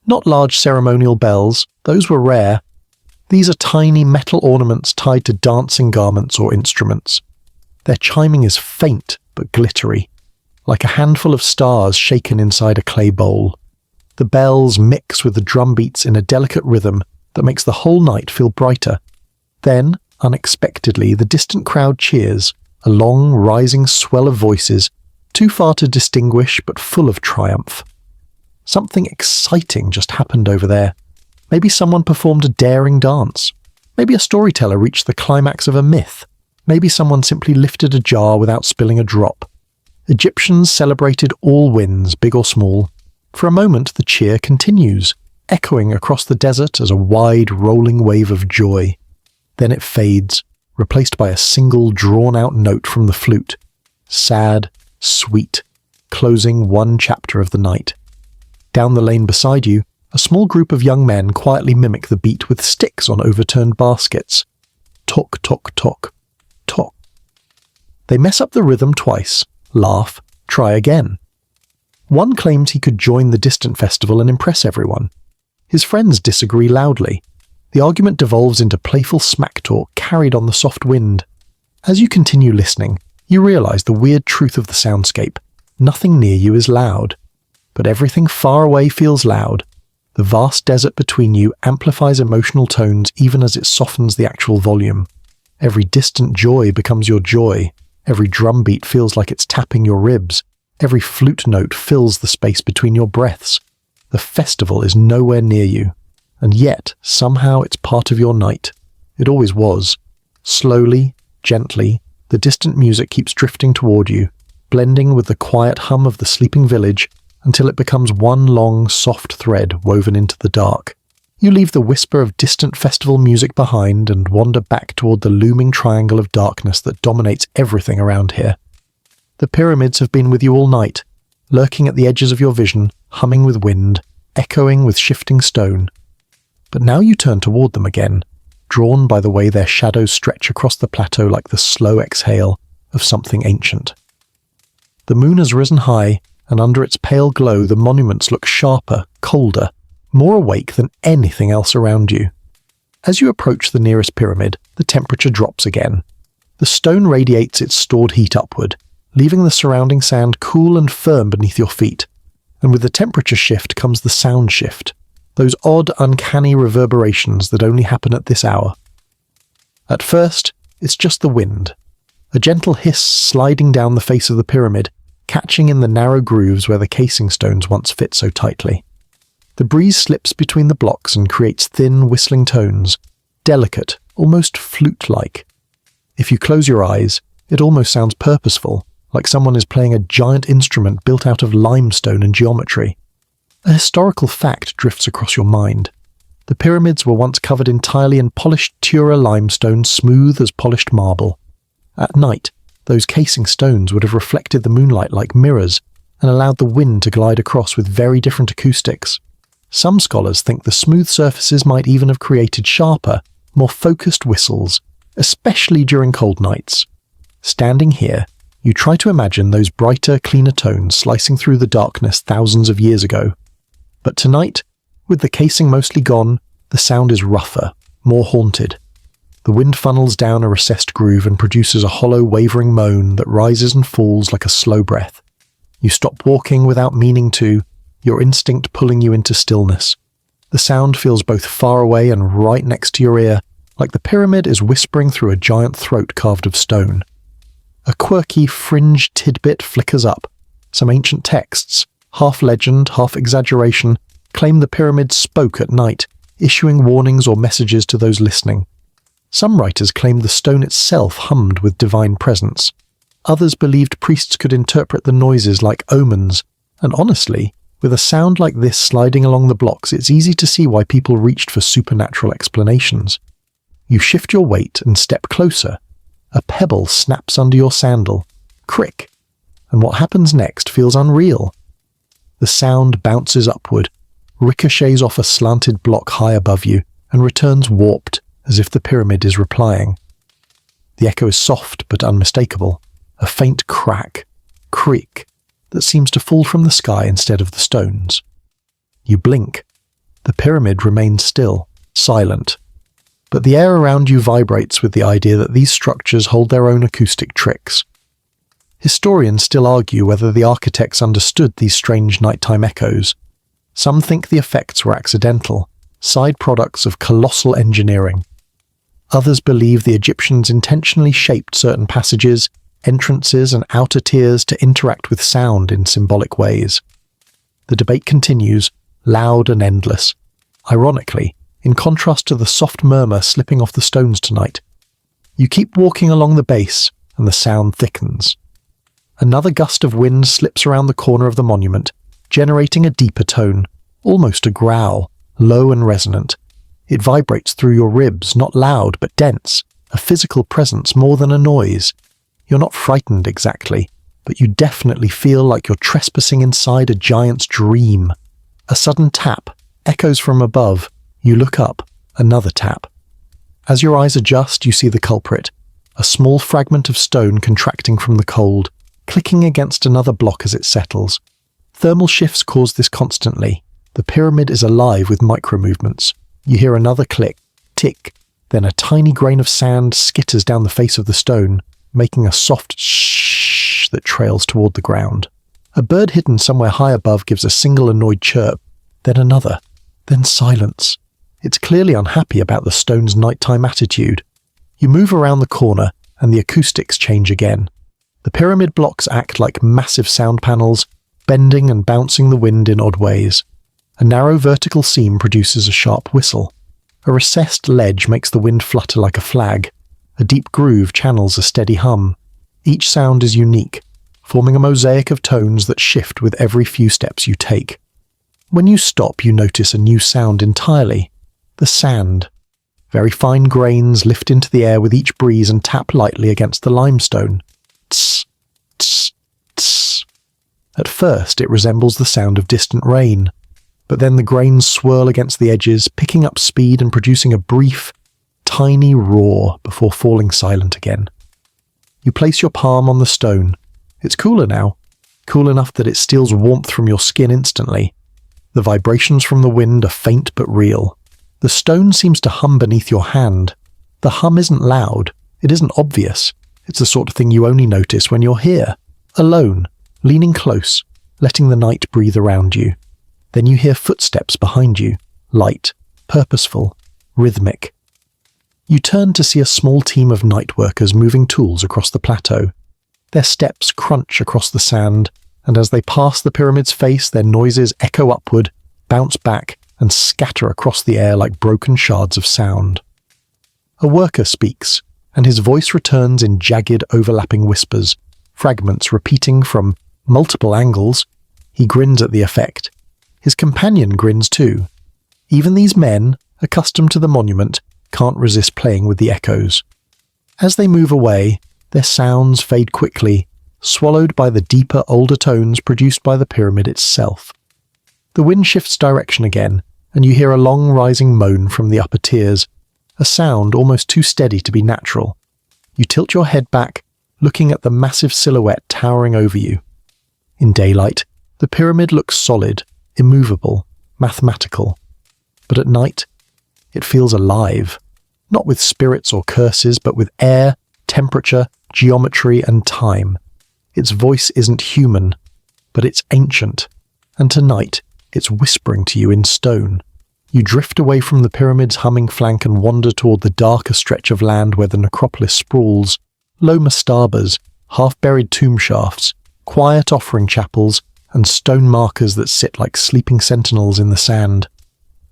Not large ceremonial bells, those were rare. These are tiny metal ornaments tied to dancing garments or instruments. Their chiming is faint but glittery, like a handful of stars shaken inside a clay bowl. The bells mix with the drum beats in a delicate rhythm that makes the whole night feel brighter. Then, unexpectedly, the distant crowd cheers, a long, rising swell of voices, too far to distinguish but full of triumph. Something exciting just happened over there. Maybe someone performed a daring dance. Maybe a storyteller reached the climax of a myth. Maybe someone simply lifted a jar without spilling a drop. Egyptians celebrated all wins, big or small. For a moment, the cheer continues, echoing across the desert as a wide, rolling wave of joy. Then it fades, replaced by a single drawn-out note from the flute. Sad, sweet, closing one chapter of the night. Down the lane beside you, a small group of young men quietly mimic the beat with sticks on overturned baskets. Tock, tock, tock, tock. They mess up the rhythm twice, laugh, try again. One claims he could join the distant festival and impress everyone. His friends disagree loudly. The argument devolves into playful smack talk carried on the soft wind. As you continue listening, you realize the weird truth of the soundscape. Nothing near you is loud, but everything far away feels loud. The vast desert between you amplifies emotional tones even as it softens the actual volume. Every distant joy becomes your joy. Every drumbeat feels like it's tapping your ribs. Every flute note fills the space between your breaths. The festival is nowhere near you, and yet somehow it's part of your night. It always was. Slowly, gently, the distant music keeps drifting toward you, blending with the quiet hum of the sleeping village until it becomes one long, soft thread woven into the dark. You leave the whisper of distant festival music behind and wander back toward the looming triangle of darkness that dominates everything around here. The pyramids have been with you all night, lurking at the edges of your vision, humming with wind, echoing with shifting stone. But now you turn toward them again, drawn by the way their shadows stretch across the plateau like the slow exhale of something ancient. The moon has risen high, and under its pale glow the monuments look sharper, colder, more awake than anything else around you. As you approach the nearest pyramid, the temperature drops again. The stone radiates its stored heat upward, leaving the surrounding sand cool and firm beneath your feet. And with the temperature shift comes the sound shift, those odd, uncanny reverberations that only happen at this hour. At first, it's just the wind, a gentle hiss sliding down the face of the pyramid, catching in the narrow grooves where the casing stones once fit so tightly. The breeze slips between the blocks and creates thin, whistling tones, delicate, almost flute-like. If you close your eyes, it almost sounds purposeful, like someone is playing a giant instrument built out of limestone and geometry. A historical fact drifts across your mind. The pyramids were once covered entirely in polished Tura limestone, smooth as polished marble. At night, those casing stones would have reflected the moonlight like mirrors and allowed the wind to glide across with very different acoustics. Some scholars think the smooth surfaces might even have created sharper, more focused whistles, especially during cold nights. Standing here, you try to imagine those brighter, cleaner tones slicing through the darkness thousands of years ago. But tonight, with the casing mostly gone, the sound is rougher, more haunted. The wind funnels down a recessed groove and produces a hollow, wavering moan that rises and falls like a slow breath. You stop walking without meaning to, your instinct pulling you into stillness. The sound feels both far away and right next to your ear, like the pyramid is whispering through a giant throat carved of stone. A quirky, fringed tidbit flickers up. Some ancient texts, half legend, half exaggeration, claim the pyramid spoke at night, issuing warnings or messages to those listening. Some writers claim the stone itself hummed with divine presence. Others believed priests could interpret the noises like omens, and honestly, with a sound like this sliding along the blocks, it's easy to see why people reached for supernatural explanations. You shift your weight and step closer. A pebble snaps under your sandal. Crick. And what happens next feels unreal. The sound bounces upward, ricochets off a slanted block high above you, and returns warped, as if the pyramid is replying. The echo is soft but unmistakable, a faint crack, creak, that seems to fall from the sky instead of the stones. You blink. The pyramid remains still, silent. But the air around you vibrates with the idea that these structures hold their own acoustic tricks. Historians still argue whether the architects understood these strange nighttime echoes. Some think the effects were accidental, side products of colossal engineering. Others believe the Egyptians intentionally shaped certain passages, entrances and outer tiers to interact with sound in symbolic ways. The debate continues, loud and endless. Ironically, in contrast to the soft murmur slipping off the stones tonight. You keep walking along the base, and the sound thickens. Another gust of wind slips around the corner of the monument, generating a deeper tone, almost a growl, low and resonant. It vibrates through your ribs, not loud but dense, a physical presence more than a noise. You're not frightened exactly, but you definitely feel like you're trespassing inside a giant's dream. A sudden tap echoes from above. You look up, another tap. As your eyes adjust, you see the culprit, a small fragment of stone contracting from the cold, clicking against another block as it settles. Thermal shifts cause this constantly. The pyramid is alive with micro-movements. You hear another click, tick, then a tiny grain of sand skitters down the face of the stone, making a soft shh that trails toward the ground. A bird hidden somewhere high above gives a single annoyed chirp, then another, then silence. It's clearly unhappy about the stone's nighttime attitude. You move around the corner, and the acoustics change again. The pyramid blocks act like massive sound panels, bending and bouncing the wind in odd ways. A narrow vertical seam produces a sharp whistle. A recessed ledge makes the wind flutter like a flag. A deep groove channels a steady hum. Each sound is unique, forming a mosaic of tones that shift with every few steps you take. When you stop, you notice a new sound entirely. The sand. Very fine grains lift into the air with each breeze and tap lightly against the limestone. Tss, tss, tss. At first, it resembles the sound of distant rain, but then the grains swirl against the edges, picking up speed and producing a brief, tiny roar before falling silent again. You place your palm on the stone. It's cooler now, cool enough that it steals warmth from your skin instantly. The vibrations from the wind are faint but real. The stone seems to hum beneath your hand. The hum isn't loud, it isn't obvious. It's the sort of thing you only notice when you're here, alone, leaning close, letting the night breathe around you. Then you hear footsteps behind you, light, purposeful, rhythmic. You turn to see a small team of night workers moving tools across the plateau. Their steps crunch across the sand, and as they pass the pyramid's face, their noises echo upward, bounce back, and scatter across the air like broken shards of sound. A worker speaks, and his voice returns in jagged, overlapping whispers, fragments repeating from multiple angles. He grins at the effect. His companion grins too. Even these men, accustomed to the monument, can't resist playing with the echoes. As they move away, their sounds fade quickly, swallowed by the deeper, older tones produced by the pyramid itself. The wind shifts direction again, and you hear a long rising moan from the upper tiers, a sound almost too steady to be natural. You tilt your head back, looking at the massive silhouette towering over you. In daylight, the pyramid looks solid, immovable, mathematical. But at night, it feels alive, not with spirits or curses, but with air, temperature, geometry, and time. Its voice isn't human, but it's ancient, and tonight it's whispering to you in stone. You drift away from the pyramid's humming flank and wander toward the darker stretch of land where the necropolis sprawls, low mastabas, half-buried tomb shafts, quiet offering chapels, and stone markers that sit like sleeping sentinels in the sand.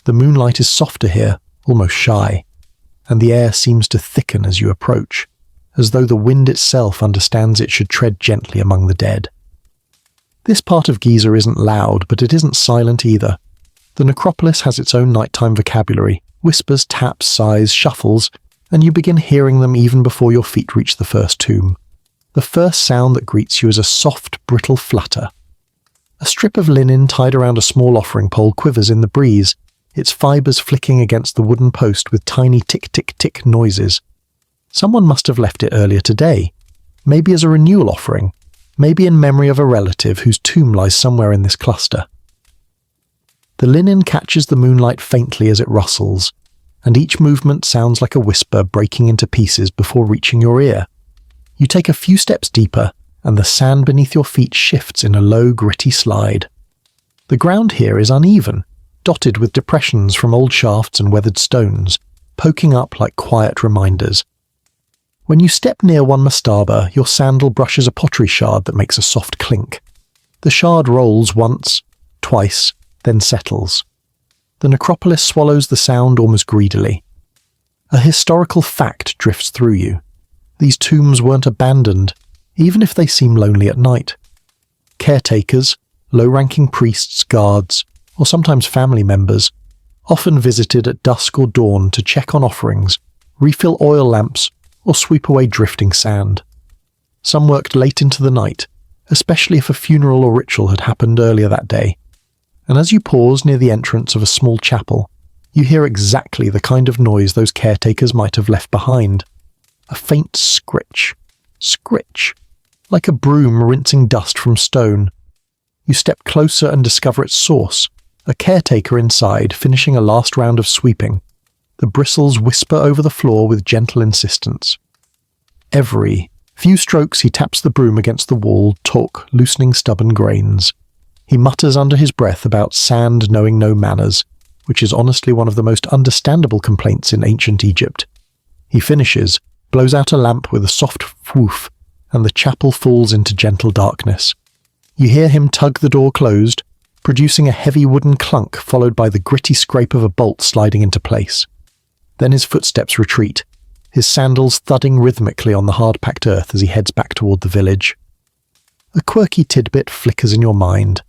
The moonlight is softer here, almost shy, and the air seems to thicken as you approach, as though the wind itself understands it should tread gently among the dead. This part of Giza isn't loud, but it isn't silent either. The necropolis has its own nighttime vocabulary, whispers, taps, sighs, shuffles, and you begin hearing them even before your feet reach the first tomb. The first sound that greets you is a soft, brittle flutter. A strip of linen tied around a small offering pole quivers in the breeze, its fibers flicking against the wooden post with tiny tick-tick-tick noises. Someone must have left it earlier today, maybe as a renewal offering, maybe in memory of a relative whose tomb lies somewhere in this cluster. The linen catches the moonlight faintly as it rustles, and each movement sounds like a whisper breaking into pieces before reaching your ear. You take a few steps deeper, and the sand beneath your feet shifts in a low, gritty slide. The ground here is uneven, dotted with depressions from old shafts and weathered stones, poking up like quiet reminders. When you step near one mastaba, your sandal brushes a pottery shard that makes a soft clink. The shard rolls once, twice, then settles. The necropolis swallows the sound almost greedily. A historical fact drifts through you. These tombs weren't abandoned, even if they seem lonely at night. Caretakers, low-ranking priests, guards, or sometimes family members, often visited at dusk or dawn to check on offerings, refill oil lamps, or sweep away drifting sand. Some worked late into the night, especially if a funeral or ritual had happened earlier that day. And as you pause near the entrance of a small chapel, you hear exactly the kind of noise those caretakers might have left behind. A faint scritch, like a broom rinsing dust from stone. You step closer and discover its source, a caretaker inside finishing a last round of sweeping. The bristles whisper over the floor with gentle insistence. Every few strokes he taps the broom against the wall, loosening stubborn grains. He mutters under his breath about sand knowing no manners, which is honestly one of the most understandable complaints in ancient Egypt. He finishes, blows out a lamp with a soft whoof, and the chapel falls into gentle darkness. You hear him tug the door closed, producing a heavy wooden clunk followed by the gritty scrape of a bolt sliding into place. Then his footsteps retreat, his sandals thudding rhythmically on the hard-packed earth as he heads back toward the village. A quirky tidbit flickers in your mind.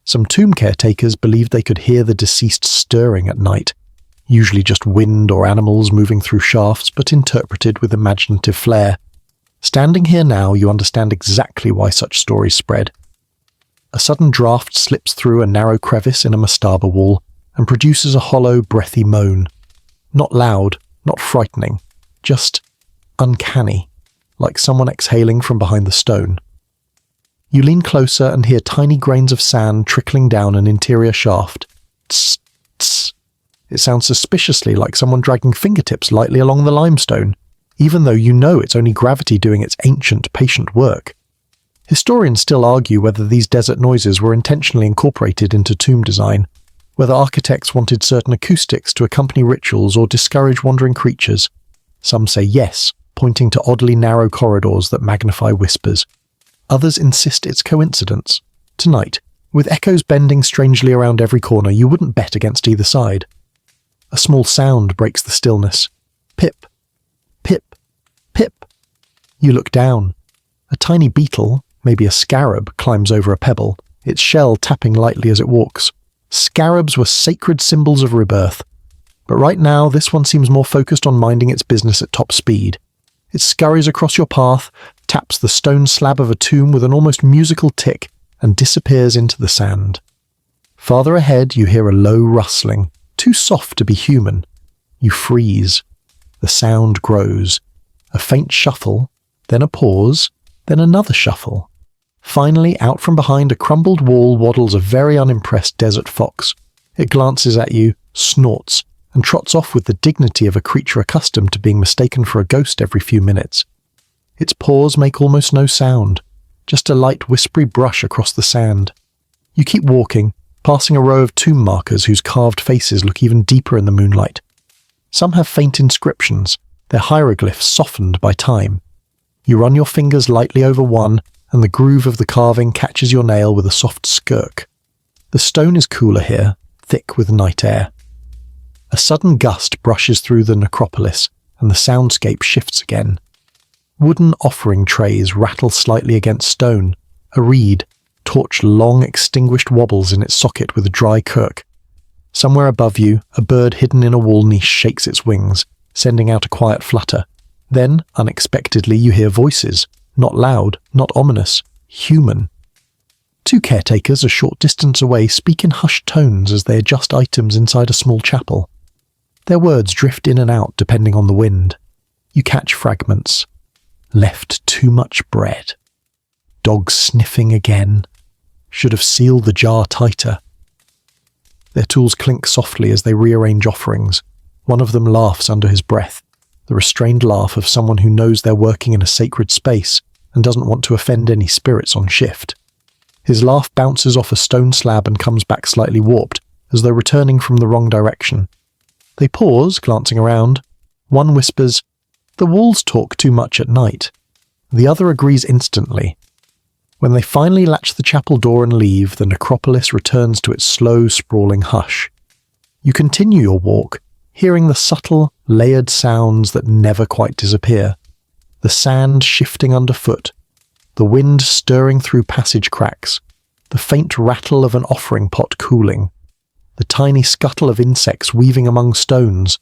Some tomb caretakers believed they could hear the deceased stirring at night, usually just wind or animals moving through shafts, but interpreted with imaginative flair. Standing here now, you understand exactly why such stories spread. A sudden draft slips through a narrow crevice in a mastaba wall and produces a hollow, breathy moan. Not loud, not frightening, just uncanny, like someone exhaling from behind the stone. You lean closer and hear tiny grains of sand trickling down an interior shaft. Tss, tss. It sounds suspiciously like someone dragging fingertips lightly along the limestone, even though you know it's only gravity doing its ancient, patient work. Historians still argue whether these desert noises were intentionally incorporated into tomb design, whether architects wanted certain acoustics to accompany rituals or discourage wandering creatures. Some say yes, pointing to oddly narrow corridors that magnify whispers. Others insist it's coincidence. Tonight, with echoes bending strangely around every corner, you wouldn't bet against either side. A small sound breaks the stillness. Pip, pip, pip. You look down. A tiny beetle, maybe a scarab, climbs over a pebble, its shell tapping lightly as it walks. Scarabs were sacred symbols of rebirth, but right now this one seems more focused on minding its business at top speed. It scurries across your path, taps the stone slab of a tomb with an almost musical tick, and disappears into the sand. Farther ahead you hear a low rustling, too soft to be human. You freeze. The sound grows. A faint shuffle, then a pause, then another shuffle. Finally, out from behind a crumbled wall waddles a very unimpressed desert fox. It glances at you, snorts, and trots off with the dignity of a creature accustomed to being mistaken for a ghost every few minutes. Its paws make almost no sound, just a light whispery brush across the sand. You keep walking, passing a row of tomb markers whose carved faces look even deeper in the moonlight. Some have faint inscriptions, their hieroglyphs softened by time. You run your fingers lightly over one, and the groove of the carving catches your nail with a soft skirk. The stone is cooler here, thick with night air. A sudden gust brushes through the necropolis, and the soundscape shifts again. Wooden offering trays rattle slightly against stone. A reed, torch long extinguished, wobbles in its socket with a dry kirk. Somewhere above you, a bird hidden in a wall niche shakes its wings, sending out a quiet flutter. Then, unexpectedly, you hear voices, not loud, not ominous, human. Two caretakers a short distance away speak in hushed tones as they adjust items inside a small chapel. Their words drift in and out depending on the wind. You catch fragments. Left too much bread. Dog sniffing again. Should have sealed the jar tighter. Their tools clink softly as they rearrange offerings. One of them laughs under his breath, the restrained laugh of someone who knows they're working in a sacred space and doesn't want to offend any spirits on shift. His laugh bounces off a stone slab and comes back slightly warped, as though returning from the wrong direction. They pause, glancing around. One whispers, "The walls talk too much at night." The other agrees instantly. When they finally latch the chapel door and leave, the necropolis returns to its slow, sprawling hush. You continue your walk, hearing the subtle, layered sounds that never quite disappear. The sand shifting underfoot, the wind stirring through passage cracks, the faint rattle of an offering pot cooling, the tiny scuttle of insects weaving among stones,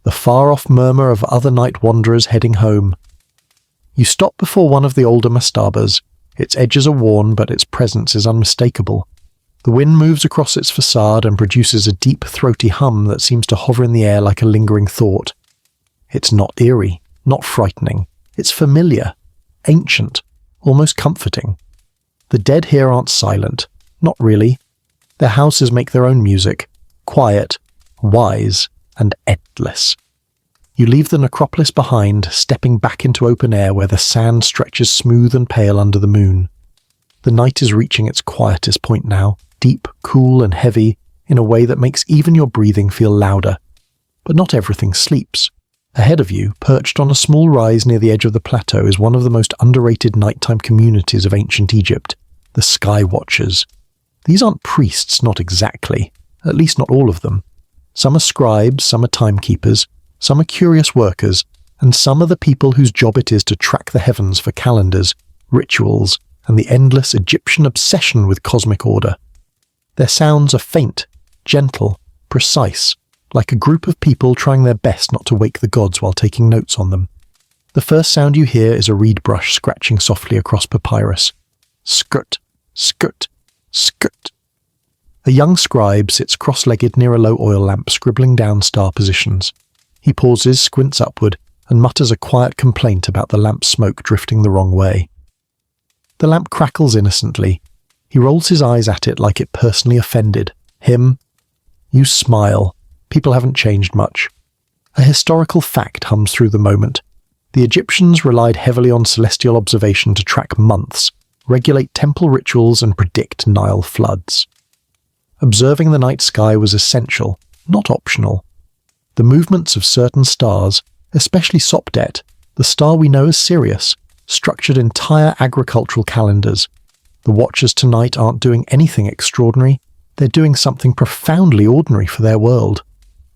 the far-off murmur of other night wanderers heading home. You stop before one of the older mastabas. Its edges are worn, but its presence is unmistakable. The wind moves across its facade and produces a deep, throaty hum that seems to hover in the air like a lingering thought. It's not eerie, not frightening. It's familiar, ancient, almost comforting. The dead here aren't silent. Not really. Their houses make their own music, quiet, wise, and endless. You leave the necropolis behind, stepping back into open air where the sand stretches smooth and pale under the moon. The night is reaching its quietest point now, deep, cool, and heavy, in a way that makes even your breathing feel louder. But not everything sleeps. Ahead of you, perched on a small rise near the edge of the plateau, is one of the most underrated nighttime communities of ancient Egypt, the Sky Watchers. These aren't priests, not exactly, at least not all of them. Some are scribes, some are timekeepers, some are curious workers, and some are the people whose job it is to track the heavens for calendars, rituals, and the endless Egyptian obsession with cosmic order. Their sounds are faint, gentle, precise, like a group of people trying their best not to wake the gods while taking notes on them. The first sound you hear is a reed brush scratching softly across papyrus. Skirt, skirt, skirt. A young scribe sits cross-legged near a low oil lamp, scribbling down star positions. He pauses, squints upward, and mutters a quiet complaint about the lamp's smoke drifting the wrong way. The lamp crackles innocently. He rolls his eyes at it like it personally offended him. You smile. People haven't changed much. A historical fact hums through the moment. The Egyptians relied heavily on celestial observation to track months, regulate temple rituals, and predict Nile floods. Observing the night sky was essential, not optional. The movements of certain stars, especially Sopdet, the star we know as Sirius, structured entire agricultural calendars. The watchers tonight aren't doing anything extraordinary. They're doing something profoundly ordinary for their world.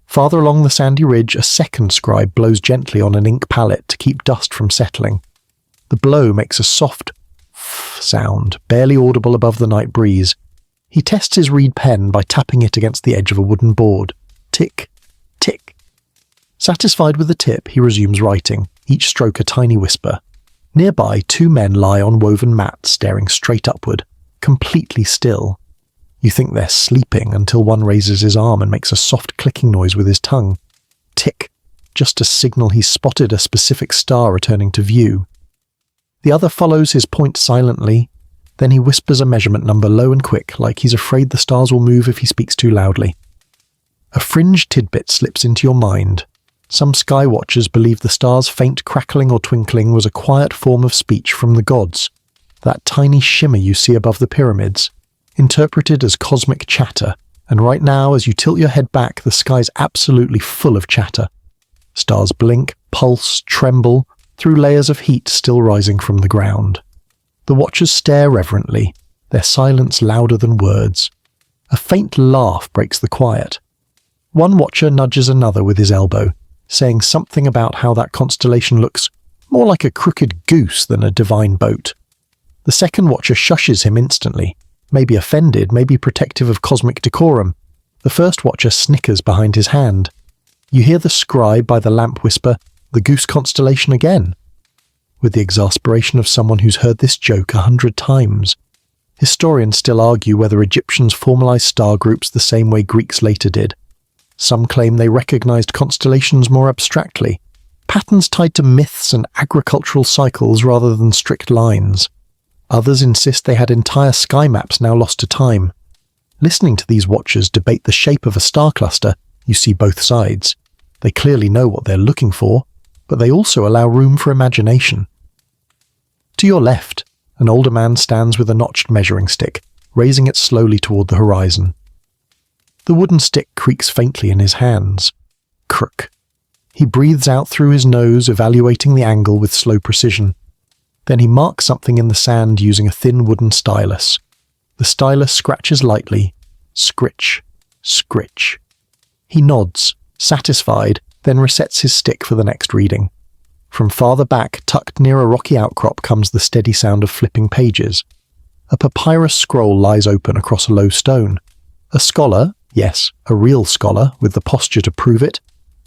Farther along the sandy ridge, a second scribe blows gently on an ink palette to keep dust from settling. The blow makes a soft sound, barely audible above the night breeze. He tests his reed pen by tapping it against the edge of a wooden board. Tick, tick. Satisfied with the tip, he resumes writing, each stroke a tiny whisper. Nearby, two men lie on woven mats, staring straight upward, completely still. You think they're sleeping until one raises his arm and makes a soft clicking noise with his tongue. Tick, just to signal he's spotted a specific star returning to view. The other follows his point silently. Then he whispers a measurement number low and quick, like he's afraid the stars will move if he speaks too loudly. A fringe tidbit slips into your mind. Some sky watchers believe the star's faint crackling or twinkling was a quiet form of speech from the gods, that tiny shimmer you see above the pyramids, interpreted as cosmic chatter, and right now, as you tilt your head back, the sky's absolutely full of chatter. Stars blink, pulse, tremble, through layers of heat still rising from the ground. The watchers stare reverently, their silence louder than words. A faint laugh breaks the quiet. One watcher nudges another with his elbow, saying something about how that constellation looks more like a crooked goose than a divine boat. The second watcher shushes him instantly, maybe offended, maybe protective of cosmic decorum. The first watcher snickers behind his hand. You hear the scribe by the lamp whisper, "The goose constellation again," with the exasperation of someone who's heard this joke 100 times. Historians still argue whether Egyptians formalized star groups the same way Greeks later did. Some claim they recognized constellations more abstractly, patterns tied to myths and agricultural cycles rather than strict lines. Others insist they had entire sky maps now lost to time. Listening to these watchers debate the shape of a star cluster, you see both sides. They clearly know what they're looking for, but they also allow room for imagination. To your left, an older man stands with a notched measuring stick, raising it slowly toward the horizon. The wooden stick creaks faintly in his hands. Crook. He breathes out through his nose, evaluating the angle with slow precision. Then he marks something in the sand using a thin wooden stylus. The stylus scratches lightly. Scritch, scritch. He nods, satisfied, then resets his stick for the next reading. From farther back, tucked near a rocky outcrop, comes the steady sound of flipping pages. A papyrus scroll lies open across a low stone. A scholar, yes, a real scholar, with the posture to prove it,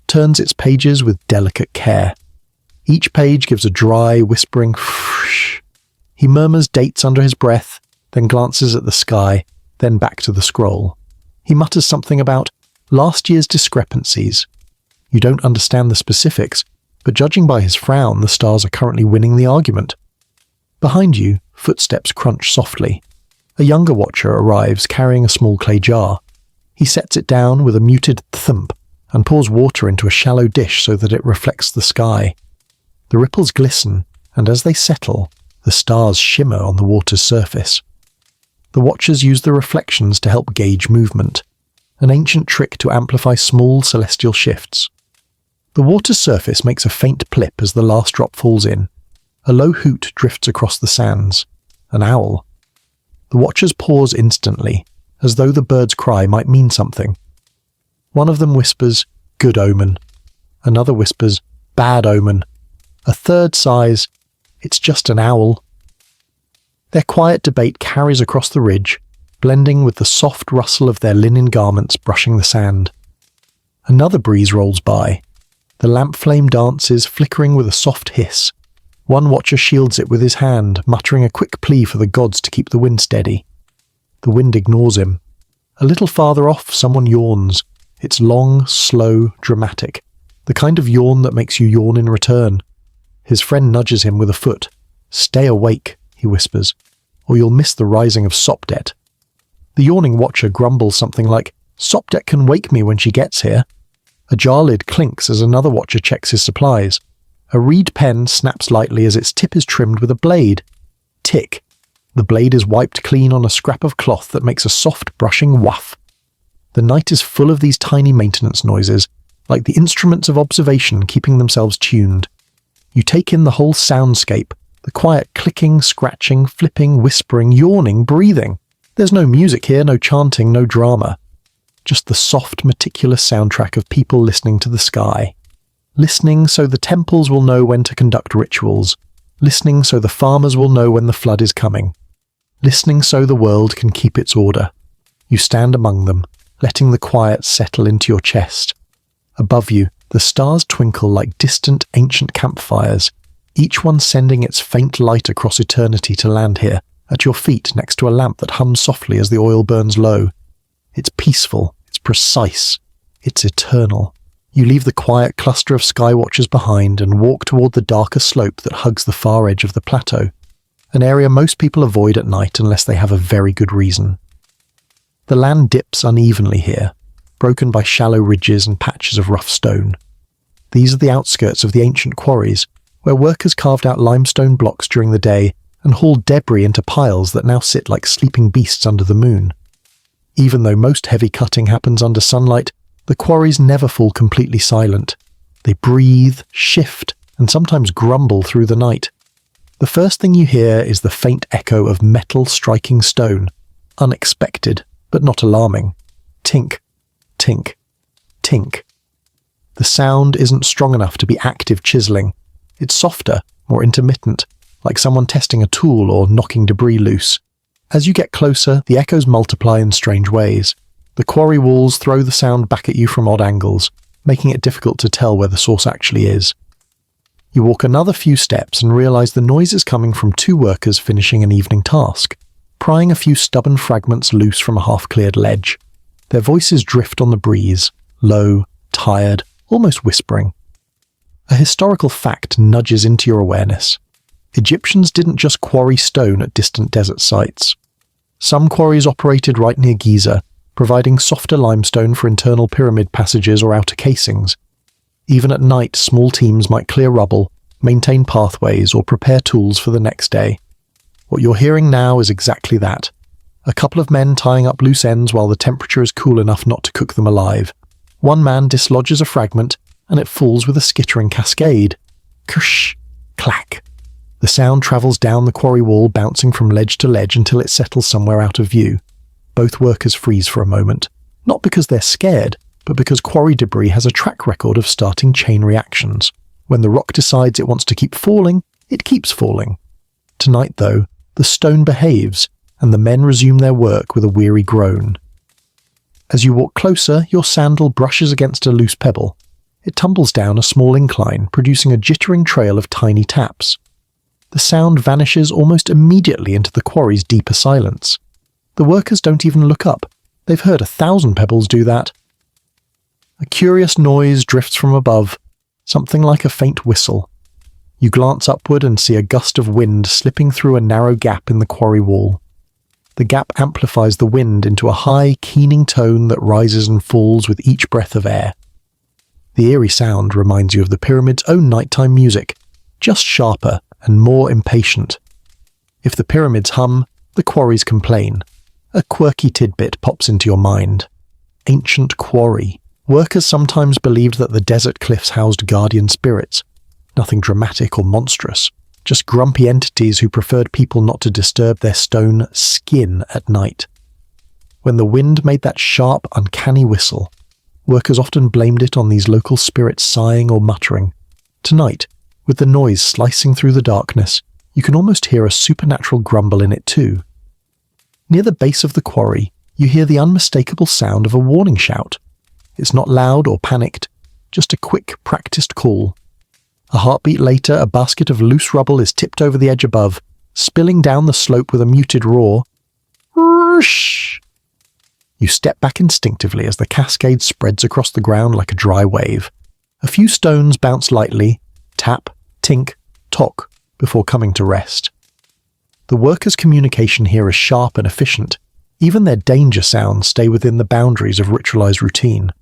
turns its pages with delicate care. Each page gives a dry, whispering "fsh." He murmurs dates under his breath, then glances at the sky, then back to the scroll. He mutters something about last year's discrepancies. You don't understand the specifics, but judging by his frown, the stars are currently winning the argument. Behind you, footsteps crunch softly. A younger watcher arrives carrying a small clay jar. He sets it down with a muted thump and pours water into a shallow dish so that it reflects the sky. The ripples glisten, and as they settle, the stars shimmer on the water's surface. The watchers use the reflections to help gauge movement, an ancient trick to amplify small celestial shifts. The water's surface makes a faint plip as the last drop falls in. A low hoot drifts across the sands. An owl. The watchers pause instantly, as though the bird's cry might mean something. One of them whispers, "Good omen." Another whispers, "Bad omen." A third sighs, "It's just an owl." Their quiet debate carries across the ridge, blending with the soft rustle of their linen garments brushing the sand. Another breeze rolls by. The lamp flame dances, flickering with a soft hiss. One watcher shields it with his hand, muttering a quick plea for the gods to keep the wind steady. The wind ignores him. A little farther off, someone yawns. It's long, slow, dramatic. The kind of yawn that makes you yawn in return. His friend nudges him with a foot. "Stay awake," he whispers, "or you'll miss the rising of Sopdet." The yawning watcher grumbles something like, "Sopdet can wake me when she gets here." A jar lid clinks as another watcher checks his supplies. A reed pen snaps lightly as its tip is trimmed with a blade. Tick. The blade is wiped clean on a scrap of cloth that makes a soft brushing whuff. The night is full of these tiny maintenance noises, like the instruments of observation keeping themselves tuned. You take in the whole soundscape, the quiet clicking, scratching, flipping, whispering, yawning, breathing. There's no music here, no chanting, no drama. Just the soft, meticulous soundtrack of people listening to the sky. Listening so the temples will know when to conduct rituals. Listening so the farmers will know when the flood is coming. Listening so the world can keep its order. You stand among them, letting the quiet settle into your chest. Above you, the stars twinkle like distant ancient campfires, each one sending its faint light across eternity to land here, at your feet next to a lamp that hums softly as the oil burns low. It's peaceful, it's precise, it's eternal. You leave the quiet cluster of skywatchers behind and walk toward the darker slope that hugs the far edge of the plateau, an area most people avoid at night unless they have a very good reason. The land dips unevenly here, broken by shallow ridges and patches of rough stone. These are the outskirts of the ancient quarries, where workers carved out limestone blocks during the day and hauled debris into piles that now sit like sleeping beasts under the moon. Even though most heavy cutting happens under sunlight, the quarries never fall completely silent. They breathe, shift, and sometimes grumble through the night. The first thing you hear is the faint echo of metal striking stone. Unexpected, but not alarming. Tink, tink, tink. The sound isn't strong enough to be active chiseling. It's softer, more intermittent, like someone testing a tool or knocking debris loose. As you get closer, the echoes multiply in strange ways. The quarry walls throw the sound back at you from odd angles, making it difficult to tell where the source actually is. You walk another few steps and realize the noise is coming from two workers finishing an evening task, prying a few stubborn fragments loose from a half-cleared ledge. Their voices drift on the breeze, low, tired, almost whispering. A historical fact nudges into your awareness. Egyptians didn't just quarry stone at distant desert sites. Some quarries operated right near Giza, providing softer limestone for internal pyramid passages or outer casings. Even at night, small teams might clear rubble, maintain pathways, or prepare tools for the next day. What you're hearing now is exactly that. A couple of men tying up loose ends while the temperature is cool enough not to cook them alive. One man dislodges a fragment, and it falls with a skittering cascade. Kersh! Clack! The sound travels down the quarry wall, bouncing from ledge to ledge until it settles somewhere out of view. Both workers freeze for a moment, not because they're scared, but because quarry debris has a track record of starting chain reactions. When the rock decides it wants to keep falling, it keeps falling. Tonight, though, the stone behaves, and the men resume their work with a weary groan. As you walk closer, your sandal brushes against a loose pebble. It tumbles down a small incline, producing a jittering trail of tiny taps. The sound vanishes almost immediately into the quarry's deeper silence. The workers don't even look up. They've heard 1,000 pebbles do that. A curious noise drifts from above, something like a faint whistle. You glance upward and see a gust of wind slipping through a narrow gap in the quarry wall. The gap amplifies the wind into a high, keening tone that rises and falls with each breath of air. The eerie sound reminds you of the pyramid's own nighttime music, just sharper and more impatient. If the pyramids hum, the quarries complain. A quirky tidbit pops into your mind. Ancient quarry. Workers sometimes believed that the desert cliffs housed guardian spirits. Nothing dramatic or monstrous, just grumpy entities who preferred people not to disturb their stone skin at night. When the wind made that sharp, uncanny whistle, workers often blamed it on these local spirits sighing or muttering. Tonight, with the noise slicing through the darkness, you can almost hear a supernatural grumble in it too. Near the base of the quarry, you hear the unmistakable sound of a warning shout. It's not loud or panicked, just a quick, practiced call. A heartbeat later, a basket of loose rubble is tipped over the edge above, spilling down the slope with a muted roar. Roosh! You step back instinctively as the cascade spreads across the ground like a dry wave. A few stones bounce lightly, tap, tink, tock, before coming to rest. The workers' communication here is sharp and efficient. Even their danger sounds stay within the boundaries of ritualized routine.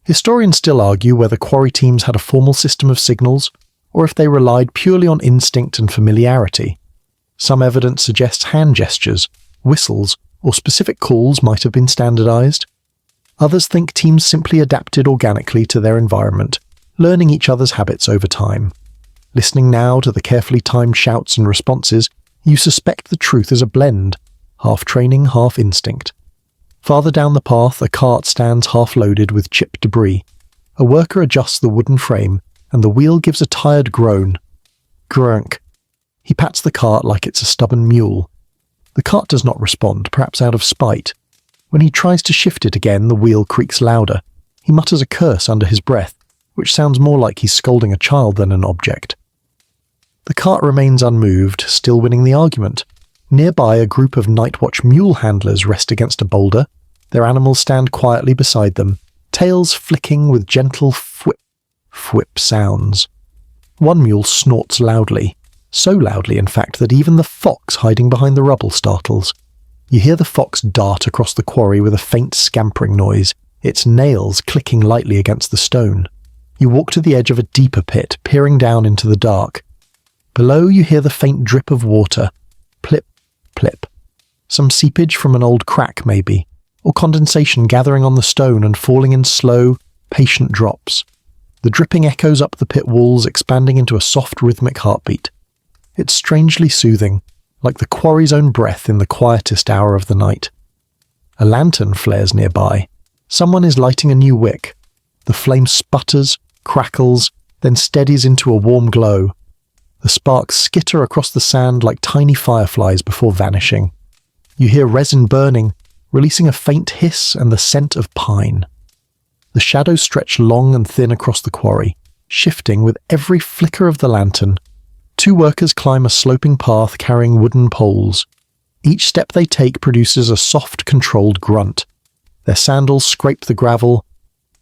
Historians still argue whether quarry teams had a formal system of signals, or if they relied purely on instinct and familiarity. Some evidence suggests hand gestures, whistles, or specific calls might have been standardized. Others think teams simply adapted organically to their environment, learning each other's habits over time. Listening now to the carefully timed shouts and responses, you suspect the truth is a blend, half training, half instinct. Farther down the path, a cart stands half-loaded with chipped debris. A worker adjusts the wooden frame, and the wheel gives a tired groan. Grunk. He pats the cart like it's a stubborn mule. The cart does not respond, perhaps out of spite. When he tries to shift it again, the wheel creaks louder. He mutters a curse under his breath, which sounds more like he's scolding a child than an object. The cart remains unmoved, still winning the argument. Nearby, a group of night watch mule handlers rest against a boulder. Their animals stand quietly beside them, tails flicking with gentle fwip sounds. One mule snorts loudly, so loudly in fact that even the fox hiding behind the rubble startles. You hear the fox dart across the quarry with a faint scampering noise, its nails clicking lightly against the stone. You walk to the edge of a deeper pit, peering down into the dark. Below you hear the faint drip of water. Plip, plip. Some seepage from an old crack maybe, or condensation gathering on the stone and falling in slow, patient drops. The dripping echoes up the pit walls, expanding into a soft rhythmic heartbeat. It's strangely soothing, like the quarry's own breath in the quietest hour of the night. A lantern flares nearby. Someone is lighting a new wick. The flame sputters, crackles, then steadies into a warm glow. The sparks skitter across the sand like tiny fireflies before vanishing. You hear resin burning, releasing a faint hiss and the scent of pine. The shadows stretch long and thin across the quarry, shifting with every flicker of the lantern. Two workers climb a sloping path carrying wooden poles. Each step they take produces a soft, controlled grunt. Their sandals scrape the gravel,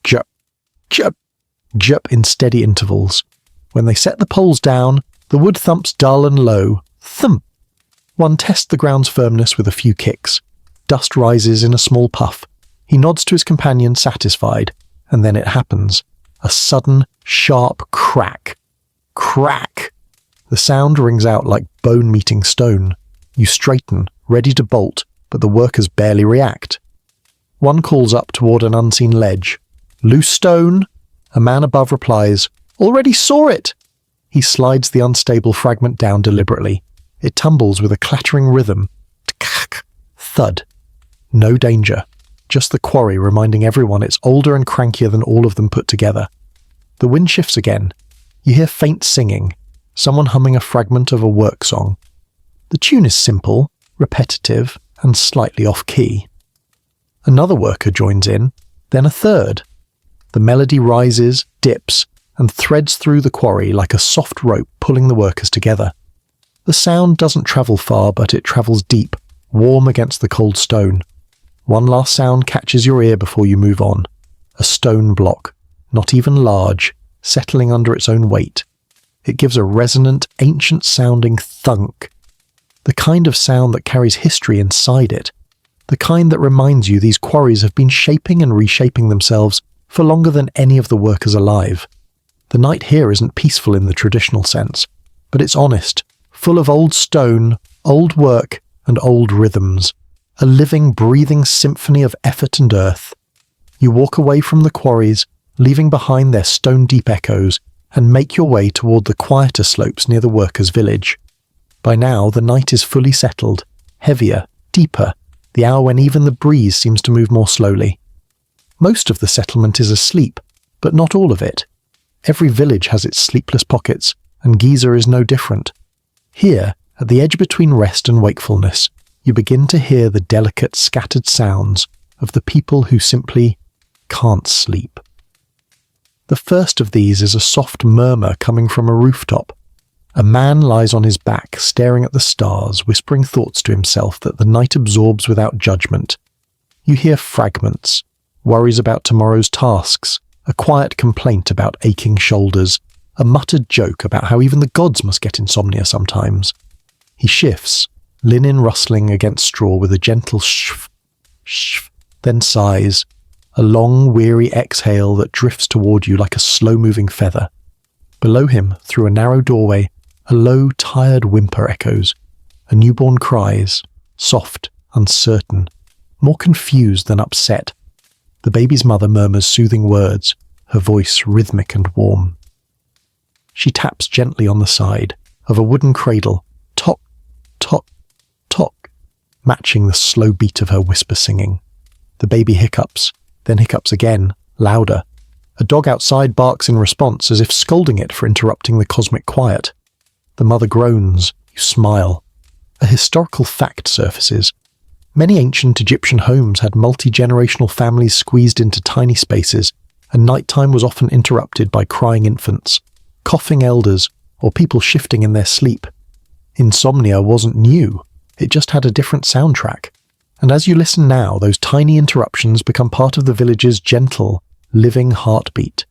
jup, jup, jup in steady intervals. When they set the poles down, the wood thumps dull and low, thump. One tests the ground's firmness with a few kicks. Dust rises in a small puff. He nods to his companion, satisfied, and then it happens. A sudden, sharp crack. Crack! The sound rings out like bone meeting stone. You straighten, ready to bolt, but the workers barely react. One calls up toward an unseen ledge. Loose stone? A man above replies, "Already saw it!" He slides the unstable fragment down deliberately. It tumbles with a clattering rhythm. Thud. No danger. Just the quarry reminding everyone it's older and crankier than all of them put together. The wind shifts again. You hear faint singing, someone humming a fragment of a work song. The tune is simple, repetitive, and slightly off-key. Another worker joins in, then a third. The melody rises, dips, and threads through the quarry like a soft rope pulling the workers together. The sound doesn't travel far, but it travels deep, warm against the cold stone. One last sound catches your ear before you move on. A stone block, not even large, settling under its own weight. It gives a resonant, ancient-sounding thunk. The kind of sound that carries history inside it. The kind that reminds you these quarries have been shaping and reshaping themselves for longer than any of the workers alive. The night here isn't peaceful in the traditional sense, but it's honest, full of old stone, old work, and old rhythms. A living, breathing symphony of effort and earth. You walk away from the quarries, leaving behind their stone-deep echoes, and make your way toward the quieter slopes near the workers' village. By now, the night is fully settled, heavier, deeper, the hour when even the breeze seems to move more slowly. Most of the settlement is asleep, but not all of it. Every village has its sleepless pockets, and Giza is no different. Here, at the edge between rest and wakefulness, you begin to hear the delicate, scattered sounds of the people who simply can't sleep. The first of these is a soft murmur coming from a rooftop. A man lies on his back, staring at the stars, whispering thoughts to himself that the night absorbs without judgment. You hear fragments, worries about tomorrow's tasks, a quiet complaint about aching shoulders, a muttered joke about how even the gods must get insomnia sometimes. He shifts, linen rustling against straw with a gentle shf, shf, then sighs, a long, weary exhale that drifts toward you like a slow-moving feather. Below him, through a narrow doorway, a low, tired whimper echoes. A newborn cries, soft, uncertain, more confused than upset. The baby's mother murmurs soothing words, her voice rhythmic and warm. She taps gently on the side of a wooden cradle, tock, tock, tock, matching the slow beat of her whisper singing. The baby hiccups, then hiccups again, louder. A dog outside barks in response as if scolding it for interrupting the cosmic quiet. The mother groans. You smile. A historical fact surfaces. Many ancient Egyptian homes had multi-generational families squeezed into tiny spaces, and nighttime was often interrupted by crying infants, coughing elders, or people shifting in their sleep. Insomnia wasn't new. It just had a different soundtrack. And as you listen now, those tiny interruptions become part of the village's gentle, living heartbeat.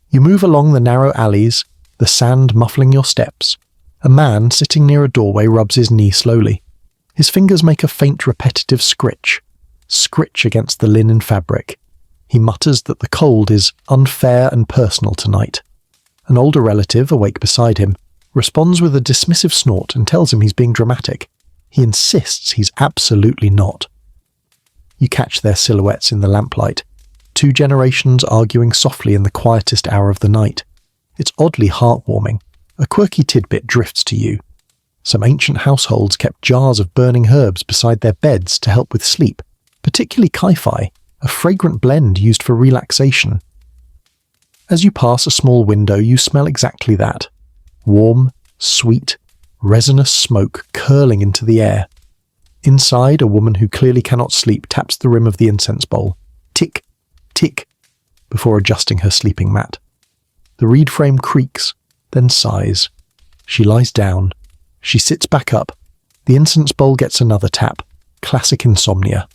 You move along the narrow alleys, the sand muffling your steps. A man sitting near a doorway rubs his knee slowly. His fingers make a faint repetitive scritch against the linen fabric. He mutters that the cold is unfair and personal tonight. An older relative, awake beside him, responds with a dismissive snort and tells him he's being dramatic. He insists he's absolutely not. You catch their silhouettes in the lamplight, 2 generations arguing softly in the quietest hour of the night. It's oddly heartwarming. A quirky tidbit drifts to you. Some ancient households kept jars of burning herbs beside their beds to help with sleep, particularly kai-fi, a fragrant blend used for relaxation. As you pass a small window, you smell exactly that. Warm, sweet, resinous smoke curling into the air. Inside, a woman who clearly cannot sleep taps the rim of the incense bowl. Tick, tick, before adjusting her sleeping mat. The reed frame creaks, then sighs. She lies down. She sits back up. The incense bowl gets another tap. Classic insomnia.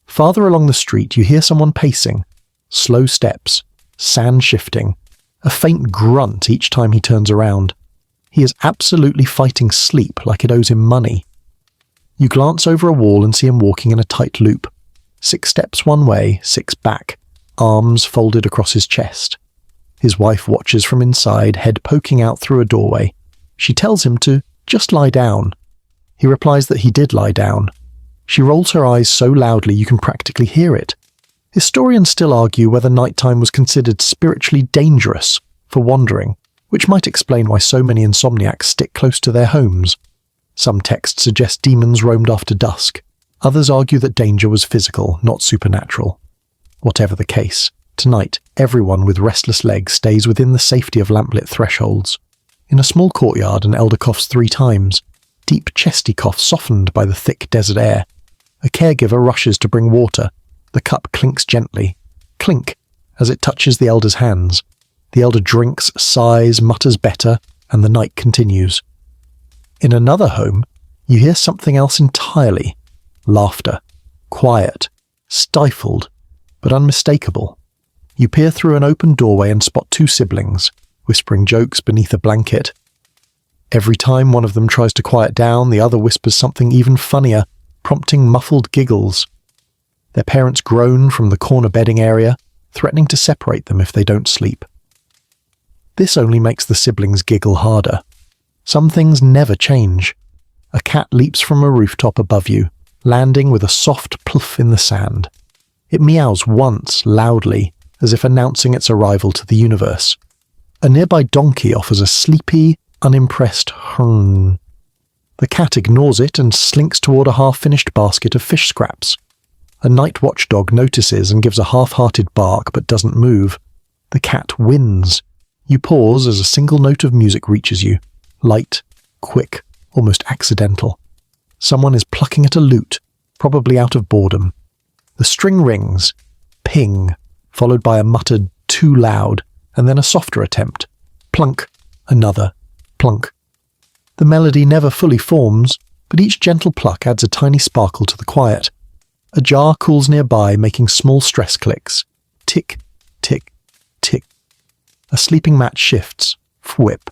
Farther along the street, you hear someone pacing. Slow steps, sand shifting, a faint grunt each time he turns around. He is absolutely fighting sleep like it owes him money. You glance over a wall and see him walking in a tight loop. 6 steps one way, 6 back, arms folded across his chest. His wife watches from inside, head poking out through a doorway. She tells him to just lie down. He replies that he did lie down. She rolls her eyes so loudly you can practically hear it. Historians still argue whether nighttime was considered spiritually dangerous for wandering, which might explain why so many insomniacs stick close to their homes. Some texts suggest demons roamed after dusk. Others argue that danger was physical, not supernatural. Whatever the case, tonight, everyone with restless legs stays within the safety of lamplit thresholds. In a small courtyard, an elder coughs 3 times, deep chesty cough softened by the thick desert air. A caregiver rushes to bring water. The cup clinks gently. Clink, as it touches the elder's hands. The elder drinks, sighs, mutters better, and the night continues. In another home, you hear something else entirely. Laughter. Quiet. Stifled, but unmistakable. You peer through an open doorway and spot 2 siblings, whispering jokes beneath a blanket. Every time one of them tries to quiet down, the other whispers something even funnier, prompting muffled giggles. Their parents groan from the corner bedding area, threatening to separate them if they don't sleep. This only makes the siblings giggle harder. Some things never change. A cat leaps from a rooftop above you, landing with a soft pluff in the sand. It meows once, loudly, as if announcing its arrival to the universe. A nearby donkey offers a sleepy, unimpressed "hrn." The cat ignores it and slinks toward a half-finished basket of fish scraps. A night watchdog notices and gives a half-hearted bark but doesn't move. The cat wins. You pause as a single note of music reaches you. Light, quick, almost accidental. Someone is plucking at a lute, probably out of boredom. The string rings. Ping, followed by a muttered "too loud," and then a softer attempt. Plunk, another. Plunk. The melody never fully forms, but each gentle pluck adds a tiny sparkle to the quiet. A jar cools nearby, making small stress clicks. Tick, tick, tick. A sleeping mat shifts. Fwhip.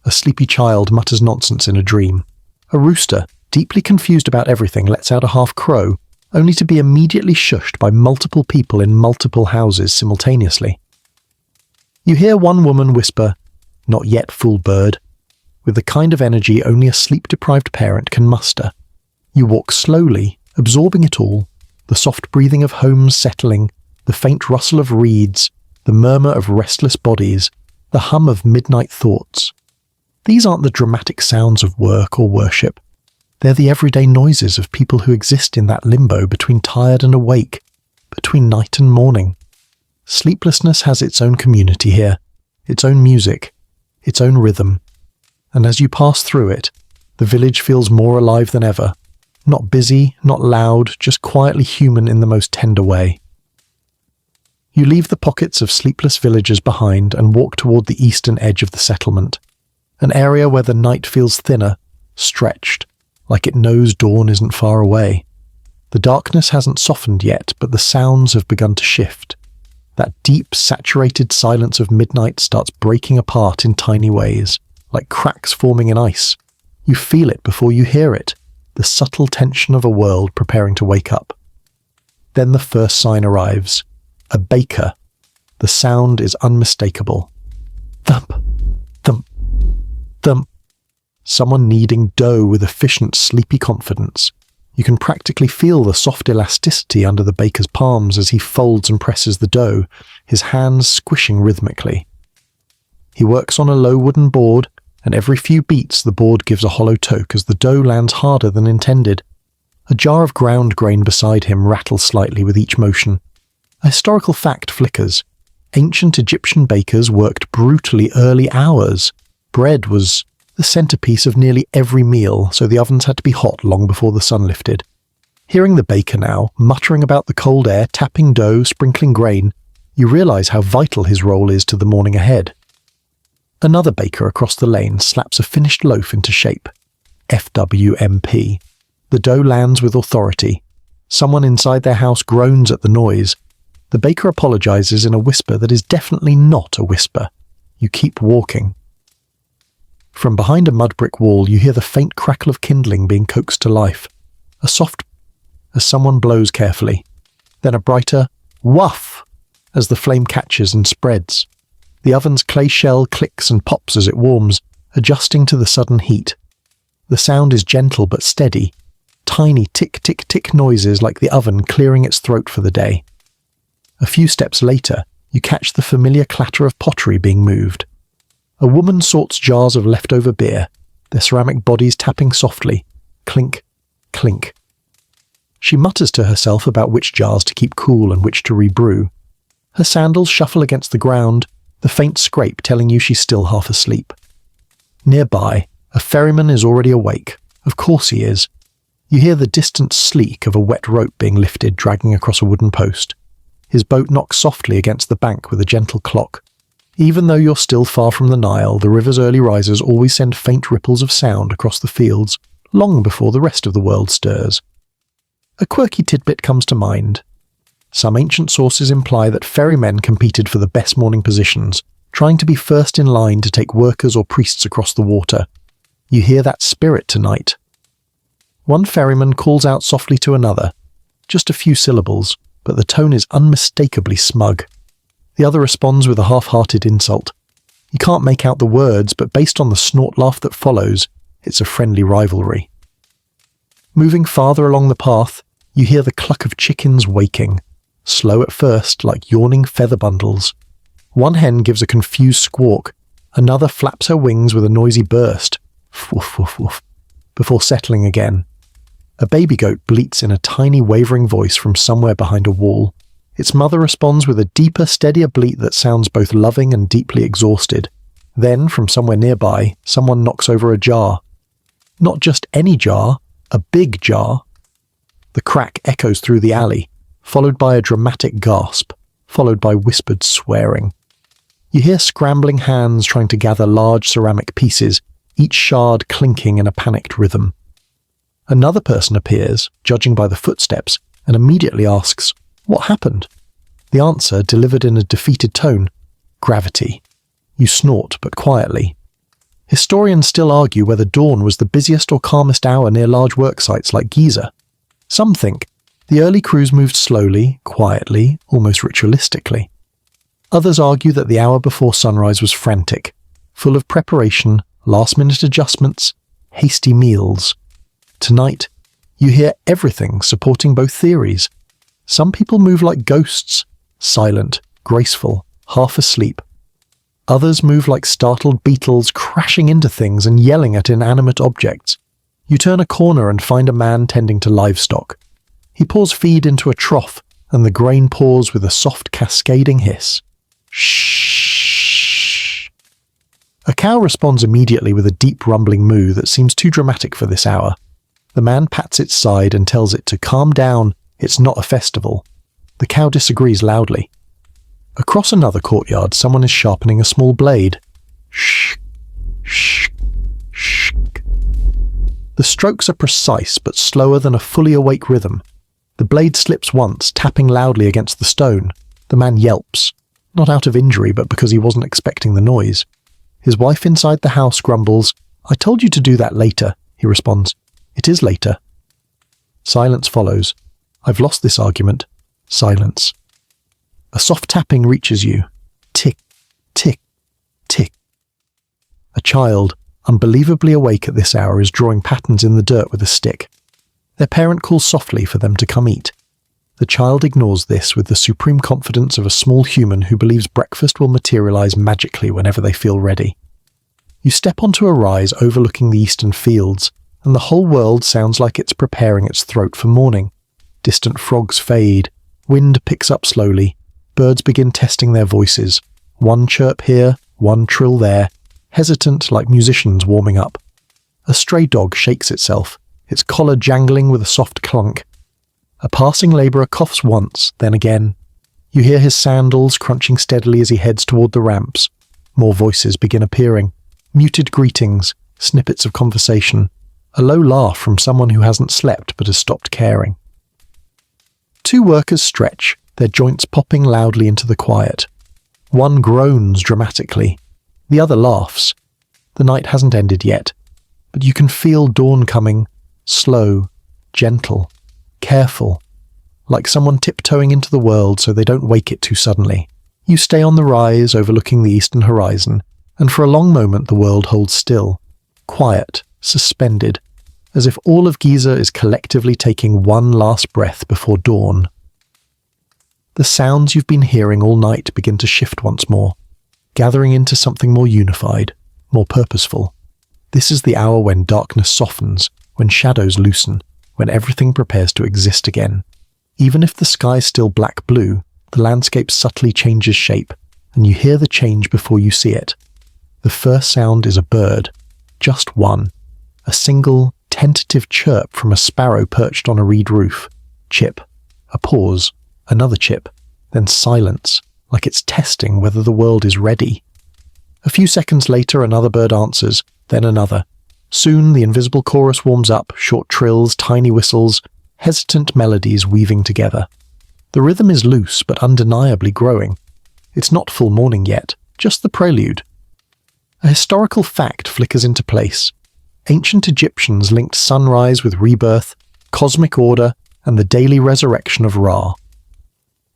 A sleepy child mutters nonsense in a dream. A rooster, deeply confused about everything, lets out a half crow, only to be immediately shushed by multiple people in multiple houses simultaneously. You hear one woman whisper, "Not yet, fool bird," with the kind of energy only a sleep-deprived parent can muster. You walk slowly, absorbing it all, the soft breathing of homes settling, the faint rustle of reeds, the murmur of restless bodies, the hum of midnight thoughts. These aren't the dramatic sounds of work or worship. They're the everyday noises of people who exist in that limbo between tired and awake, between night and morning. Sleeplessness has its own community here, its own music, its own rhythm. And as you pass through it, the village feels more alive than ever. Not busy, not loud, just quietly human in the most tender way. You leave the pockets of sleepless villagers behind and walk toward the eastern edge of the settlement, an area where the night feels thinner, stretched, like it knows dawn isn't far away. The darkness hasn't softened yet, but the sounds have begun to shift. That deep, saturated silence of midnight starts breaking apart in tiny ways, like cracks forming in ice. You feel it before you hear it, the subtle tension of a world preparing to wake up. Then the first sign arrives. A baker. The sound is unmistakable. Thump, thump, thump. Someone kneading dough with efficient, sleepy confidence. You can practically feel the soft elasticity under the baker's palms as he folds and presses the dough, his hands squishing rhythmically. He works on a low wooden board, and every few beats the board gives a hollow toke as the dough lands harder than intended. A jar of ground grain beside him rattles slightly with each motion. A historical fact flickers. Ancient Egyptian bakers worked brutally early hours. Bread was the centerpiece of nearly every meal, so the ovens had to be hot long before the sun lifted. Hearing the baker now, muttering about the cold air, tapping dough, sprinkling grain, you realize how vital his role is to the morning ahead. Another baker across the lane slaps a finished loaf into shape. FWMP. The dough lands with authority. Someone inside their house groans at the noise. The baker apologizes in a whisper that is definitely not a whisper. You keep walking. From behind a mud brick wall, you hear the faint crackle of kindling being coaxed to life. A soft as someone blows carefully. Then a brighter woof as the flame catches and spreads. The oven's clay shell clicks and pops as it warms, adjusting to the sudden heat. The sound is gentle but steady. Tiny tick-tick-tick noises like the oven clearing its throat for the day. A few steps later, you catch the familiar clatter of pottery being moved. A woman sorts jars of leftover beer, their ceramic bodies tapping softly. Clink, clink. She mutters to herself about which jars to keep cool and which to rebrew. Her sandals shuffle against the ground, the faint scrape telling you she's still half asleep. Nearby, a ferryman is already awake. Of course he is. You hear the distant sleek of a wet rope being lifted, dragging across a wooden post. His boat knocks softly against the bank with a gentle clock. Even though you're still far from the Nile, the river's early risers always send faint ripples of sound across the fields, long before the rest of the world stirs. A quirky tidbit comes to mind. Some ancient sources imply that ferrymen competed for the best morning positions, trying to be first in line to take workers or priests across the water. You hear that spirit tonight. One ferryman calls out softly to another, just a few syllables, but the tone is unmistakably smug. The other responds with a half-hearted insult. You can't make out the words, but based on the snort laugh that follows, it's a friendly rivalry. Moving farther along the path, you hear the cluck of chickens waking, slow at first like yawning feather bundles. One hen gives a confused squawk, another flaps her wings with a noisy burst, woof woof woof, before settling again. A baby goat bleats in a tiny wavering voice from somewhere behind a wall. Its mother responds with a deeper, steadier bleat that sounds both loving and deeply exhausted. Then, from somewhere nearby, someone knocks over a jar. Not just any jar, a big jar. The crack echoes through the alley, followed by a dramatic gasp, followed by whispered swearing. You hear scrambling hands trying to gather large ceramic pieces, each shard clinking in a panicked rhythm. Another person appears, judging by the footsteps, and immediately asks, "What happened?" The answer, delivered in a defeated tone, "Gravity." You snort, but quietly. Historians still argue whether dawn was the busiest or calmest hour near large work sites like Giza. Some think the early crews moved slowly, quietly, almost ritualistically. Others argue that the hour before sunrise was frantic, full of preparation, last-minute adjustments, hasty meals. Tonight, you hear everything supporting both theories. Some people move like ghosts, silent, graceful, half asleep. Others move like startled beetles, crashing into things and yelling at inanimate objects. You turn a corner and find a man tending to livestock. He pours feed into a trough, and the grain pours with a soft cascading hiss. Shh. A cow responds immediately with a deep rumbling moo that seems too dramatic for this hour. The man pats its side and tells it to calm down, it's not a festival. The cow disagrees loudly. Across another courtyard, someone is sharpening a small blade. Shh, shh, shh. The strokes are precise but slower than a fully awake rhythm. The blade slips once, tapping loudly against the stone. The man yelps, not out of injury but because he wasn't expecting the noise. His wife inside the house grumbles, "I told you to do that later," he responds. "It is later." Silence follows. "I've lost this argument." Silence. A soft tapping reaches you. Tick, tick, tick. A child, unbelievably awake at this hour, is drawing patterns in the dirt with a stick. Their parent calls softly for them to come eat. The child ignores this with the supreme confidence of a small human who believes breakfast will materialize magically whenever they feel ready. You step onto a rise overlooking the eastern fields, and the whole world sounds like it's preparing its throat for morning. Distant frogs fade, wind picks up slowly, birds begin testing their voices, one chirp here, one trill there, hesitant like musicians warming up. A stray dog shakes itself, its collar jangling with a soft clunk. A passing labourer coughs once, then again. You hear his sandals crunching steadily as he heads toward the ramps. More voices begin appearing. Muted greetings, snippets of conversation, a low laugh from someone who hasn't slept but has stopped caring. Two workers stretch, their joints popping loudly into the quiet. One groans dramatically. The other laughs. The night hasn't ended yet, but you can feel dawn coming, slow, gentle, careful, like someone tiptoeing into the world so they don't wake it too suddenly. You stay on the rise overlooking the eastern horizon, and for a long moment the world holds still, quiet, suspended, as if all of Giza is collectively taking one last breath before dawn. The sounds you've been hearing all night begin to shift once more. gathering into something more unified, more purposeful. This is the hour when darkness softens, when shadows loosen, when everything prepares to exist again. Even if the sky's still black-blue, the landscape subtly changes shape, and you hear the change before you see it. The first sound is a bird, just one, a single, tentative chirp from a sparrow perched on a reed roof. Chip, a pause, another chip, then silence, like it's testing whether the world is ready. A few seconds later, another bird answers, then another. Soon the invisible chorus warms up, short trills, tiny whistles, hesitant melodies weaving together. The rhythm is loose but undeniably growing. It's not full morning yet, just the prelude. A historical fact flickers into place. Ancient Egyptians linked sunrise with rebirth, cosmic order, and the daily resurrection of Ra.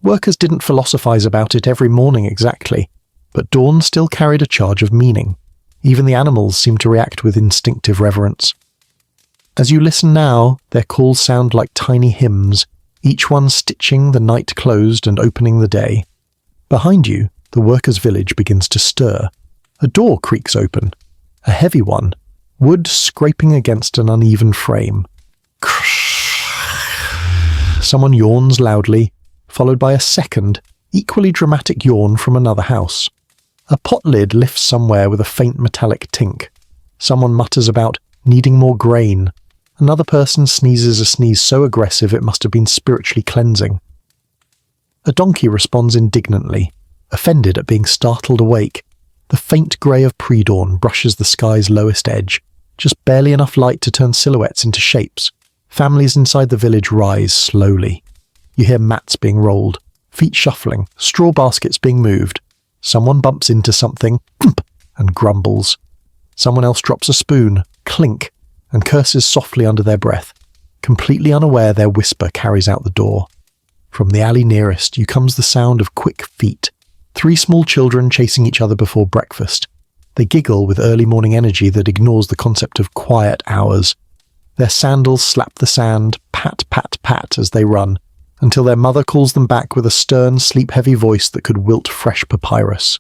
Workers didn't philosophize about it every morning exactly, but dawn still carried a charge of meaning. Even the animals seemed to react with instinctive reverence. As you listen now, their calls sound like tiny hymns, each one stitching the night closed and opening the day. Behind you, the workers' village begins to stir. A door creaks open, a heavy one, wood scraping against an uneven frame. Someone yawns loudly, followed by a second, equally dramatic yawn from another house. A pot lid lifts somewhere with a faint metallic tink. Someone mutters about needing more grain. Another person sneezes a sneeze so aggressive it must have been spiritually cleansing. A donkey responds indignantly, offended at being startled awake. The faint grey of pre-dawn brushes the sky's lowest edge, just barely enough light to turn silhouettes into shapes. Families inside the village rise slowly. You hear mats being rolled, feet shuffling, straw baskets being moved. Someone bumps into something, and grumbles. Someone else drops a spoon, clink, and curses softly under their breath. Completely unaware, their whisper carries out the door. From the alley nearest you comes the sound of quick feet. 3 small children chasing each other before breakfast. They giggle with early morning energy that ignores the concept of quiet hours. Their sandals slap the sand, pat, pat, pat as they run, until their mother calls them back with a stern, sleep-heavy voice that could wilt fresh papyrus.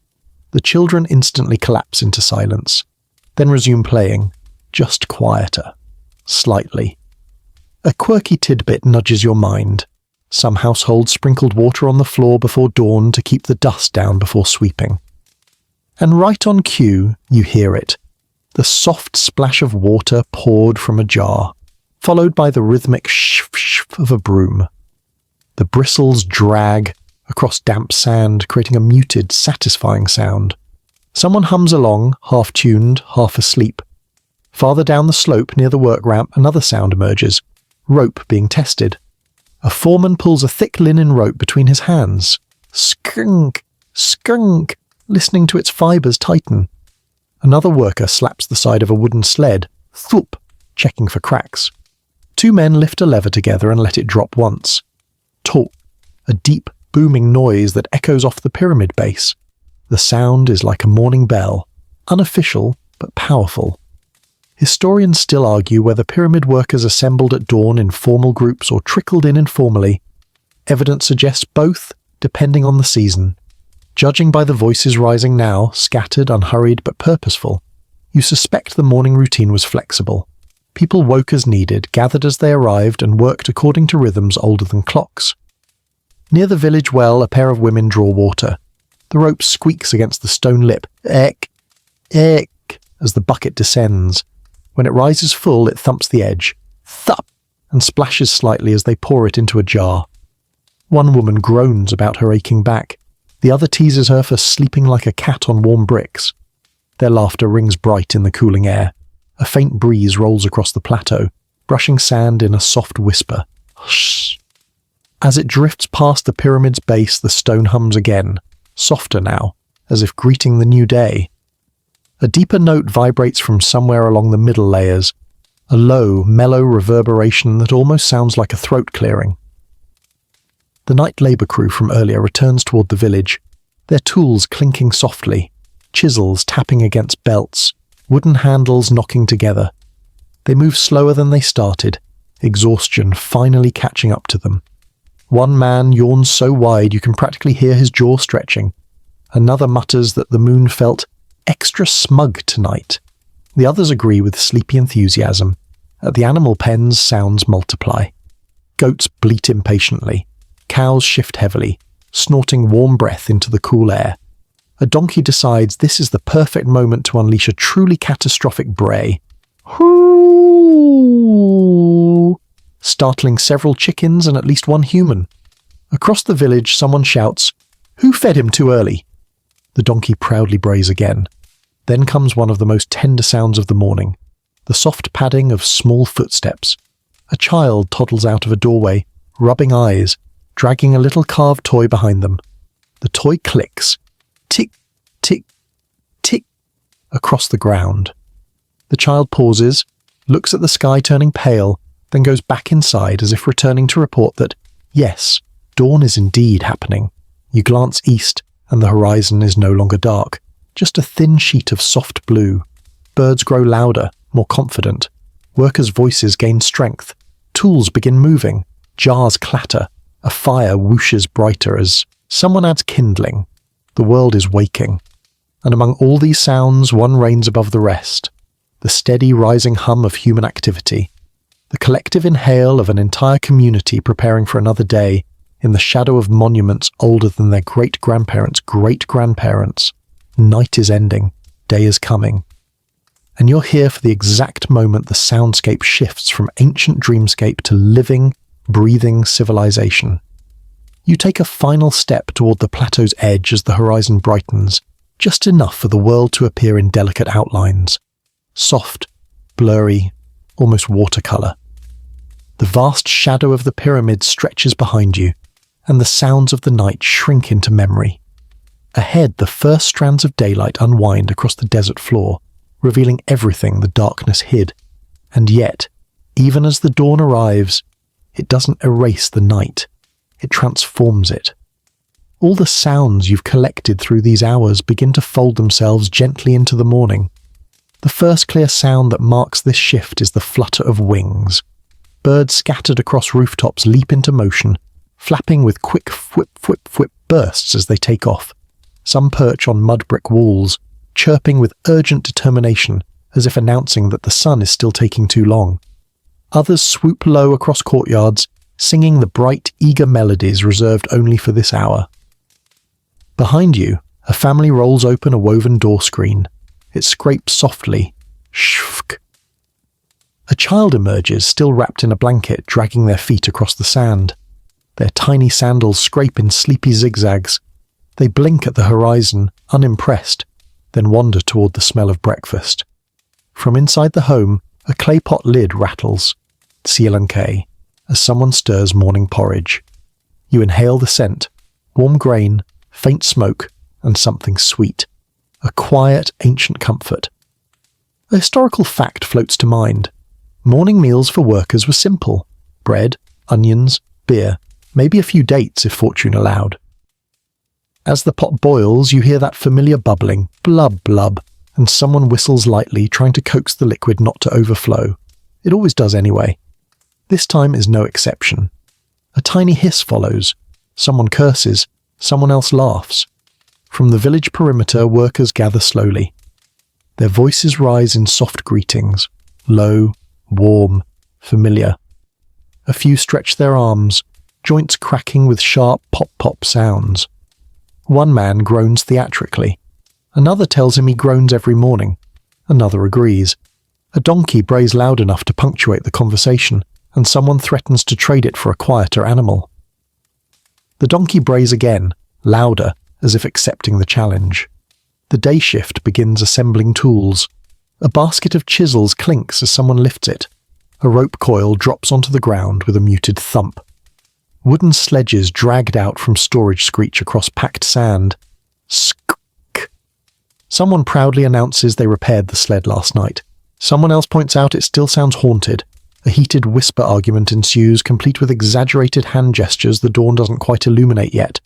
The children instantly collapse into silence, then resume playing, just quieter, slightly. A quirky tidbit nudges your mind. Some households sprinkled water on the floor before dawn to keep the dust down before sweeping. And right on cue, you hear it. The soft splash of water poured from a jar, followed by the rhythmic shf-shf of a broom. The bristles drag across damp sand, creating a muted, satisfying sound. Someone hums along, half-tuned, half asleep. Farther down the slope near the work ramp, another sound emerges, rope being tested. A foreman pulls a thick linen rope between his hands. Skunk, skunk, listening to its fibres tighten. Another worker slaps the side of a wooden sled, thump, checking for cracks. 2 men lift a lever together and let it drop once. Talk, a deep, booming noise that echoes off the pyramid base. The sound is like a morning bell, unofficial but powerful. Historians still argue whether pyramid workers assembled at dawn in formal groups or trickled in informally. Evidence suggests both, depending on the season. Judging by the voices rising now, scattered, unhurried, but purposeful, you suspect the morning routine was flexible. People woke as needed, gathered as they arrived, and worked according to rhythms older than clocks. Near the village well, a pair of women draw water. The rope squeaks against the stone lip, ek, ek, as the bucket descends. When it rises full, it thumps the edge, thup, and splashes slightly as they pour it into a jar. One woman groans about her aching back. The other teases her for sleeping like a cat on warm bricks. Their laughter rings bright in the cooling air. A faint breeze rolls across the plateau, brushing sand in a soft whisper. Hush. As it drifts past the pyramid's base, the stone hums again, softer now, as if greeting the new day. A deeper note vibrates from somewhere along the middle layers, a low, mellow reverberation that almost sounds like a throat clearing. The night labour crew from earlier returns toward the village, their tools clinking softly, chisels tapping against belts, wooden handles knocking together. They move slower than they started, exhaustion finally catching up to them. One man yawns so wide you can practically hear his jaw stretching. Another mutters that the moon felt extra smug tonight. The others agree with sleepy enthusiasm. At the animal pens, sounds multiply. Goats bleat impatiently. Cows shift heavily, snorting warm breath into the cool air. A donkey decides this is the perfect moment to unleash a truly catastrophic bray. Hoo! Startling several chickens and at least one human. Across the village, someone shouts, "Who fed him too early?" The donkey proudly brays again. Then comes one of the most tender sounds of the morning, the soft padding of small footsteps. A child toddles out of a doorway, rubbing eyes, dragging a little carved toy behind them. The toy clicks, tick, tick, tick, across the ground. The child pauses, looks at the sky turning pale, then goes back inside as if returning to report that, yes, dawn is indeed happening. You glance east, and the horizon is no longer dark, just a thin sheet of soft blue. Birds grow louder, more confident. Workers' voices gain strength. Tools begin moving. Jars clatter. A fire whooshes brighter as someone adds kindling. The world is waking. And among all these sounds, one reigns above the rest. The steady rising hum of human activity. The collective inhale of an entire community preparing for another day in the shadow of monuments older than their great-grandparents' great-grandparents. Night is ending. Day is coming. And you're here for the exact moment the soundscape shifts from ancient dreamscape to living, breathing civilization. You take a final step toward the plateau's edge as the horizon brightens, just enough for the world to appear in delicate outlines. Soft, blurry, almost watercolor. The vast shadow of the pyramid stretches behind you, and the sounds of the night shrink into memory. Ahead, the first strands of daylight unwind across the desert floor, revealing everything the darkness hid. And yet, even as the dawn arrives, it doesn't erase the night. It transforms it. All the sounds you've collected through these hours begin to fold themselves gently into the morning. The first clear sound that marks this shift is the flutter of wings. Birds scattered across rooftops leap into motion, flapping with quick whip bursts as they take off. Some perch on mud brick walls, chirping with urgent determination, as if announcing that the sun is still taking too long. Others swoop low across courtyards, singing the bright, eager melodies reserved only for this hour. Behind you, a family rolls open a woven door screen. It scrapes softly. Shfk. A child emerges, still wrapped in a blanket, dragging their feet across the sand. Their tiny sandals scrape in sleepy zigzags. They blink at the horizon, unimpressed, then wander toward the smell of breakfast. From inside the home, a clay pot lid rattles, Sri as someone stirs morning porridge. You inhale the scent, warm grain, faint smoke, and something sweet. A quiet, ancient comfort. A historical fact floats to mind. Morning meals for workers were simple. Bread, onions, beer, maybe a few dates if fortune allowed. As the pot boils, you hear that familiar bubbling, blub blub, and someone whistles lightly, trying to coax the liquid not to overflow. It always does anyway. This time is no exception. A tiny hiss follows. Someone curses. Someone else laughs. From the village perimeter, workers gather slowly. Their voices rise in soft greetings, low, warm, familiar. A few stretch their arms, joints cracking with sharp pop-pop sounds. One man groans theatrically. Another tells him he groans every morning. Another agrees. A donkey brays loud enough to punctuate the conversation, and someone threatens to trade it for a quieter animal. The donkey brays again, louder, as if accepting the challenge. The day shift begins assembling tools. A basket of chisels clinks as someone lifts it. A rope coil drops onto the ground with a muted thump. Wooden sledges dragged out from storage screech across packed sand. Skk. Someone proudly announces they repaired the sled last night. Someone else points out it still sounds haunted. A heated whisper argument ensues, complete with exaggerated hand gestures the dawn doesn't quite illuminate yet.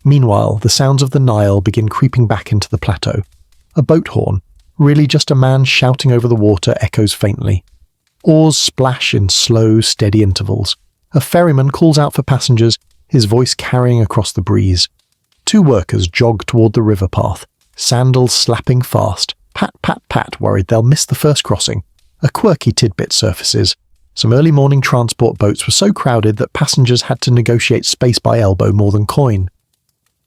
Meanwhile, the sounds of the Nile begin creeping back into the plateau. A boat horn, really just a man shouting over the water, echoes faintly. Oars splash in slow, steady intervals. A ferryman calls out for passengers, his voice carrying across the breeze. Two workers jog toward the river path, sandals slapping fast. Pat, pat, pat, worried they'll miss the first crossing. A quirky tidbit surfaces. Some early morning transport boats were so crowded that passengers had to negotiate space by elbow more than coin.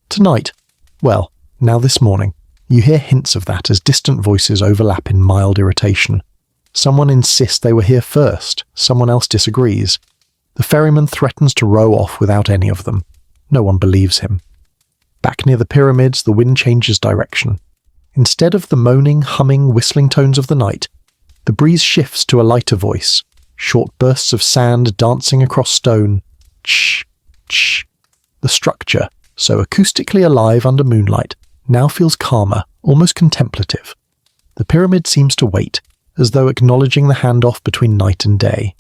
Tonight, well, now this morning, you hear hints of that as distant voices overlap in mild irritation. Someone insists they were here first, someone else disagrees. The ferryman threatens to row off without any of them. No one believes him. Back near the pyramids, the wind changes direction. Instead of the moaning, humming, whistling tones of the night, the breeze shifts to a lighter voice, short bursts of sand dancing across stone. Tsh, tsh. The structure, so acoustically alive under moonlight, now feels calmer, almost contemplative. The pyramid seems to wait, as though acknowledging the handoff between night and day.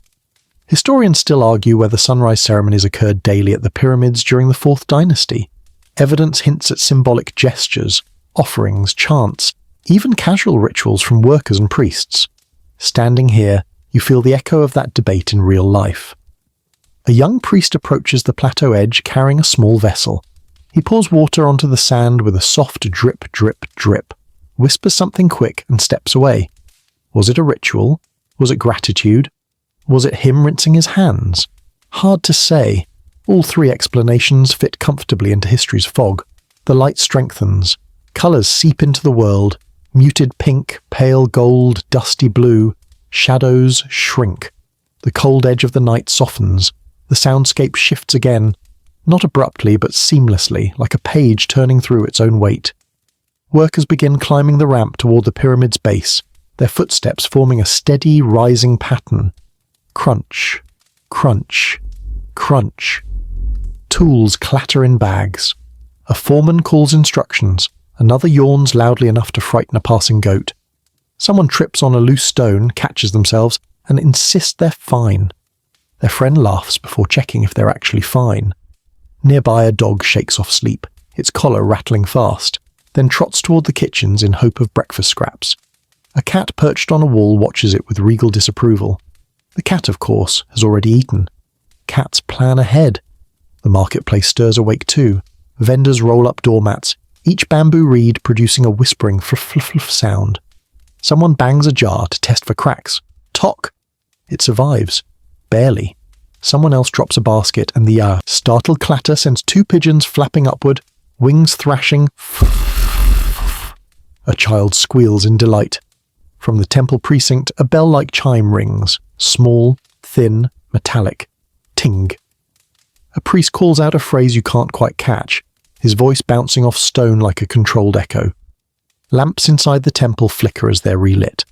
Historians still argue whether sunrise ceremonies occurred daily at the pyramids during the 4th dynasty. Evidence hints at symbolic gestures, offerings, chants, even casual rituals from workers and priests. Standing here, you feel the echo of that debate in real life. A young priest approaches the plateau edge carrying a small vessel. He pours water onto the sand with a soft drip, drip, drip, whispers something quick and steps away. Was it a ritual? Was it gratitude? Was it him rinsing his hands? Hard to say. All three explanations fit comfortably into history's fog. The light strengthens. Colours seep into the world. Muted pink, pale gold, dusty blue. Shadows shrink. The cold edge of the night softens. The soundscape shifts again. Not abruptly, but seamlessly, like a page turning through its own weight. Workers begin climbing the ramp toward the pyramid's base, their footsteps forming a steady, rising pattern. Crunch, crunch, crunch. Tools clatter in bags. A foreman calls instructions. Another yawns loudly enough to frighten a passing goat. Someone trips on a loose stone, catches themselves, and insists they're fine. Their friend laughs before checking if they're actually fine. Nearby, a dog shakes off sleep, its collar rattling fast, then trots toward the kitchens in hope of breakfast scraps. A cat perched on a wall watches it with regal disapproval. The cat, of course, has already eaten. Cats plan ahead. The marketplace stirs awake too. Vendors roll up doormats, each bamboo reed producing a whispering fluff-fluff sound. Someone bangs a jar to test for cracks. Tock! It survives. Barely. Someone else drops a basket and the startled clatter sends 2 pigeons flapping upward, wings thrashing. A child squeals in delight. From the temple precinct, a bell-like chime rings. Small, thin, metallic. Ting. A priest calls out a phrase you can't quite catch, his voice bouncing off stone like a controlled echo. Lamps inside the temple flicker as they're relit.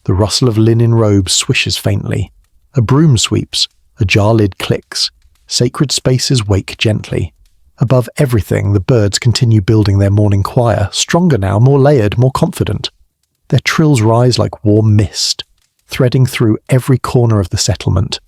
The rustle of linen robes swishes faintly. A broom sweeps. A jar lid clicks. Sacred spaces wake gently. Above everything, the birds continue building their morning choir, stronger now, more layered, more confident. Their trills rise like warm mist, threading through every corner of the settlement.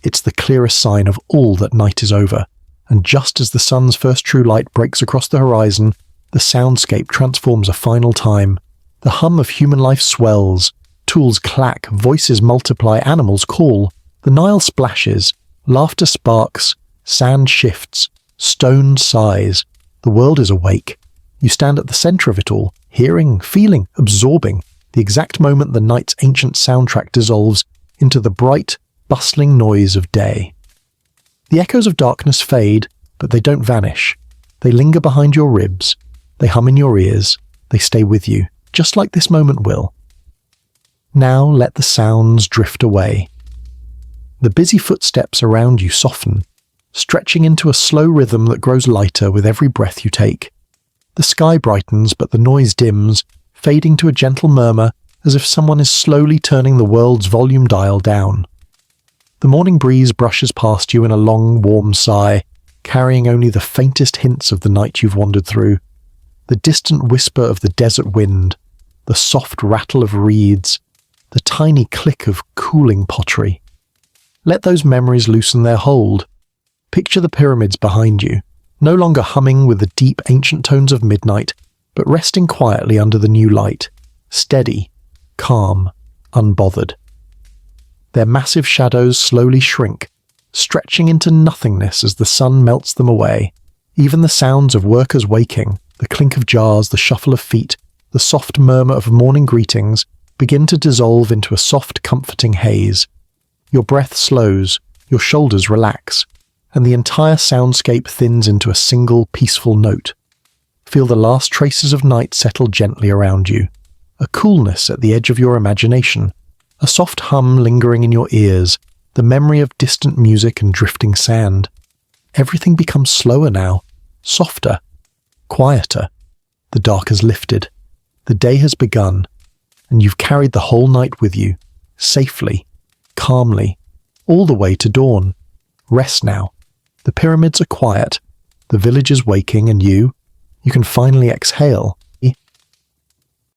It's the clearest sign of all that night is over, and just as the sun's first true light breaks across the horizon, the soundscape transforms a final time. The hum of human life swells, tools clack, voices multiply, animals call. The Nile splashes, laughter sparks, sand shifts, stone sighs. The world is awake. You stand at the centre of it all, hearing, feeling, absorbing, the exact moment the night's ancient soundtrack dissolves into the bright, bustling noise of day. The echoes of darkness fade, but they don't vanish. They linger behind your ribs. They hum in your ears. They stay with you, just like this moment will. Now let the sounds drift away. The busy footsteps around you soften, stretching into a slow rhythm that grows lighter with every breath you take. The sky brightens, but the noise dims, fading to a gentle murmur as if someone is slowly turning the world's volume dial down. The morning breeze brushes past you in a long, warm sigh, carrying only the faintest hints of the night you've wandered through. The distant whisper of the desert wind, the soft rattle of reeds, the tiny click of cooling pottery. Let those memories loosen their hold. Picture the pyramids behind you, no longer humming with the deep ancient tones of midnight, but resting quietly under the new light, steady, calm, unbothered. Their massive shadows slowly shrink, stretching into nothingness as the sun melts them away, Even the sounds of workers waking, the clink of jars, the shuffle of feet, the soft murmur of morning greetings begin to dissolve into a soft, comforting haze. Your breath slows, your shoulders relax, and the entire soundscape thins into a single, peaceful note. Feel the last traces of night settle gently around you, a coolness at the edge of your imagination, a soft hum lingering in your ears, the memory of distant music and drifting sand. Everything becomes slower now, softer, quieter. The dark has lifted, the day has begun, and you've carried the whole night with you, safely, calmly, all the way to dawn. Rest now. The pyramids are quiet, the village is waking, and you can finally exhale,